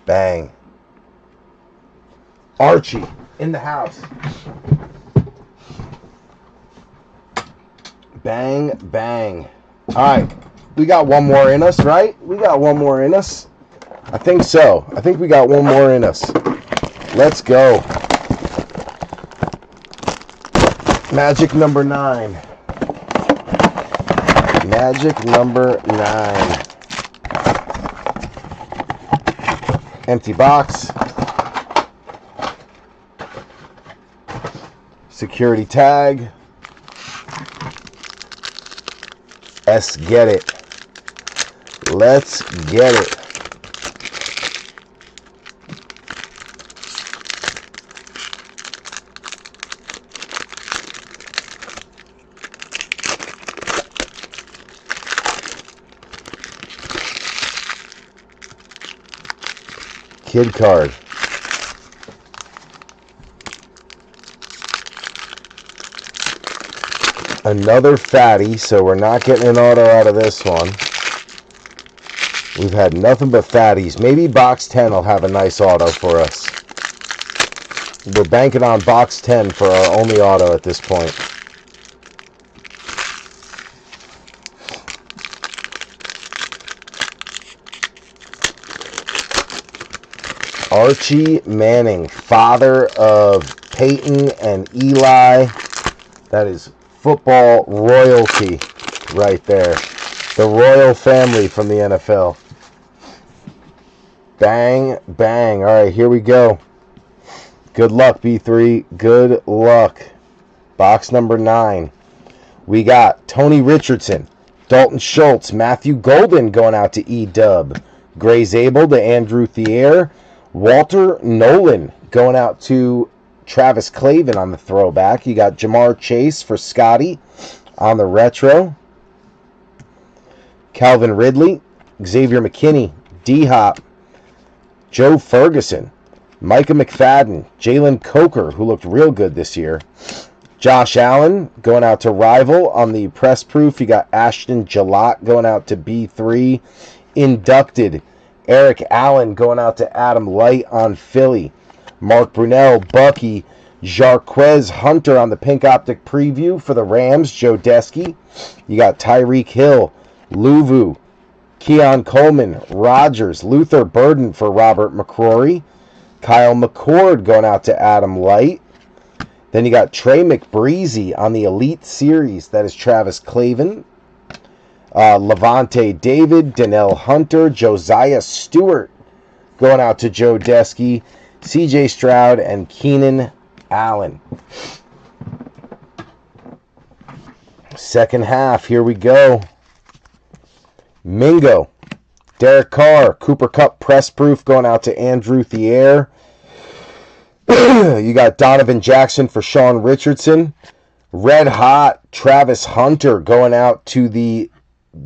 A: Bang. Archie in the house. Bang, bang. All right. We got one more in us, right? We got one more in us. I think so. I think we got one more in us. Let's go. Magic number 9. Magic number 9. Empty box. Security tag. Let's get it. Let's get it. Kid card. Another fatty, so we're not getting an auto out of this one. We've had nothing but fatties. Maybe box 10 will have a nice auto for us. We're banking on box 10 for our only auto at this point. Archie Manning, father of Peyton and Eli. That is football royalty right there. The royal family from the NFL. Bang, bang. All right, here we go. Good luck, B3. Good luck. Box number 9. We got Tony Richardson, Dalton Schultz, Matthew Golden going out to E-Dub. Gray Zabel to Andrew Thier. Walter Nolan going out to Travis Clavin on the throwback. You got Jamar Chase for Scotty on the retro. Calvin Ridley, Xavier McKinney, D-Hop, Joe Ferguson, Micah McFadden, Jalen Coker, who looked real good this year. Josh Allen going out to Rival on the press proof. You got Ashton Jalot going out to B3. Inducted Eric Allen going out to Adam Light on Philly. Mark Brunell, Bucky, Jarquez Hunter on the pink optic preview for the Rams, Joe Desky. You got Tyreek Hill, Luvu, Keon Coleman, Rogers, Luther Burden for Robert McCrory. Kyle McCord going out to Adam Light. Then you got Trey McBreezy on the Elite Series. That is Travis Clavin. Levante David, Donnell Hunter, Josiah Stewart going out to Joe Desky, CJ Stroud, and Keenan Allen. Second half, here we go. Mingo, Derek Carr, Cooper Kupp press proof going out to Andrew Thier. You got Donovan Jackson for Sean Richardson. Red Hot, Travis Hunter going out to the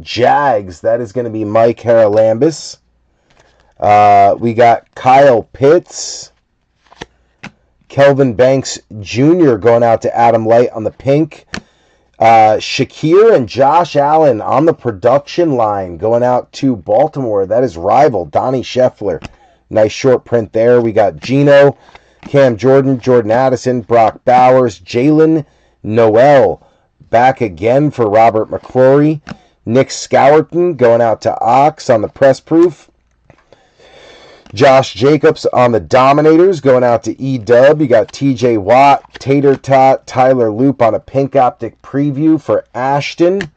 A: Jags. That is going to be Mike Haralambis. We got Kyle Pitts, Kelvin Banks Jr. going out to Adam Light on the pink. Shakir and Josh Allen on the production line going out to Baltimore. That is Rival, Donnie Scheffler. Nice short print there. We got Geno, Cam Jordan, Jordan Addison, Brock Bowers, Jalen Noel back again for Robert McCrory. Nick Scourton going out to Ox on the press proof. Josh Jacobs on the Dominators going out to E-Dub. You got TJ Watt, Tater Tot, Tyler Loop on a pink optic preview for Ashton.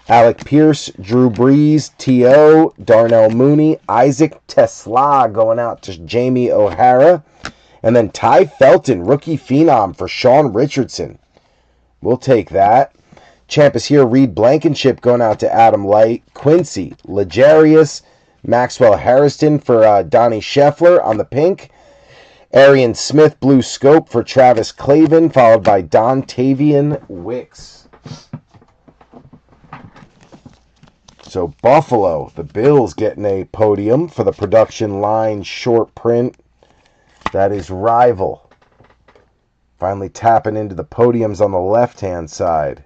A: Alec Pierce, Drew Brees, T.O., Darnell Mooney, Isaac Tesla going out to Jamie O'Hara. And then Ty Felton, rookie phenom for Sean Richardson. We'll take that. Champ is here. Reed Blankenship going out to Adam Light. Quincy, Legarius, Maxwell Harrison for Donnie Scheffler on the pink. Arian Smith, Blue Scope for Travis Clavin, followed by Dontavian Wicks. So Buffalo, the Bills getting a podium for the production line short print. That is Rival. Finally tapping into the podiums on the left-hand side.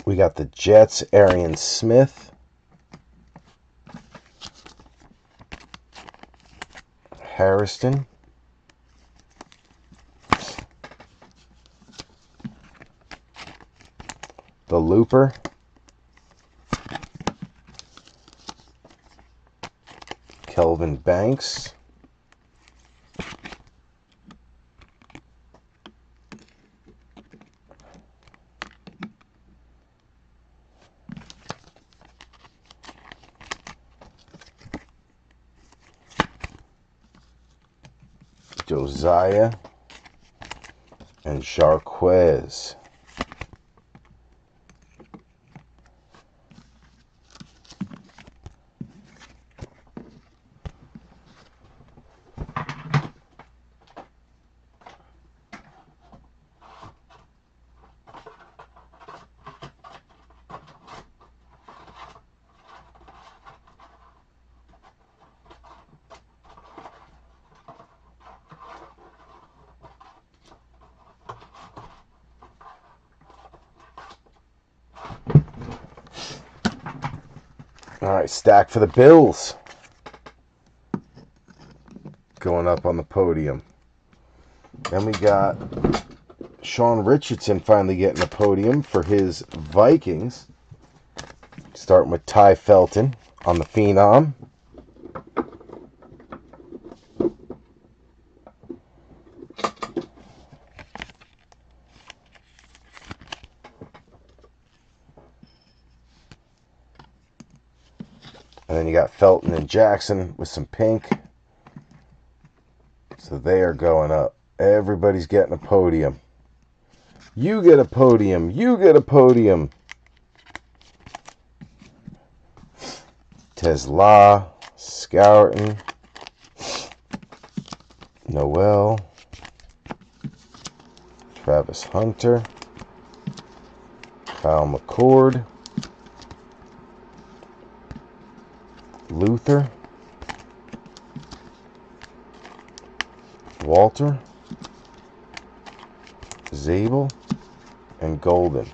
A: We got the Jets, Arian Smith. Harrison. The Looper. Kelvin Banks. Josiah and Jarquez. All right, stack for the Bills. Going up on the podium. Then we got Sean Richardson finally getting a podium for his Vikings. Starting with Ty Felton on the Phenom. And then you got Felton and Jackson with some pink. So they are going up. Everybody's getting a podium. You get a podium. You get a podium. Tesla, Scourton, Noel, Travis Hunter, Kyle McCord, Luther, Walter, Zabel, and Golden.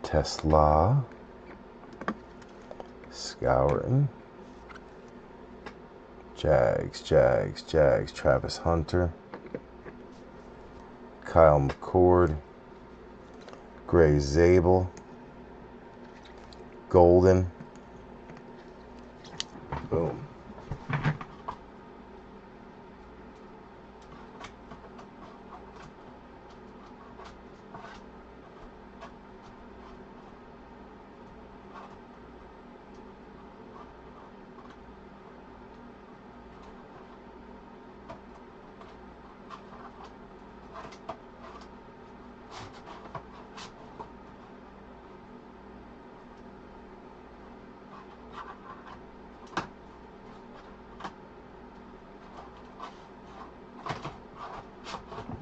A: Tesla, Scourton, Jags, Travis Hunter, Kyle McCord, Gray Zabel, Golden. Boom.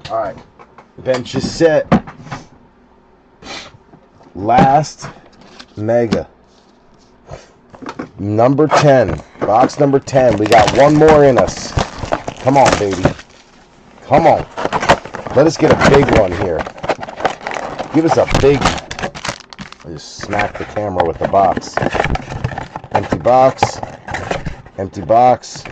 A: All right. Bench is set. Last mega. Number 10. Box number 10. We got one more in us. Come on, baby. Come on. Let us get a big one here. Give us a big... I just smacked the camera with the box. Empty box. Empty box.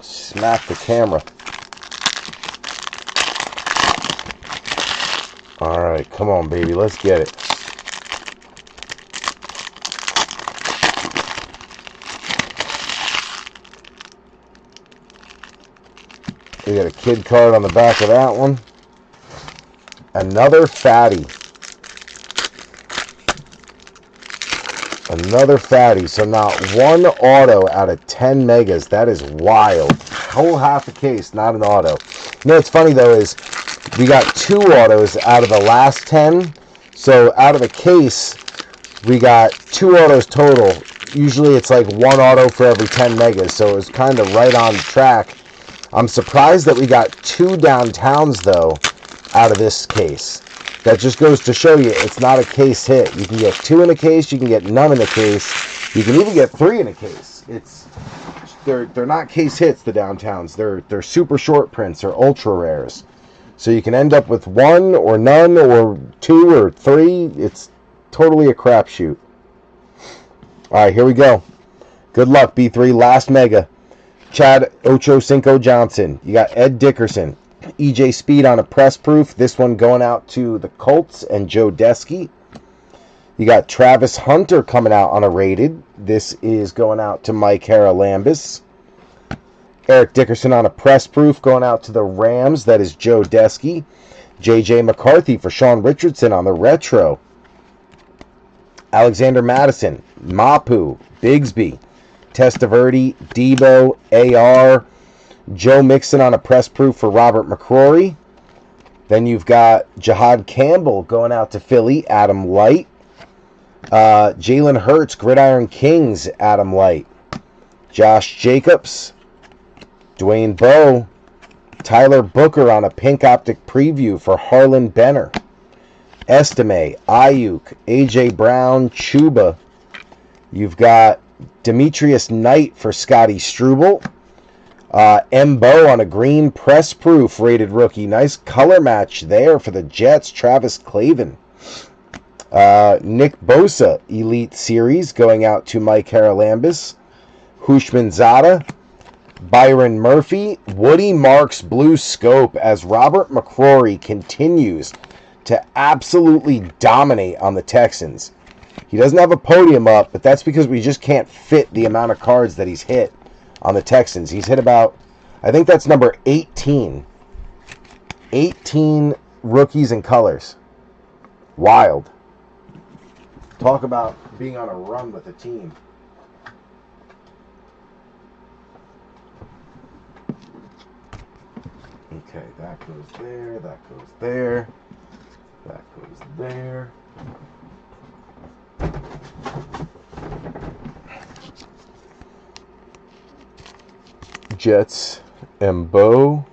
A: Smack the camera. Alright, come on, baby. Let's get it. We got a kid card on the back of that one. Another fatty. Another fatty. So not one auto out of 10 megas. That is wild. Whole half a case, not an auto. You know what's funny though is we got 2 autos out of the last 10. So out of the case, we got 2 autos total. Usually it's like 1 auto for every 10 megas. So it was kind of right on track. I'm surprised that we got 2 downtowns though out of this case. That just goes to show you it's not a case hit. You can get 2 in a case, you can get none in a case, you can even get 3 in a case. They're not case hits, the downtowns. They're super short prints or ultra rares. So you can end up with 1 or none or 2 or 3. It's totally a crapshoot. Alright, here we go. Good luck, B3. Last mega. Chad Ocho Cinco Johnson. You got Ed Dickerson. EJ Speed on a press proof. This one going out to the Colts and Joe Desky. You got Travis Hunter coming out on a rated. This is going out to Mike Haralambis. Eric Dickerson on a press proof going out to the Rams. That is Joe Desky. JJ McCarthy for Sean Richardson on the retro. Alexander Madison, Mapu, Bigsby, Testaverde, Debo, AR, Joe Mixon on a press proof for Robert McCrory. Then you've got Jahad Campbell going out to Philly, Adam Light. Jalen Hurts, Gridiron Kings, Adam Light. Josh Jacobs, Dwayne Bowe, Tyler Booker on a pink optic preview for Harlan Benner. Estime, Ayuk, AJ Brown, Chuba. You've got Demetrius Knight for Scotty Struble. Mbo on a green press proof rated rookie. Nice color match there for the Jets. Travis Clavin. Nick Bosa Elite Series going out to Mike Haralambis. Hushman Zada. Byron Murphy. Woody Marks Blue Scope as Robert McCrory continues to absolutely dominate on the Texans. He doesn't have a podium up, but that's because we just can't fit the amount of cards that he's hit on the Texans. He's hit about, I think that's number 18. 18 rookies and colors. Wild. Talk about being on a run with the team. Okay, that goes there, that goes there, that goes there. Jets and Bo.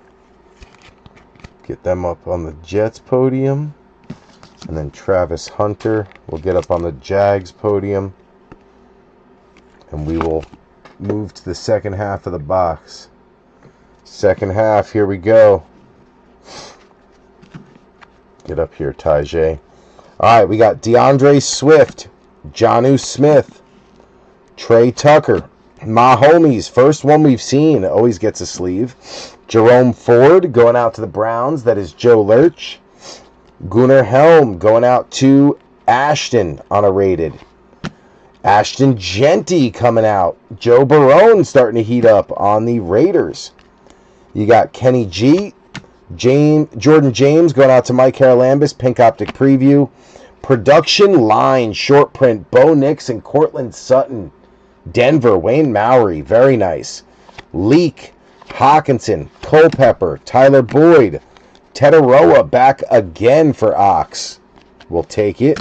A: Get them up on the Jets podium. And then Travis Hunter will get up on the Jags podium. And we will move to the second half of the box. Second half, here we go. Get up here, Tajay. Alright, we got DeAndre Swift, Jonnu Smith, Trey Tucker, my homies, first one we've seen, always gets a sleeve. Jerome Ford going out to the Browns, that is Joe Lurch. Gunnar Helm going out to Ashton on a rated. Ashton Genty coming out. Joe Barone starting to heat up on the Raiders. You got Kenny G. Jordan James going out to Mike Haralambis, pink optic preview. Production line, short print, Bo Nix and Cortland Sutton. Denver, Wayne Mowry, very nice. Leak, Hawkinson, Culpepper, Tyler Boyd. Tetaroa back again for Ox. We'll take it.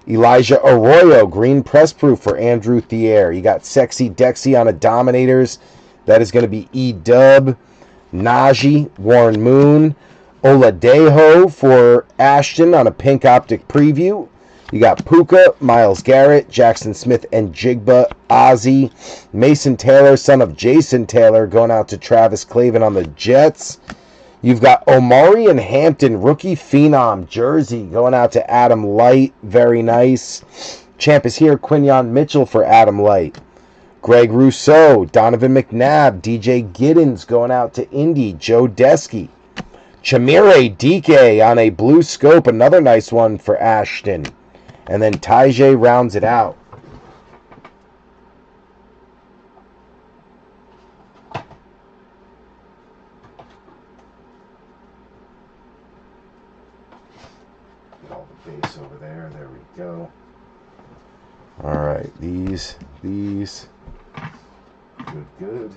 A: Elijah Arroyo, green press proof for Andrew Thier. You got Sexy Dexy on a Dominators. That is going to be E-Dub. Najee, Warren Moon. Oladejo for Ashton on a pink optic preview. You got Puka, Myles Garrett, Jackson Smith, and Jigba, Ozzie. Mason Taylor, son of Jason Taylor, going out to Travis Clavin on the Jets. You've got Omari and Hampton, rookie phenom jersey, going out to Adam Light. Very nice. Champ is here. Quinyon Mitchell for Adam Light. Greg Rousseau, Donovan McNabb, DJ Giddens going out to Indy. Joe Desky. Chamire Dike on a blue scope, another nice one for Ashton. And then Tajay rounds it out. All the base over there. There we go. All right, these. Good.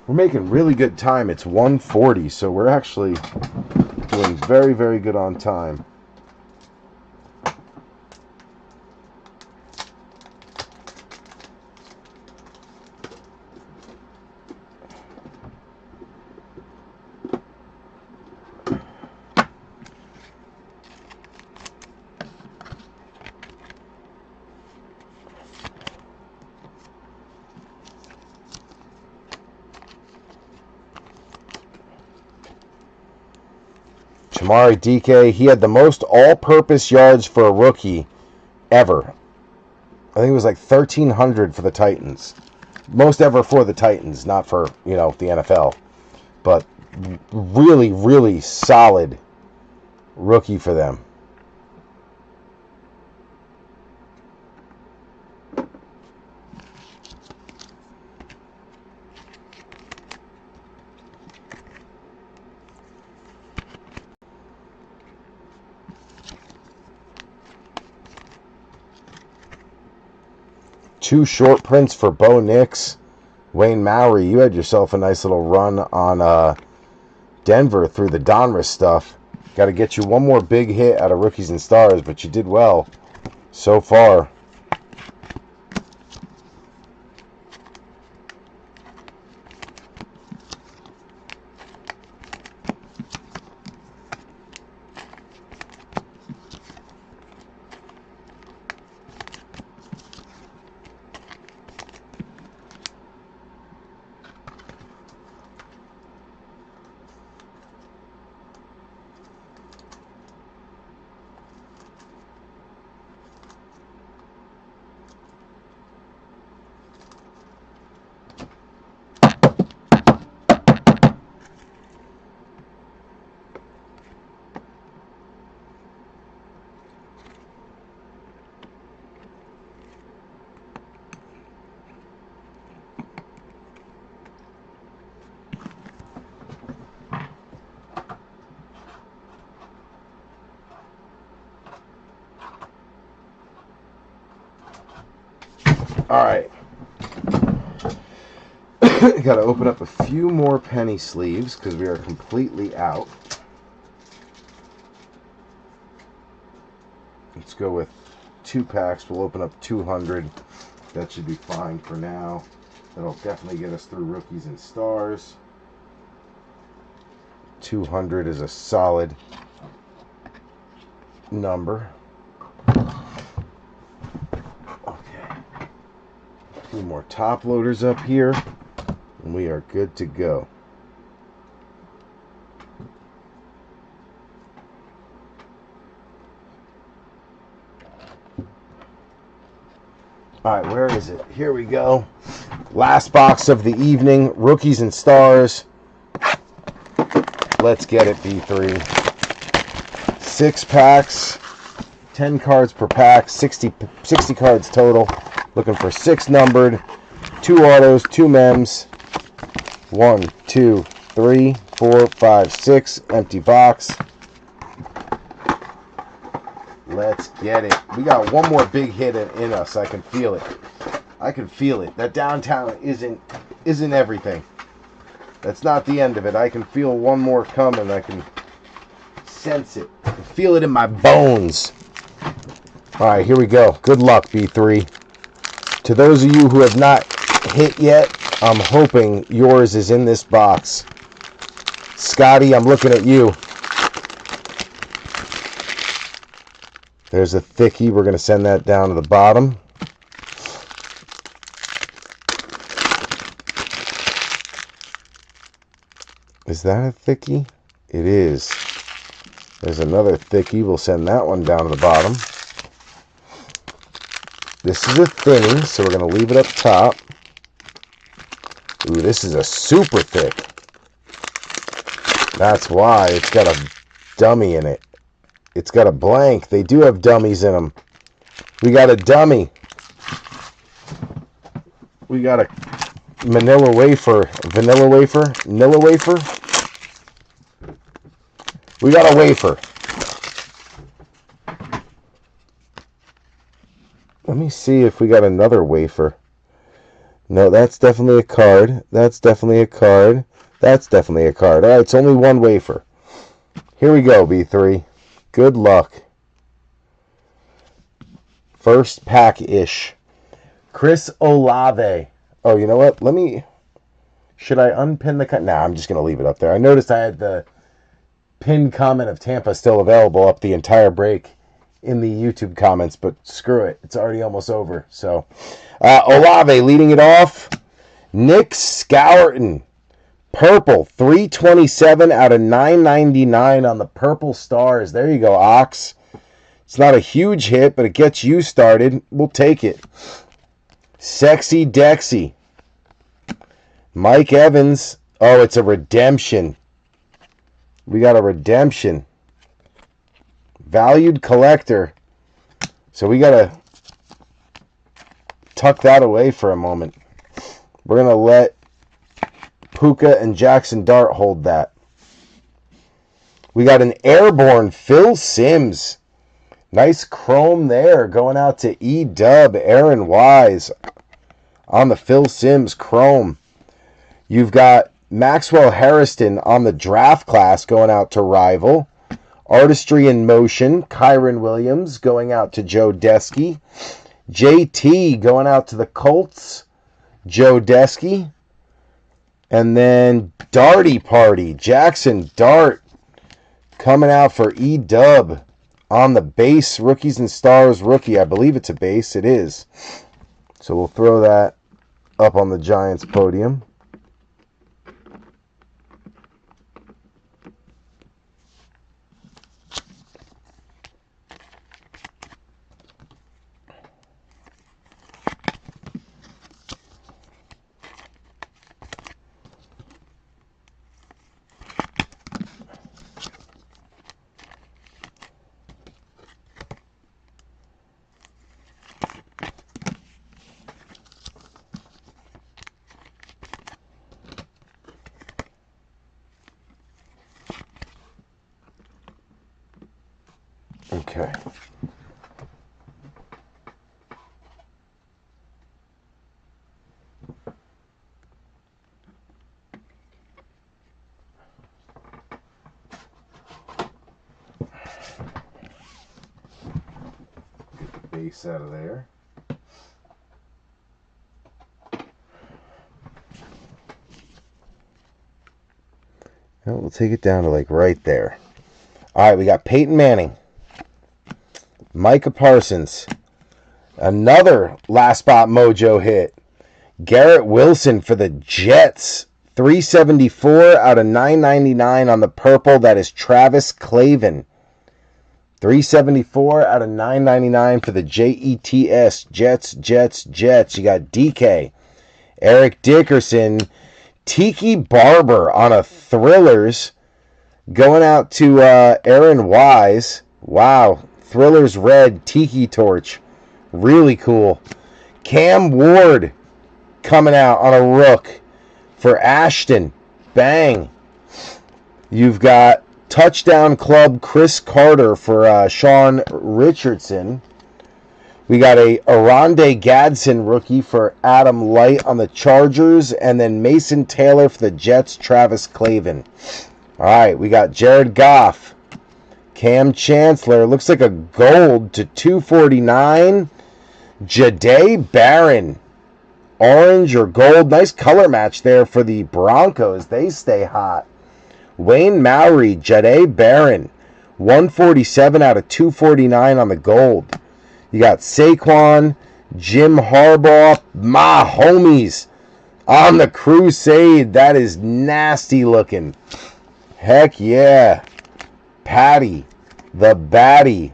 A: We're making really good time. It's 1:40, so we're actually doing very, very good on time. Chamari DK, he had the most all-purpose yards for a rookie ever. I think it was like 1,300 for the Titans. Most ever for the Titans, not for, the NFL. But really, really solid rookie for them. Two short prints for Bo Nix. Wayne Mowry, you had yourself a nice little run on Denver through the Donruss stuff. Got to get you one more big hit out of Rookies and Stars, but you did well so far. All right. Got to open up a few more penny sleeves because we are completely out. Let's go with 2 packs. We'll open up 200. That should be fine for now. That'll definitely get us through Rookies and Stars. 200 is a solid number. Few more top loaders up here, and we are good to go. All right, where is it? Here we go. Last box of the evening, Rookies and Stars. Let's get it, B3. 6 packs, 10 cards per pack, 60 cards total. Looking for 6 numbered, 2 autos, 2 mems. 1, 2, 3, 4, 5, 6. Empty box. Let's get it. We got one more big hit in us. I can feel it. I can feel it. That downtown isn't everything. That's not the end of it. I can feel one more coming. I can sense it. I can feel it in my bones. All right, here we go. Good luck, B3. To those of you who have not hit yet, I'm hoping yours is in this box. Scotty, I'm looking at you. There's a thickie. We're going to send that down to the bottom. Is that a thickie? It is. There's another thickie. We'll send that one down to the bottom. This is a thinny, so we're going to leave it up top. Ooh, this is a super thick. That's why it's got a dummy in it. It's got a blank. They do have dummies in them. We got a dummy. We got a vanilla wafer. We got a wafer. Let me see if we got another wafer. No, that's definitely a card. That's definitely a card. That's definitely a card. All right, it's only one wafer. Here we go, B3. Good luck. First pack-ish. Chris Olave. Oh, you know what? Should I unpin the cut? Nah, I'm just going to leave it up there. I noticed I had the pinned comment of Tampa still available up the entire break in the YouTube comments, but screw it. It's already almost over. So, Olave leading it off. Nick Scourton. Purple, 327 out of 999 on the Purple Stars. There you go, Ox. It's not a huge hit, but it gets you started. We'll take it. Sexy Dexy. Mike Evans. Oh, it's a redemption. We got a redemption. Valued collector. So we got to tuck that away for a moment. We're going to let Puka and Jackson Dart hold that. We got an airborne Phil Simms. Nice chrome there going out to E-Dub, Aaron Wise on the Phil Simms chrome. You've got Maxwell Harrison on the draft class going out to Rival. Artistry in Motion, Kyron Williams going out to Joe Desky. JT going out to the Colts, Joe Desky. And then Darty Party, Jackson Dart coming out for E-Dub on the base Rookies and Stars rookie. I believe it's a base. It is. So we'll throw that up on the Giants podium. Okay. Get the base out of there. And we'll take it down to like right there. All right, we got Peyton Manning. Micah Parsons. Another last spot mojo hit. Garrett Wilson for the Jets. 374 out of 999 on the purple. That is Travis Clavin. 374 out of 999 for the Jets. Jets. You got DK. Eric Dickerson. Tiki Barber on a Thrillers. Going out to Aaron Wise. Wow. Thrillers red Tiki Torch. Really cool. Cam Ward coming out on a Rook for Ashton. Bang. You've got Touchdown Club Chris Carter for Sean Richardson. We got a Aronde Gadsden rookie for Adam Light on the Chargers. And then Mason Taylor for the Jets, Travis Clavin. All right, we got Jared Goff. Cam Chancellor. Looks like a gold to 249. Jahdae Barron. Orange or gold. Nice color match there for the Broncos. They stay hot. Wayne Mowry. Jahdae Barron. 147 out of 249 on the gold. You got Saquon. Jim Harbaugh. My homies. On the Crusade. That is nasty looking. Heck yeah. Patty, the Batty,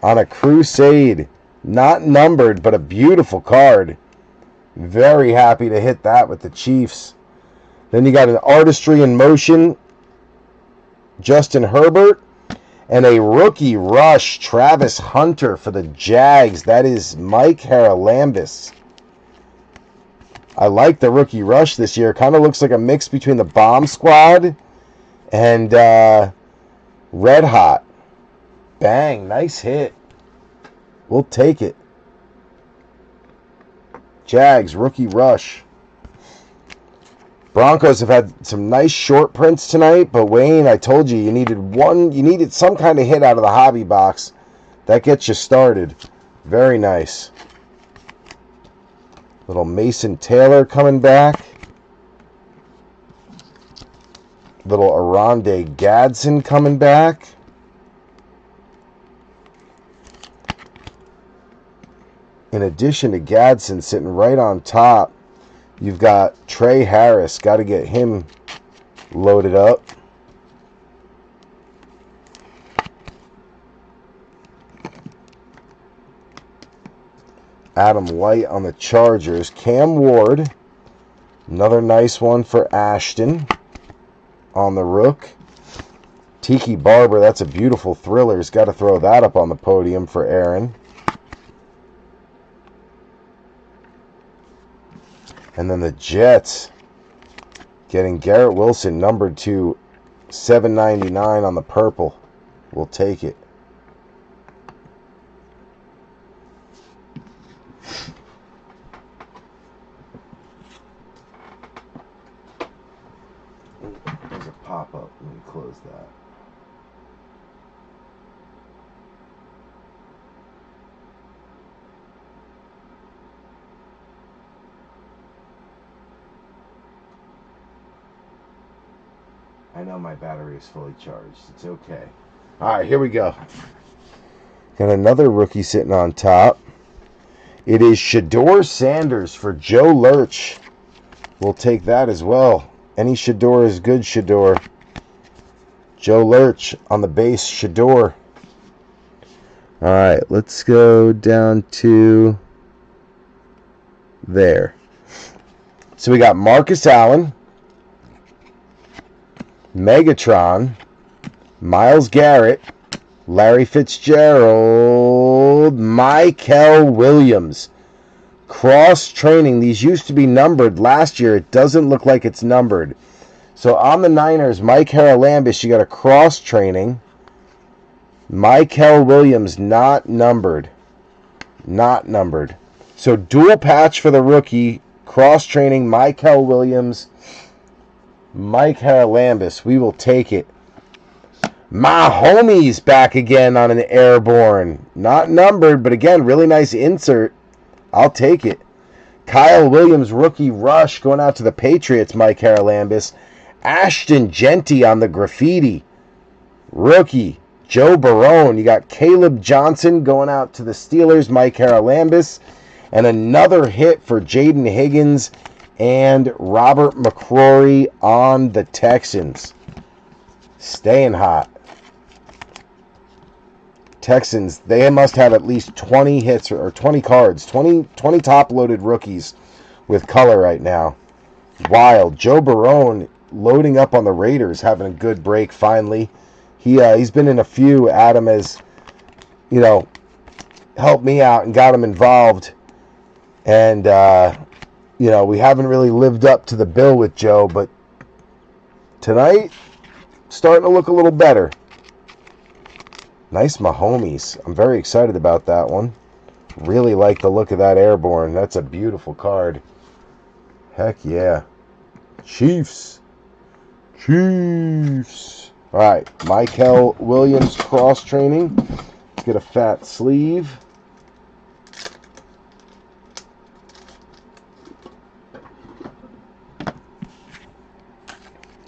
A: on a Crusade. Not numbered, but a beautiful card. Very happy to hit that with the Chiefs. Then you got an Artistry in Motion, Justin Herbert, and a Rookie Rush, Travis Hunter for the Jags. That is Mike Haralambis. I like the Rookie Rush this year. Kind of looks like a mix between the Bomb Squad and Red Hot. Bang, nice hit. We'll take it. Jags, Rookie Rush. Broncos have had some nice short prints tonight, but Wayne, I told you needed some kind of hit out of the hobby box. That gets you started. Very nice. Little Mason Taylor coming back. Little Aronde Gadsden coming back. In addition to Gadsden sitting right on top, you've got Trey Harris. Got to get him loaded up. Adam White on the Chargers. Cam Ward. Another nice one for Ashton on the Rook. Tiki Barber, that's a beautiful thriller. He's got to throw that up on the podium for Aaron. And then the Jets getting Garrett Wilson, numbered to 799 on the purple. We'll take it. There's a pop-up. Let me close that. I know my battery is fully charged. It's okay. All right, here we go. Got another rookie sitting on top. It is Shedeur Sanders for Joe Lurch. We'll take that as well. Any Shedeur is good Shedeur. Joe Lurch on the base, Shedeur. All right, let's go down to there. So we got Marcus Allen, Megatron, Myles Garrett, Larry Fitzgerald, Mykel Williams. Cross-training. These used to be numbered last year. It doesn't look like it's numbered. So on the Niners, Mike Haralambis, you got a cross-training. Mykel Williams, not numbered. Not numbered. So dual patch for the rookie. Cross-training, Mykel Williams, Mike Haralambis. We will take it. My homie's back again on an airborne. Not numbered, but again, really nice insert. I'll take it. Kyle Williams, rookie rush, going out to the Patriots, Mike Haralambis. Ashton Genty on the graffiti. Rookie, Joe Barone. You got Caleb Johnson going out to the Steelers, Mike Haralambis. And another hit for Jaden Higgins and Robert McCrory on the Texans. Staying hot. Texans, they must have at least 20 hits or 20 cards, 20 top-loaded rookies with color right now. Wild. Joe Barone loading up on the Raiders, having a good break finally. He's been in a few. Adam has, helped me out and got him involved. And, we haven't really lived up to the bill with Joe, but tonight, starting to look a little better. Nice Mahomes. I'm very excited about that one. Really like the look of that airborne. That's a beautiful card. Heck yeah. Chiefs. All right, Michael Williams cross training. Let's get a fat sleeve.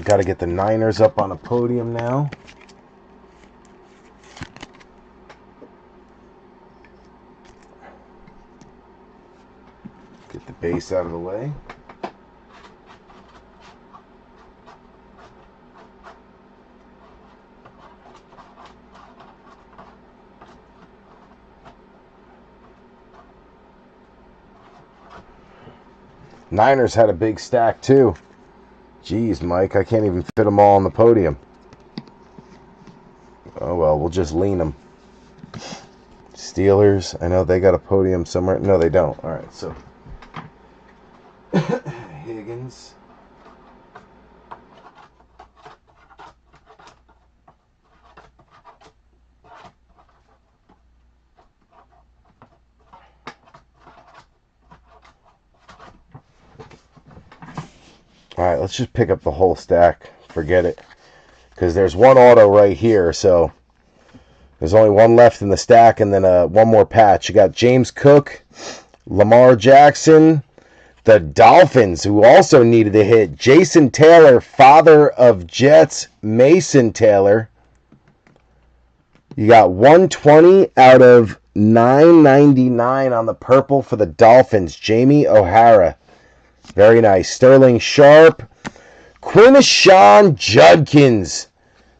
A: Got to get the Niners up on a podium now. Get the base out of the way. Niners had a big stack too. Jeez, Mike, I can't even fit them all on the podium. Oh well, we'll just lean them. Steelers, I know they got a podium somewhere. No, they don't. All right, so Higgins. All right, let's just pick up the whole stack. Forget it. Because there's one auto right here, so there's only one left in the stack, and then one more patch. You got James Cook, Lamar Jackson, the Dolphins, who also needed a hit. Jason Taylor, father of Jets, Mason Taylor. You got 120 out of 999 on the purple for the Dolphins. Jamie O'Hara. Very nice. Sterling Sharp. Quinishon Judkins.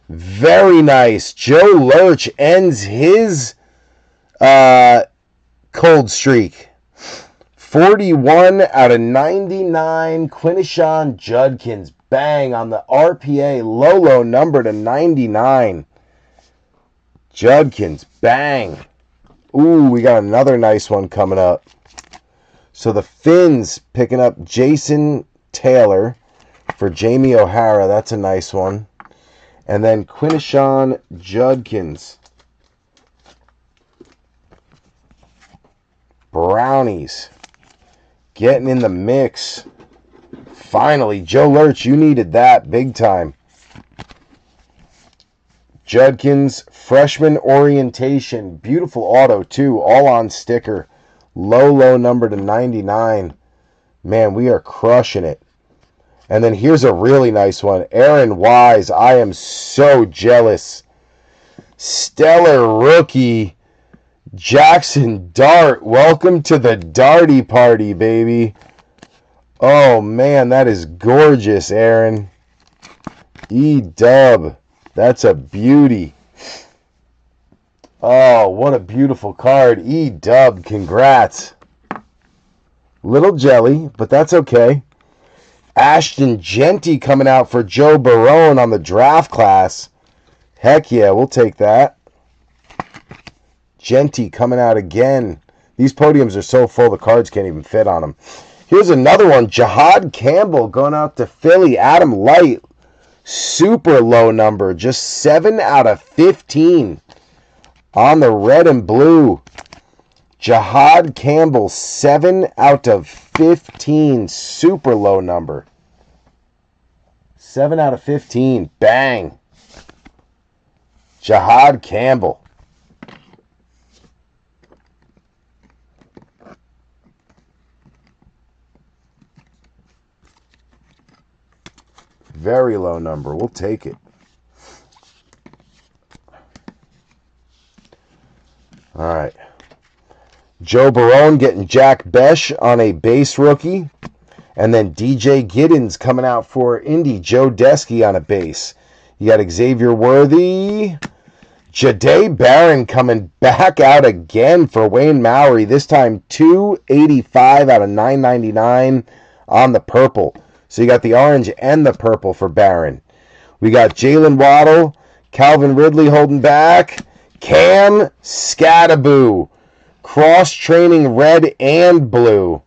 A: Very nice. Joe Lurch ends his cold streak. 41 out of 99. Quinishon Judkins. Bang on the RPA. Low number to 99. Judkins. Bang. Ooh, we got another nice one coming up. So the Finns picking up Jason Taylor for Jamie O'Hara. That's a nice one. And then Quinishon Judkins. Brownies. Getting in the mix. Finally, Joe Lurch, you needed that big time. Judkins, freshman orientation. Beautiful auto, too. All on sticker. Low number to 99. Man, we are crushing it. And then here's a really nice one. Aaron Wise. I am so jealous. Stellar rookie. Jackson Dart. Welcome to the Darty party, baby. Oh, man, that is gorgeous, Aaron. E-dub. That's a beauty. Oh, what a beautiful card. E-dub, congrats. Little jelly, but that's okay. Ashton Genty coming out for Joe Barone on the draft class. Heck yeah, we'll take that. Genty coming out again. These podiums are so full, the cards can't even fit on them. Here's another one. Jahad Campbell going out to Philly. Adam Light. Super low number. Just 7 out of 15. On the red and blue, Jahad Campbell, 7 out of 15. Super low number. 7 out of 15. Bang. Jahad Campbell. Very low number. We'll take it. All right. Joe Barone getting Jack Besh on a base rookie. And then DJ Giddens coming out for Indy. Joe Desky on a base. You got Xavier Worthy. Jahdae Barron coming back out again for Wayne Maury. This time 285 out of 999 on the purple. So you got the orange and the purple for Barron. We got Jalen Waddle. Calvin Ridley holding back. Cam Scattaboo. Cross-training red and blue.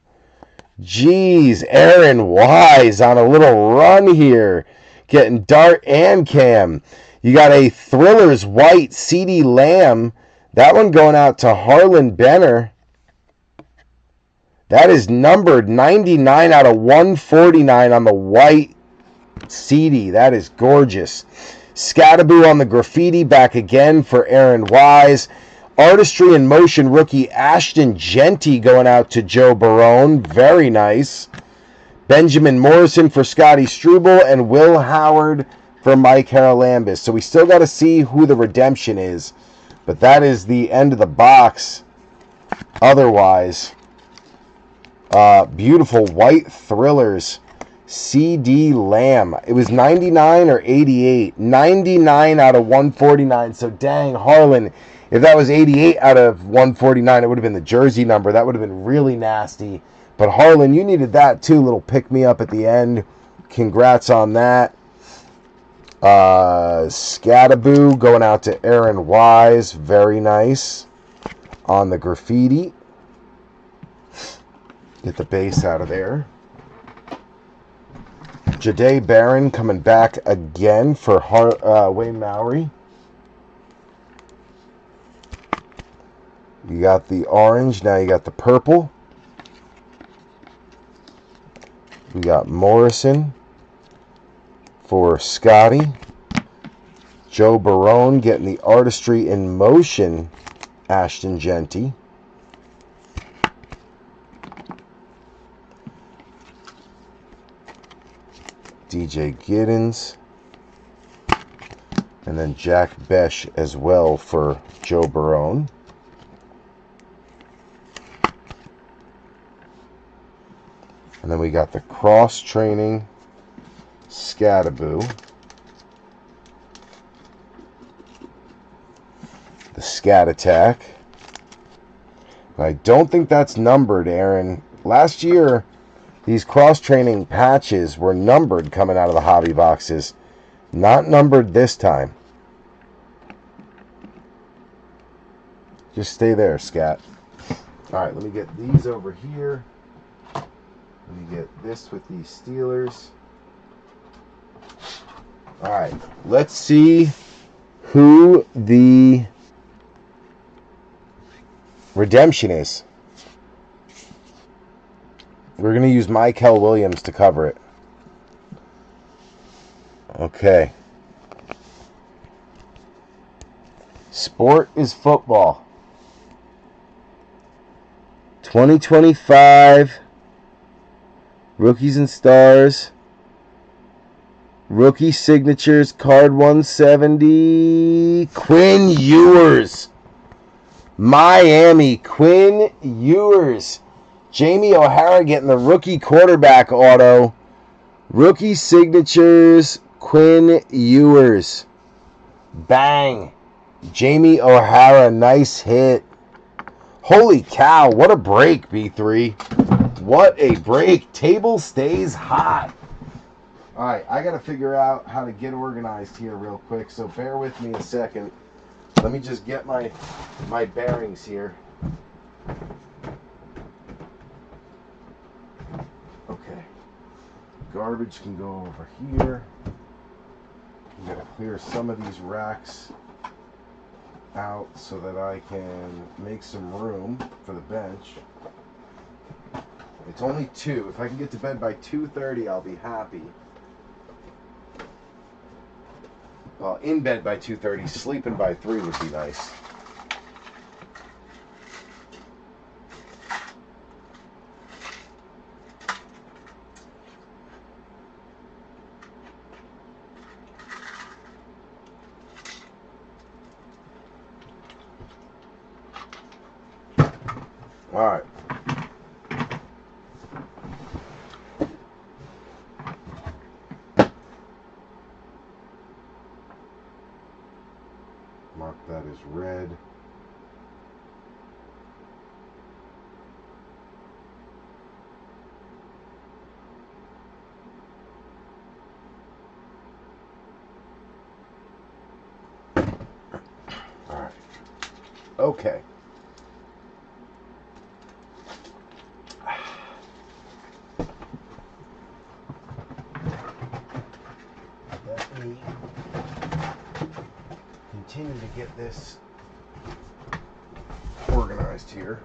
A: Jeez, Aaron Wise on a little run here. Getting Dart and Cam. You got a Thrillers white CeeDee Lamb. That one going out to Harlan Benner. That is numbered 99 out of 149 on the white CeeDee. That is gorgeous. Scataboo on the graffiti back again for Aaron Wise. Artistry in Motion rookie Ashton Genty going out to Joe Barone. Very nice. Benjamin Morrison for Scotty Struble and Will Howard for Mike Haralambis. So we still got to see who the redemption is. But that is the end of the box. Otherwise, beautiful white thrillers. CD Lamb. It was 99 or 88. 99 out of 149. So dang, Harlan, if that was 88 out of 149, it would have been the jersey number. That would have been really nasty. But Harlan, you needed that too. Little pick-me-up at the end. Congrats on that. Scataboo going out to Aaron Wise. Very nice. On the graffiti. Get the base out of there. Jahdae Barron coming back again for Wayne Mowry. You got the orange. Now you got the purple. We got Morrison for Scotty. Joe Barone getting the Artistry in Motion Ashton Genty. DJ Giddens. And then Jack Besh as well for Joe Barone. And then we got the cross-training Scataboo. The Scat Attack. I don't think that's numbered, Aaron. Last year, these cross-training patches were numbered coming out of the hobby boxes. Not numbered this time. Just stay there, Scat. Alright, let me get these over here. Let me get this with these Steelers. Alright, let's see who the redemption is. We're going to use Michael Williams to cover it. Okay. Sport is football. 2025 Rookies and Stars. Rookie signatures, card 170. Quinn Ewers. Miami, Quinn Ewers. Jamie O'Hara getting the rookie quarterback auto. Rookie signatures, Quinn Ewers. Bang. Jamie O'Hara, nice hit. Holy cow, what a break, B3. What a break. Table stays hot. Alright, I got to figure out how to get organized here real quick, so bear with me a second. Let me just get my bearings here. Okay. Garbage can go over here. I'm going to clear some of these racks out so that I can make some room for the bench. It's only 2. If I can get to bed by 2:30, I'll be happy. Well, in bed by 2:30, sleeping by 3 would be nice. All right. Mark that as red. All right. Okay. Let me continue to get this organized here.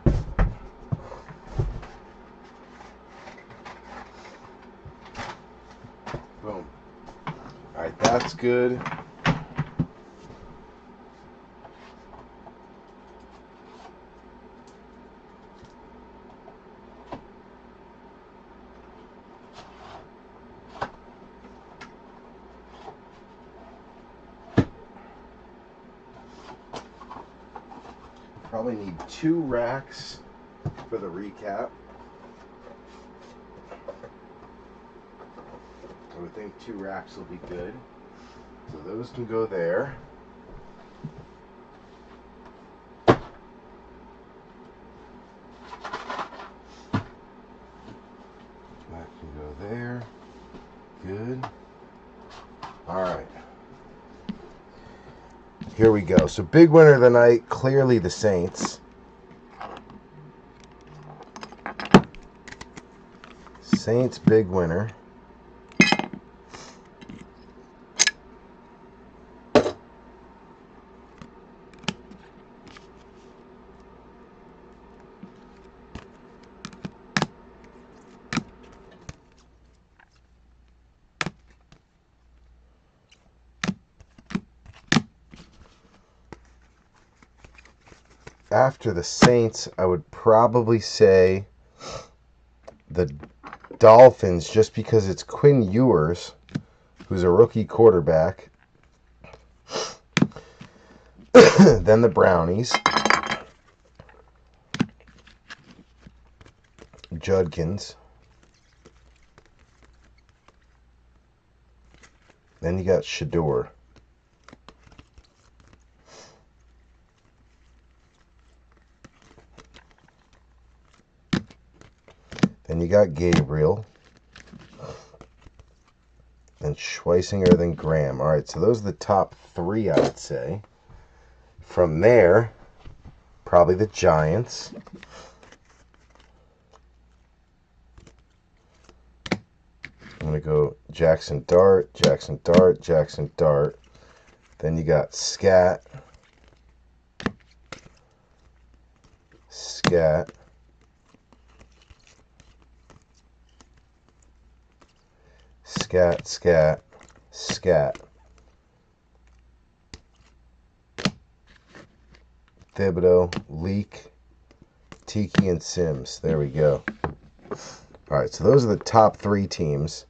A: Boom. All right, that's good. probably need 2 racks for the recap. I would think 2 racks will be good. So those can go there. That can go there. Good. Alright. Here we go. So big winner of the night, clearly the Saints. Saints big winner. After the Saints, I would probably say the Dolphins, just because it's Quinn Ewers, who's a rookie quarterback. Then the Brownies. Judkins. Then you got Shador. Then you got Gabriel. Then Schweisinger, then Graham. All right, so those are the top 3, I would say. From there, probably the Giants. I'm going to go Jackson Dart, Jackson Dart, Jackson Dart. Then you got Scat. Scat. Scat, Scat, Scat. Thibodeau, Leak, Tiki, and Sims. There we go. Alright, so those are the top 3 teams.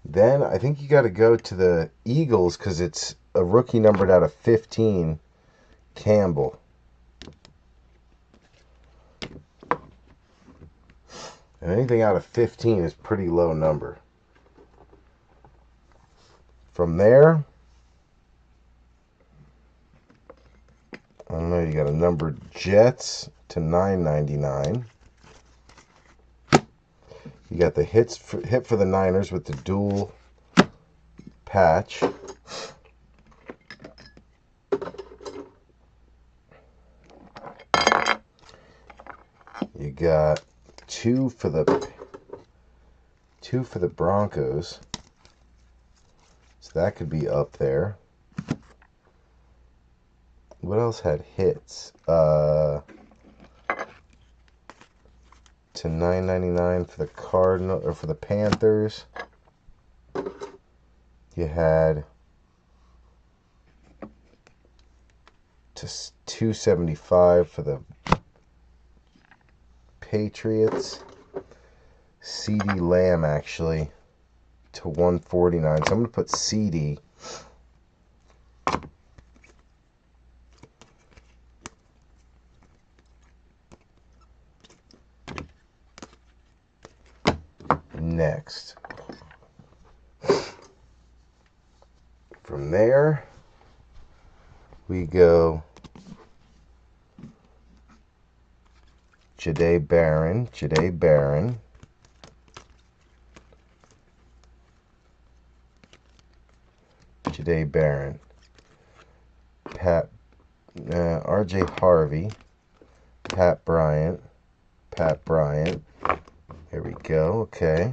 A: Then I think you got to go to the Eagles because it's a rookie numbered out of 15, Campbell. And anything out of 15 is pretty low number. From there, I don't know, you got a numbered Jets to 9.99. You got the hit for the Niners with the dual patch. You got 2 for the Broncos. So that could be up there. What else had hits? To 9.99 for the Cardinal or for the Panthers. You had to 275 for the Patriots. CeeDee Lamb actually to 149. So I'm going to put CeeDee. Next. From there, we go Jahdae Barron, Jahdae Barron. Jahdae Barron. RJ Harvey. Pat Bryant. Pat Bryant. There we go. Okay.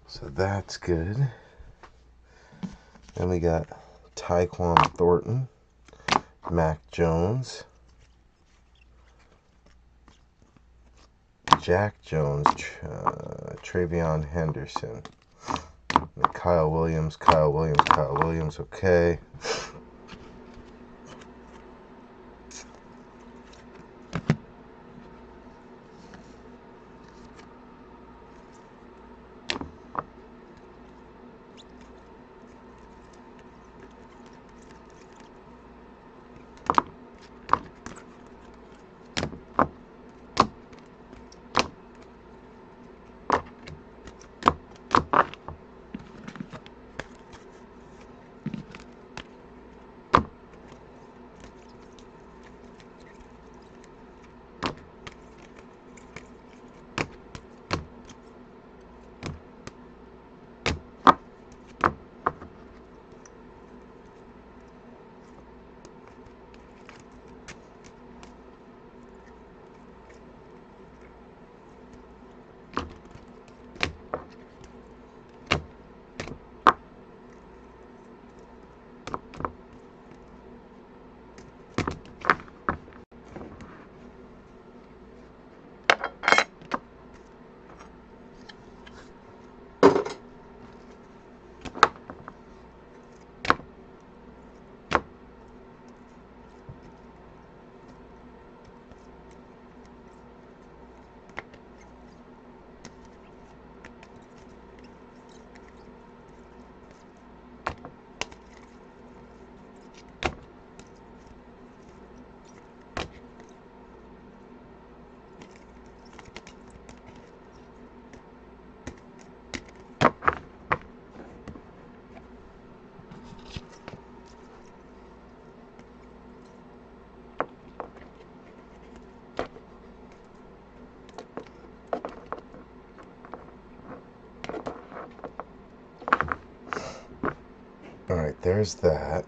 A: So that's good. Then we got Tyquan Thornton, Mac Jones, Jack Jones, Travion Henderson, Kyle Williams, okay. Alright, there's that.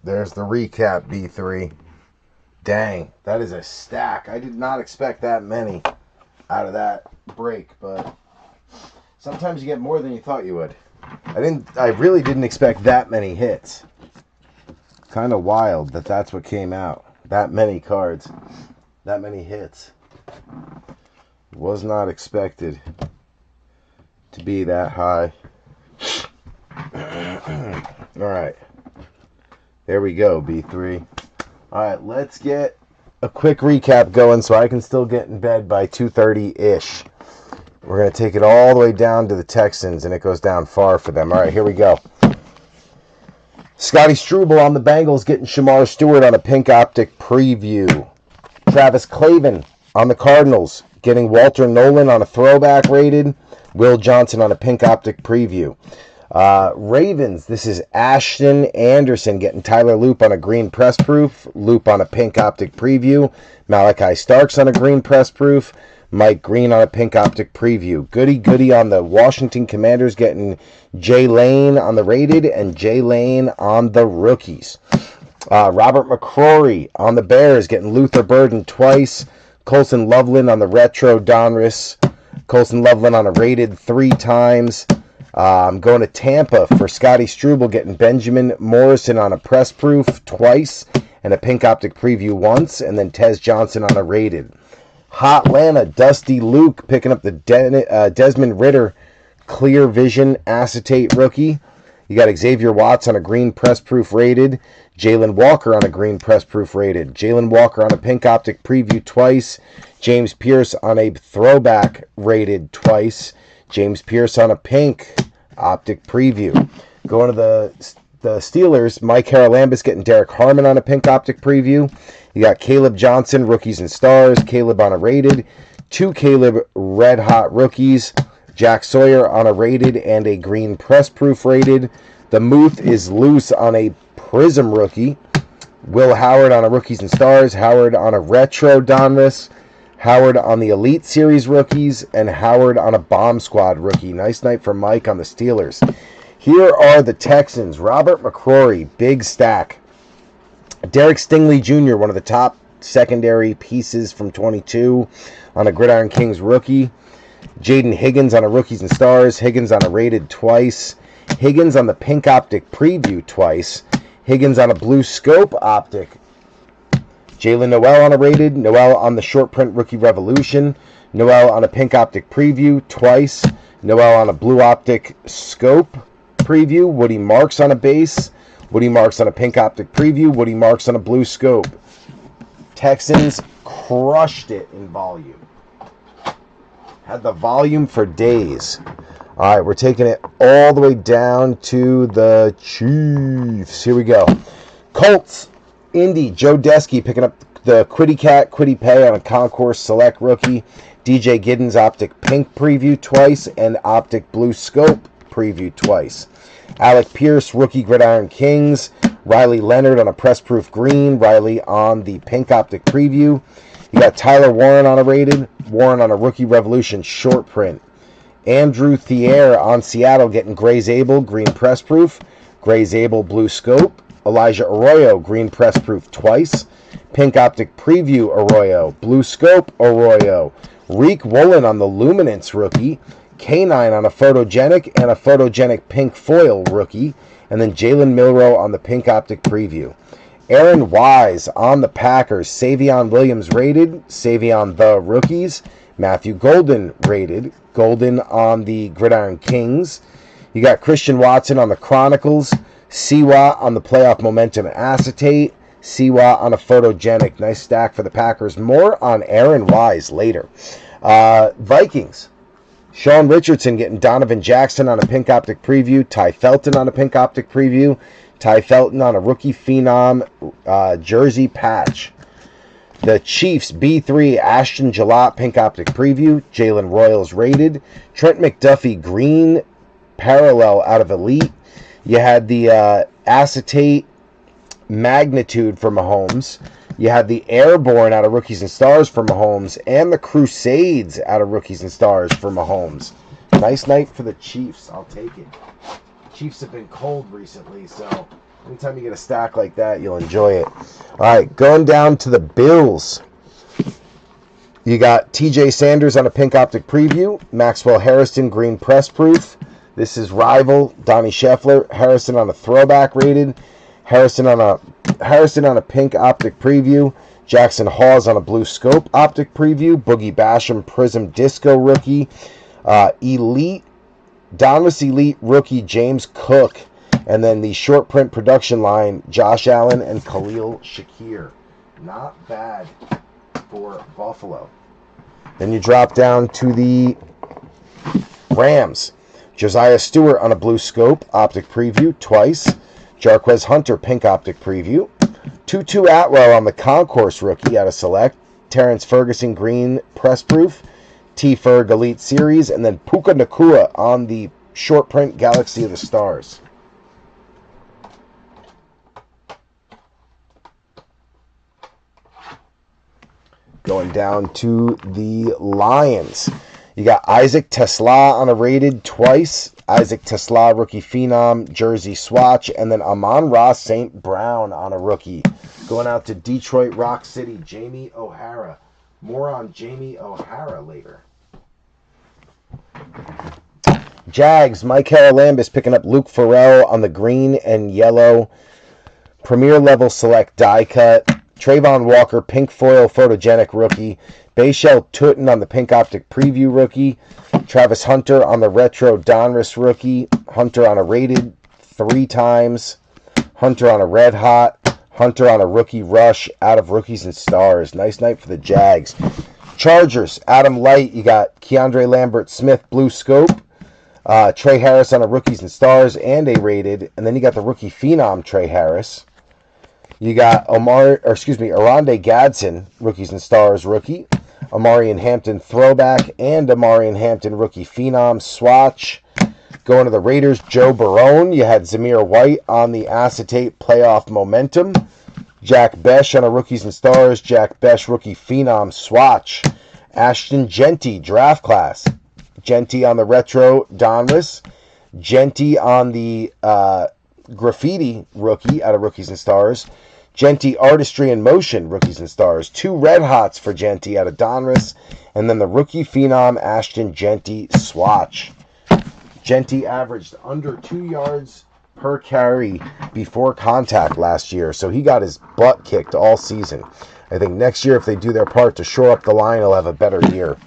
A: There's the recap, B3. Dang, that is a stack. I did not expect that many out of that break, but Sometimes you get more than you thought you would. I really didn't expect that many hits. Kind of wild that that's what came out. That many cards. That many hits. Was not expected to be that high. Alright. There we go, B3. Alright, let's get a quick recap going so I can still get in bed by 2:30-ish. We're going to take it all the way down to the Texans, and it goes down far for them. Alright, here we go. Scotty Struble on the Bengals getting Shamar Stewart on a pink optic preview. Travis Clavin on the Cardinals getting Walter Nolan on a throwback rated. Will Johnson on a pink optic preview. Ravens, this is Ashton Anderson getting Tyler Loop on a green press proof. Loop on a pink optic preview. Malachi Starks on a green press proof. Mike Green on a pink optic preview. Goody on the Washington Commanders getting Jay Lane on the rated and Jay Lane on the rookies. Robert McCrory on the Bears getting Luther Burden twice. Colson Loveland on the retro Donruss. Colson Loveland on a rated 3 times. I'm going to Tampa for Scotty Struble getting Benjamin Morrison on a press proof twice and a pink optic preview once, and then Tez Johnson on a rated. Hotlanta, Dusty Luke picking up the Desmond Ridder Clear Vision Acetate rookie. You got Xavier Watts on a green press proof rated. Jalen Walker on a green press proof rated. Jalen Walker on a pink optic preview twice. James Pierce on a throwback rated twice. James Pierce on a pink optic preview. Going to the Steelers, Mike Haralambous getting Derek Harmon on a pink optic preview. You got Caleb Johnson, rookies and stars. Caleb on a rated. 2 Caleb red hot rookies. Jack Sawyer on a rated and a green press proof rated. The Muth is loose on a Prizm rookie. Will Howard on a rookies and stars. Howard on a retro Donruss. Howard on the Elite Series rookies. And Howard on a Bomb Squad rookie. Nice night for Mike on the Steelers. Here are the Texans. Robert McCrory, big stack. Derek Stingley Jr., one of the top secondary pieces from 22 on a Gridiron Kings rookie. Jaden Higgins on a rookies and stars. Higgins on a rated twice. Higgins on the pink optic preview twice. Higgins on a blue scope optic. Jalen Noel on a rated. Noel on the short print rookie revolution. Noel on a pink optic preview twice. Noel on a blue optic scope preview. Woody Marks on a base. Woody Marks on a pink optic preview. Woody Marks on a blue scope. Texans crushed it in volume. Had the volume for days. All right, we're taking it all the way down to the Chiefs. Here we go. Colts, Indy, Joe Desky picking up the Quiddy Cat, Quiddy Pay on a Concourse Select rookie. DJ Giddens optic pink preview twice and optic blue scope preview twice. Alec Pierce, rookie Gridiron Kings. Riley Leonard on a press proof green. Riley on the pink optic preview. You got Tyler Warren on a rated. Warren on a rookie revolution short print. Andrew Thier on Seattle getting Gray Zabel green press proof. Gray Zabel blue scope. Elijah Arroyo green press proof twice. Pink optic preview Arroyo. Blue scope Arroyo. Reek Woolen on the Luminance rookie. K9 on a photogenic and a photogenic pink foil rookie. And then Jalen Milroe on the pink optic preview. Aaron Wise on the Packers. Savion Williams rated. Savion the rookies. Matthew Golden rated. Golden on the Gridiron Kings. You got Christian Watson on the Chronicles. Siwa on the playoff momentum acetate. Siwa on a photogenic. Nice stack for the Packers. More on Aaron Wise later. Vikings. Sean Richardson getting Donovan Jackson on a pink optic preview. Ty Felton on a pink optic preview. Ty Felton on a rookie phenom jersey patch. The Chiefs, B3, Ashton Jalot pink optic preview. Jalen Royals rated. Trent McDuffie green parallel out of Elite. You had the acetate magnitude for Mahomes. You had the Airborne out of Rookies and Stars for Mahomes, and the Crusades out of Rookies and Stars for Mahomes. Nice night for the Chiefs. I'll take it. Chiefs have been cold recently, so anytime you get a stack like that, you'll enjoy it. All right, going down to the Bills. You got TJ Sanders on a pink optic preview. Maxwell Harrison, green press proof. This is rival Donnie Scheffler. Harrison on a throwback rated. Harrison on a pink optic preview. Jackson Hawes on a blue scope optic preview. Boogie Basham Prizm Disco rookie. Elite Donruss Elite rookie James Cook. And then the short print production line, Josh Allen and Khalil Shakir. Not bad for Buffalo. Then you drop down to the Rams. Josiah Stewart on a blue scope, optic preview, twice. Jarquez Hunter, pink optic preview. Tutu Atwell on the concourse rookie out of select. Terrence Ferguson, green press proof. T-Ferg Elite Series. And then Puka Nacua on the short print Galaxy of the Stars. Going down to the Lions. You got Isaac Tesla on a rated twice. Isaac Tesla, rookie phenom, jersey swatch. And then Amon-Ra St. Brown on a rookie. Going out to Detroit Rock City, Jamie O'Hara. More on Jamie O'Hara later. Jags, Michael Lambus picking up Luke Farrell on the green and yellow Premier Level Select die cut. Trayvon Walker, pink foil photogenic rookie. Bayshell Tutin on the pink optic preview rookie. Travis Hunter on the retro Donruss rookie. Hunter on a rated 3 times. Hunter on a red hot. Hunter on a rookie rush out of rookies and stars. Nice night for the Jags. Chargers, Adam Light. You got Keandre Lambert Smith blue scope. Trey Harris on a rookies and stars and a rated. And then you got the rookie phenom Trey Harris. You got Arande Gadsden, rookies and stars rookie. Amari and Hampton throwback and Amari and Hampton rookie phenom swatch. Going to the Raiders, Joe Barone. You had Zamir White on the acetate playoff momentum. Jack Besh on a rookies and stars. Jack Besh rookie phenom swatch. Ashton Genty draft class. Genty on the retro Donruss. Genty on the graffiti rookie out of rookies and stars. Genty Artistry in Motion rookies and stars. 2 red hots for Genty out of Donruss. And then the rookie phenom Ashton Genty swatch. Genty averaged under 2 yards per carry before contact last year, so he got his butt kicked all season. I think next year, if they do their part to shore up the line, he'll have a better year.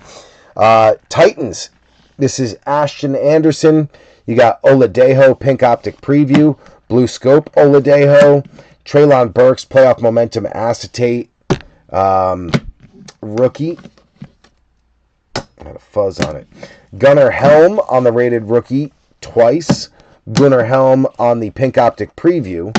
A: Titans, this is Ashton Anderson. You got Oladejo pink optic preview, blue scope Oladejo, Treylon Burks playoff momentum acetate rookie. I had a fuzz on it. Gunnar Helm on the rated rookie twice. Gunnar Helm on the pink optic preview.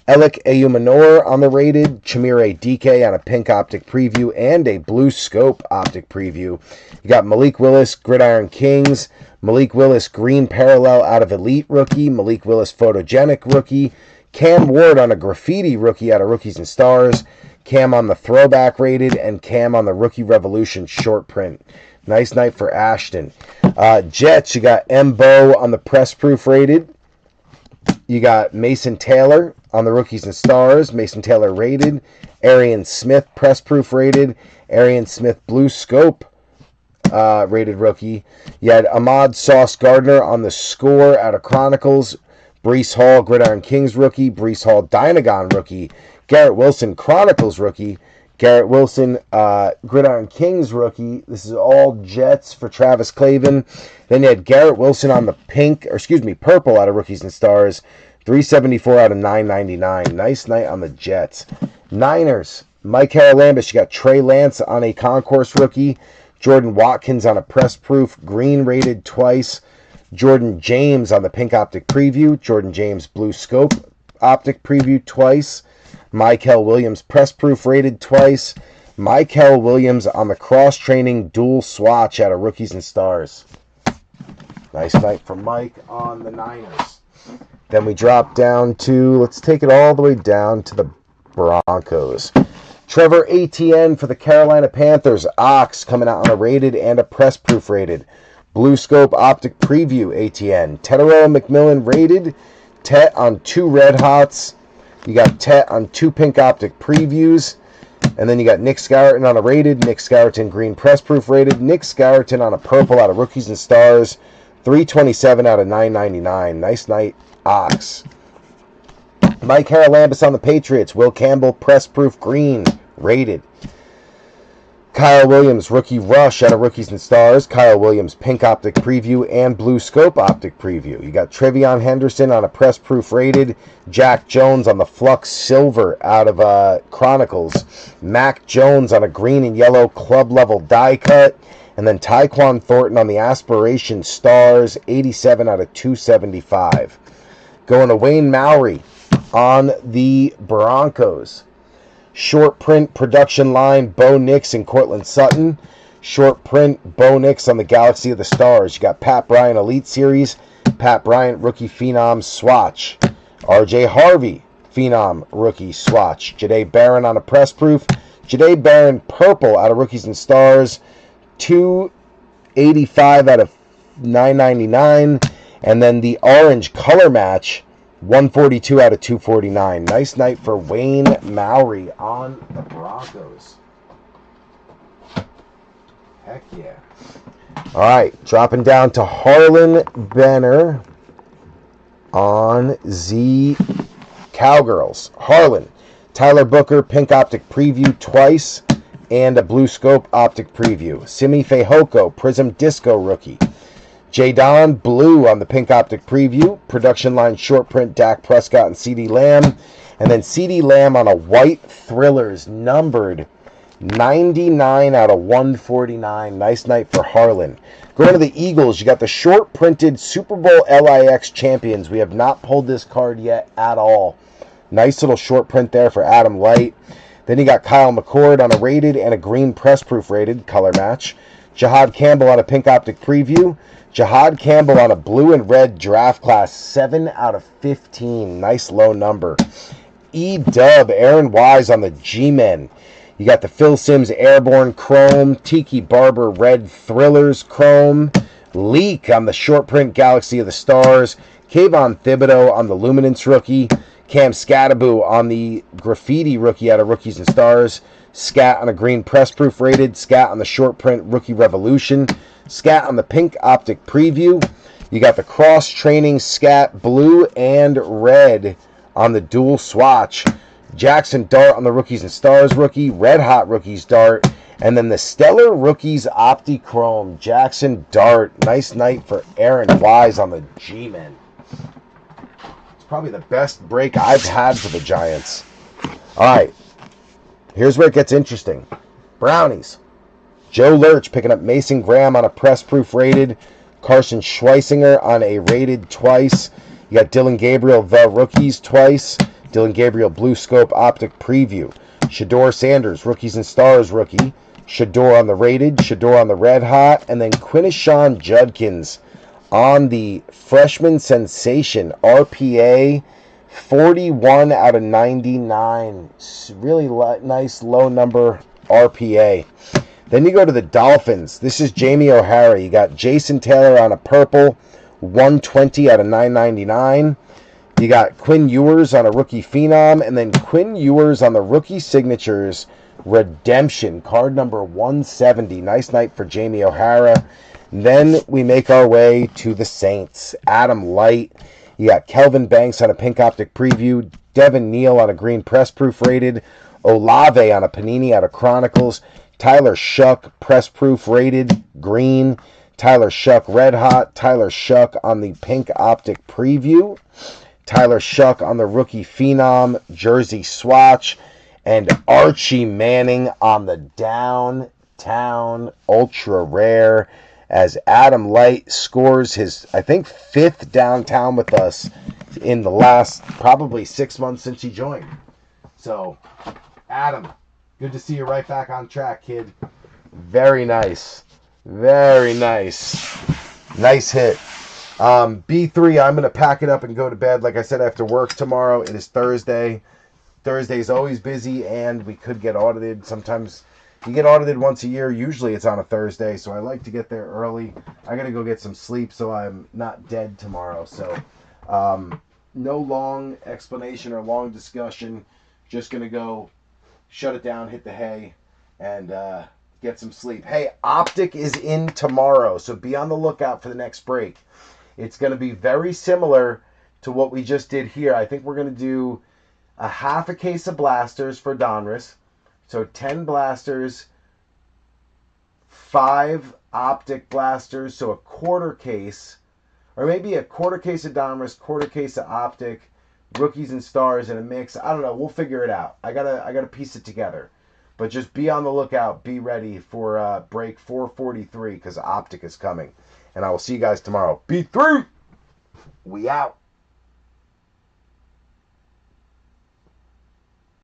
A: Alec Ayumanor on the rated. Chimere DK on a pink optic preview and a blue scope optic preview. You got Malik Willis, Gridiron Kings. Malik Willis, green parallel out of Elite rookie. Malik Willis, photogenic rookie. Cam Ward on a graffiti rookie out of Rookies and Stars. Cam on the throwback rated. And Cam on the Rookie Revolution short print. Nice night for Ashton. Jets, you got Mbo on the press proof rated. You got Mason Taylor on the Rookies and Stars. Mason Taylor rated. Arian Smith press proof rated. Arian Smith blue scope rated rookie. You had Ahmad Sauce Gardner on the score out of Chronicles. Breece Hall, Gridiron Kings rookie. Breece Hall, Dynagon rookie. Garrett Wilson, Chronicles rookie. Garrett Wilson, Gridiron Kings rookie. This is all Jets for Travis Clavin. Then you had Garrett Wilson on the purple out of Rookies and Stars. 374 out of 999. Nice night on the Jets. Niners, Mike Lambus. You got Trey Lance on a concourse rookie. Jordan Watkins on a press proof, green rated twice. Jordan James on the pink optic preview. Jordan James blue scope optic preview twice. Michael Williams press proof rated twice. Michael Williams on the cross training dual swatch out of Rookies and Stars. Nice night for Mike on the Niners. Then we drop down to, let's take it all the way down to the Broncos. Trevor Etienne for the Carolina Panthers. Ox coming out on a rated and a press proof rated. Blue scope optic preview Etienne. Tetairoa McMillan rated. Tet on 2 red hots. You got Tet on 2 pink optic previews. And then you got Nick Skouerton on a rated, Nick Skouerton green press proof rated, Nick Skouerton on a purple out of Rookies and Stars, 327 out of 999. Nice night, Ox. Mike Haralambous on the Patriots, Will Campbell press proof green rated. Kyle Williams, rookie rush out of Rookies and Stars. Kyle Williams, pink optic preview and blue scope optic preview. You got Trevion Henderson on a press proof rated. Jack Jones on the Flux silver out of Chronicles. Mac Jones on a green and yellow club level die cut. And then Tyquan Thornton on the Aspiration Stars, 87 out of 275. Going to Wayne Mowry on the Broncos. Short print production line, Bo Nix and Cortland Sutton. Short print, Bo Nix on the Galaxy of the Stars. You got Pat Bryant Elite Series, Pat Bryant Rookie Phenom Swatch. RJ Harvey Phenom Rookie Swatch. Jahdae Barron on a press proof. Jahdae Barron purple out of Rookies and Stars, 285 out of 999. And then the orange color match, 142 out of 249. Nice night for Wayne Mowry on the Broncos. Heck yeah. All right, dropping down to Harlan Benner on the Cowgirls. Harlan, Tyler Booker, pink optic preview twice, and a blue scope optic preview. Simi Fehoko, Prizm Disco rookie. Jadon Blue on the pink optic preview. Production line short print, Dak Prescott and CeeDee Lamb. And then CeeDee Lamb on a white Thrillers numbered 99 out of 149. Nice night for Harlan. Going to the Eagles, you got the short printed Super Bowl LIX champions. We have not pulled this card yet at all. Nice little short print there for Adam Light. Then you got Kyle McCord on a rated and a green press proof rated color match. Jahad Campbell on a pink optic preview. Jahad Campbell on a blue and red draft class, 7 out of 15. Nice low number. E-Dub, Aaron Wise on the G-Men. You got the Phil Simms Airborne Chrome, Tiki Barber Red Thrillers Chrome, Leak on the short print Galaxy of the Stars, Kayvon Thibodeau on the Luminance rookie, Cam Scattaboo on the Graffiti rookie out of Rookies and Stars, Scat on a green press proof rated, Scat on the short print Rookie Revolution, Scat on the pink optic preview. You got the cross training Scat blue and red on the dual swatch. Jackson Dart on the Rookies and Stars rookie, Red Hot Rookies Dart, and then the Stellar Rookies Opti-Chrome, Jackson Dart. Nice night for Aaron Wise on the G-Men. It's probably the best break I've had for the Giants. All right, here's where it gets interesting. Brownies. Joe Lurch picking up Mason Graham on a press proof rated, Carson Schweisinger on a rated twice. You got Dylan Gabriel, the Rookies twice. Dylan Gabriel, Blue Scope Optic Preview. Shador Sanders, Rookies and Stars rookie. Shador on the rated, Shador on the red hot, and then Quinishon Judkins on the Freshman Sensation RPA, 41 out of 99. Really nice low number RPA. Then you go to the Dolphins. This is Jamie O'Hara. You got Jason Taylor on a purple, 120 out of 999. You got Quinn Ewers on a rookie phenom, and then Quinn Ewers on the rookie signatures redemption, card number 170. Nice night for Jamie O'Hara. Then we make our way to the Saints. Adam Light. You got Kelvin Banks on a pink optic preview, Devin Neal on a green press proof rated, Olave on a Panini out of Chronicles, Tyler Shuck press proof rated green, Tyler Shuck red hot, Tyler Shuck on the pink optic preview, Tyler Shuck on the rookie phenom jersey swatch, and Archie Manning on the downtown ultra rare as Adam Light scores his, I think, 5th downtown with us in the last probably 6 months since he joined. So, Adam, good to see you right back on track, kid. Very nice. Very nice. Nice hit. B3, I'm going to pack it up and go to bed. Like I said, after work tomorrow, it is Thursday. Thursday's always busy, and we could get audited. Sometimes you get audited once a year. Usually it's on a Thursday, so I like to get there early. I got to go get some sleep so I'm not dead tomorrow. So no long explanation or long discussion. Just going to go shut it down, hit the hay, and get some sleep. Hey, Optic is in tomorrow, so be on the lookout for the next break. It's going to be very similar to what we just did here. I think we're going to do a half a case of blasters for Donruss. So 10 blasters, 5 Optic blasters, so a quarter case, or maybe a quarter case of Donruss, quarter case of Optic, rookies and stars in a mix. I don't know. We'll figure it out. I gotta piece it together. But just be on the lookout. Be ready for break 443 because Optic is coming. And I will see you guys tomorrow. B3! We out.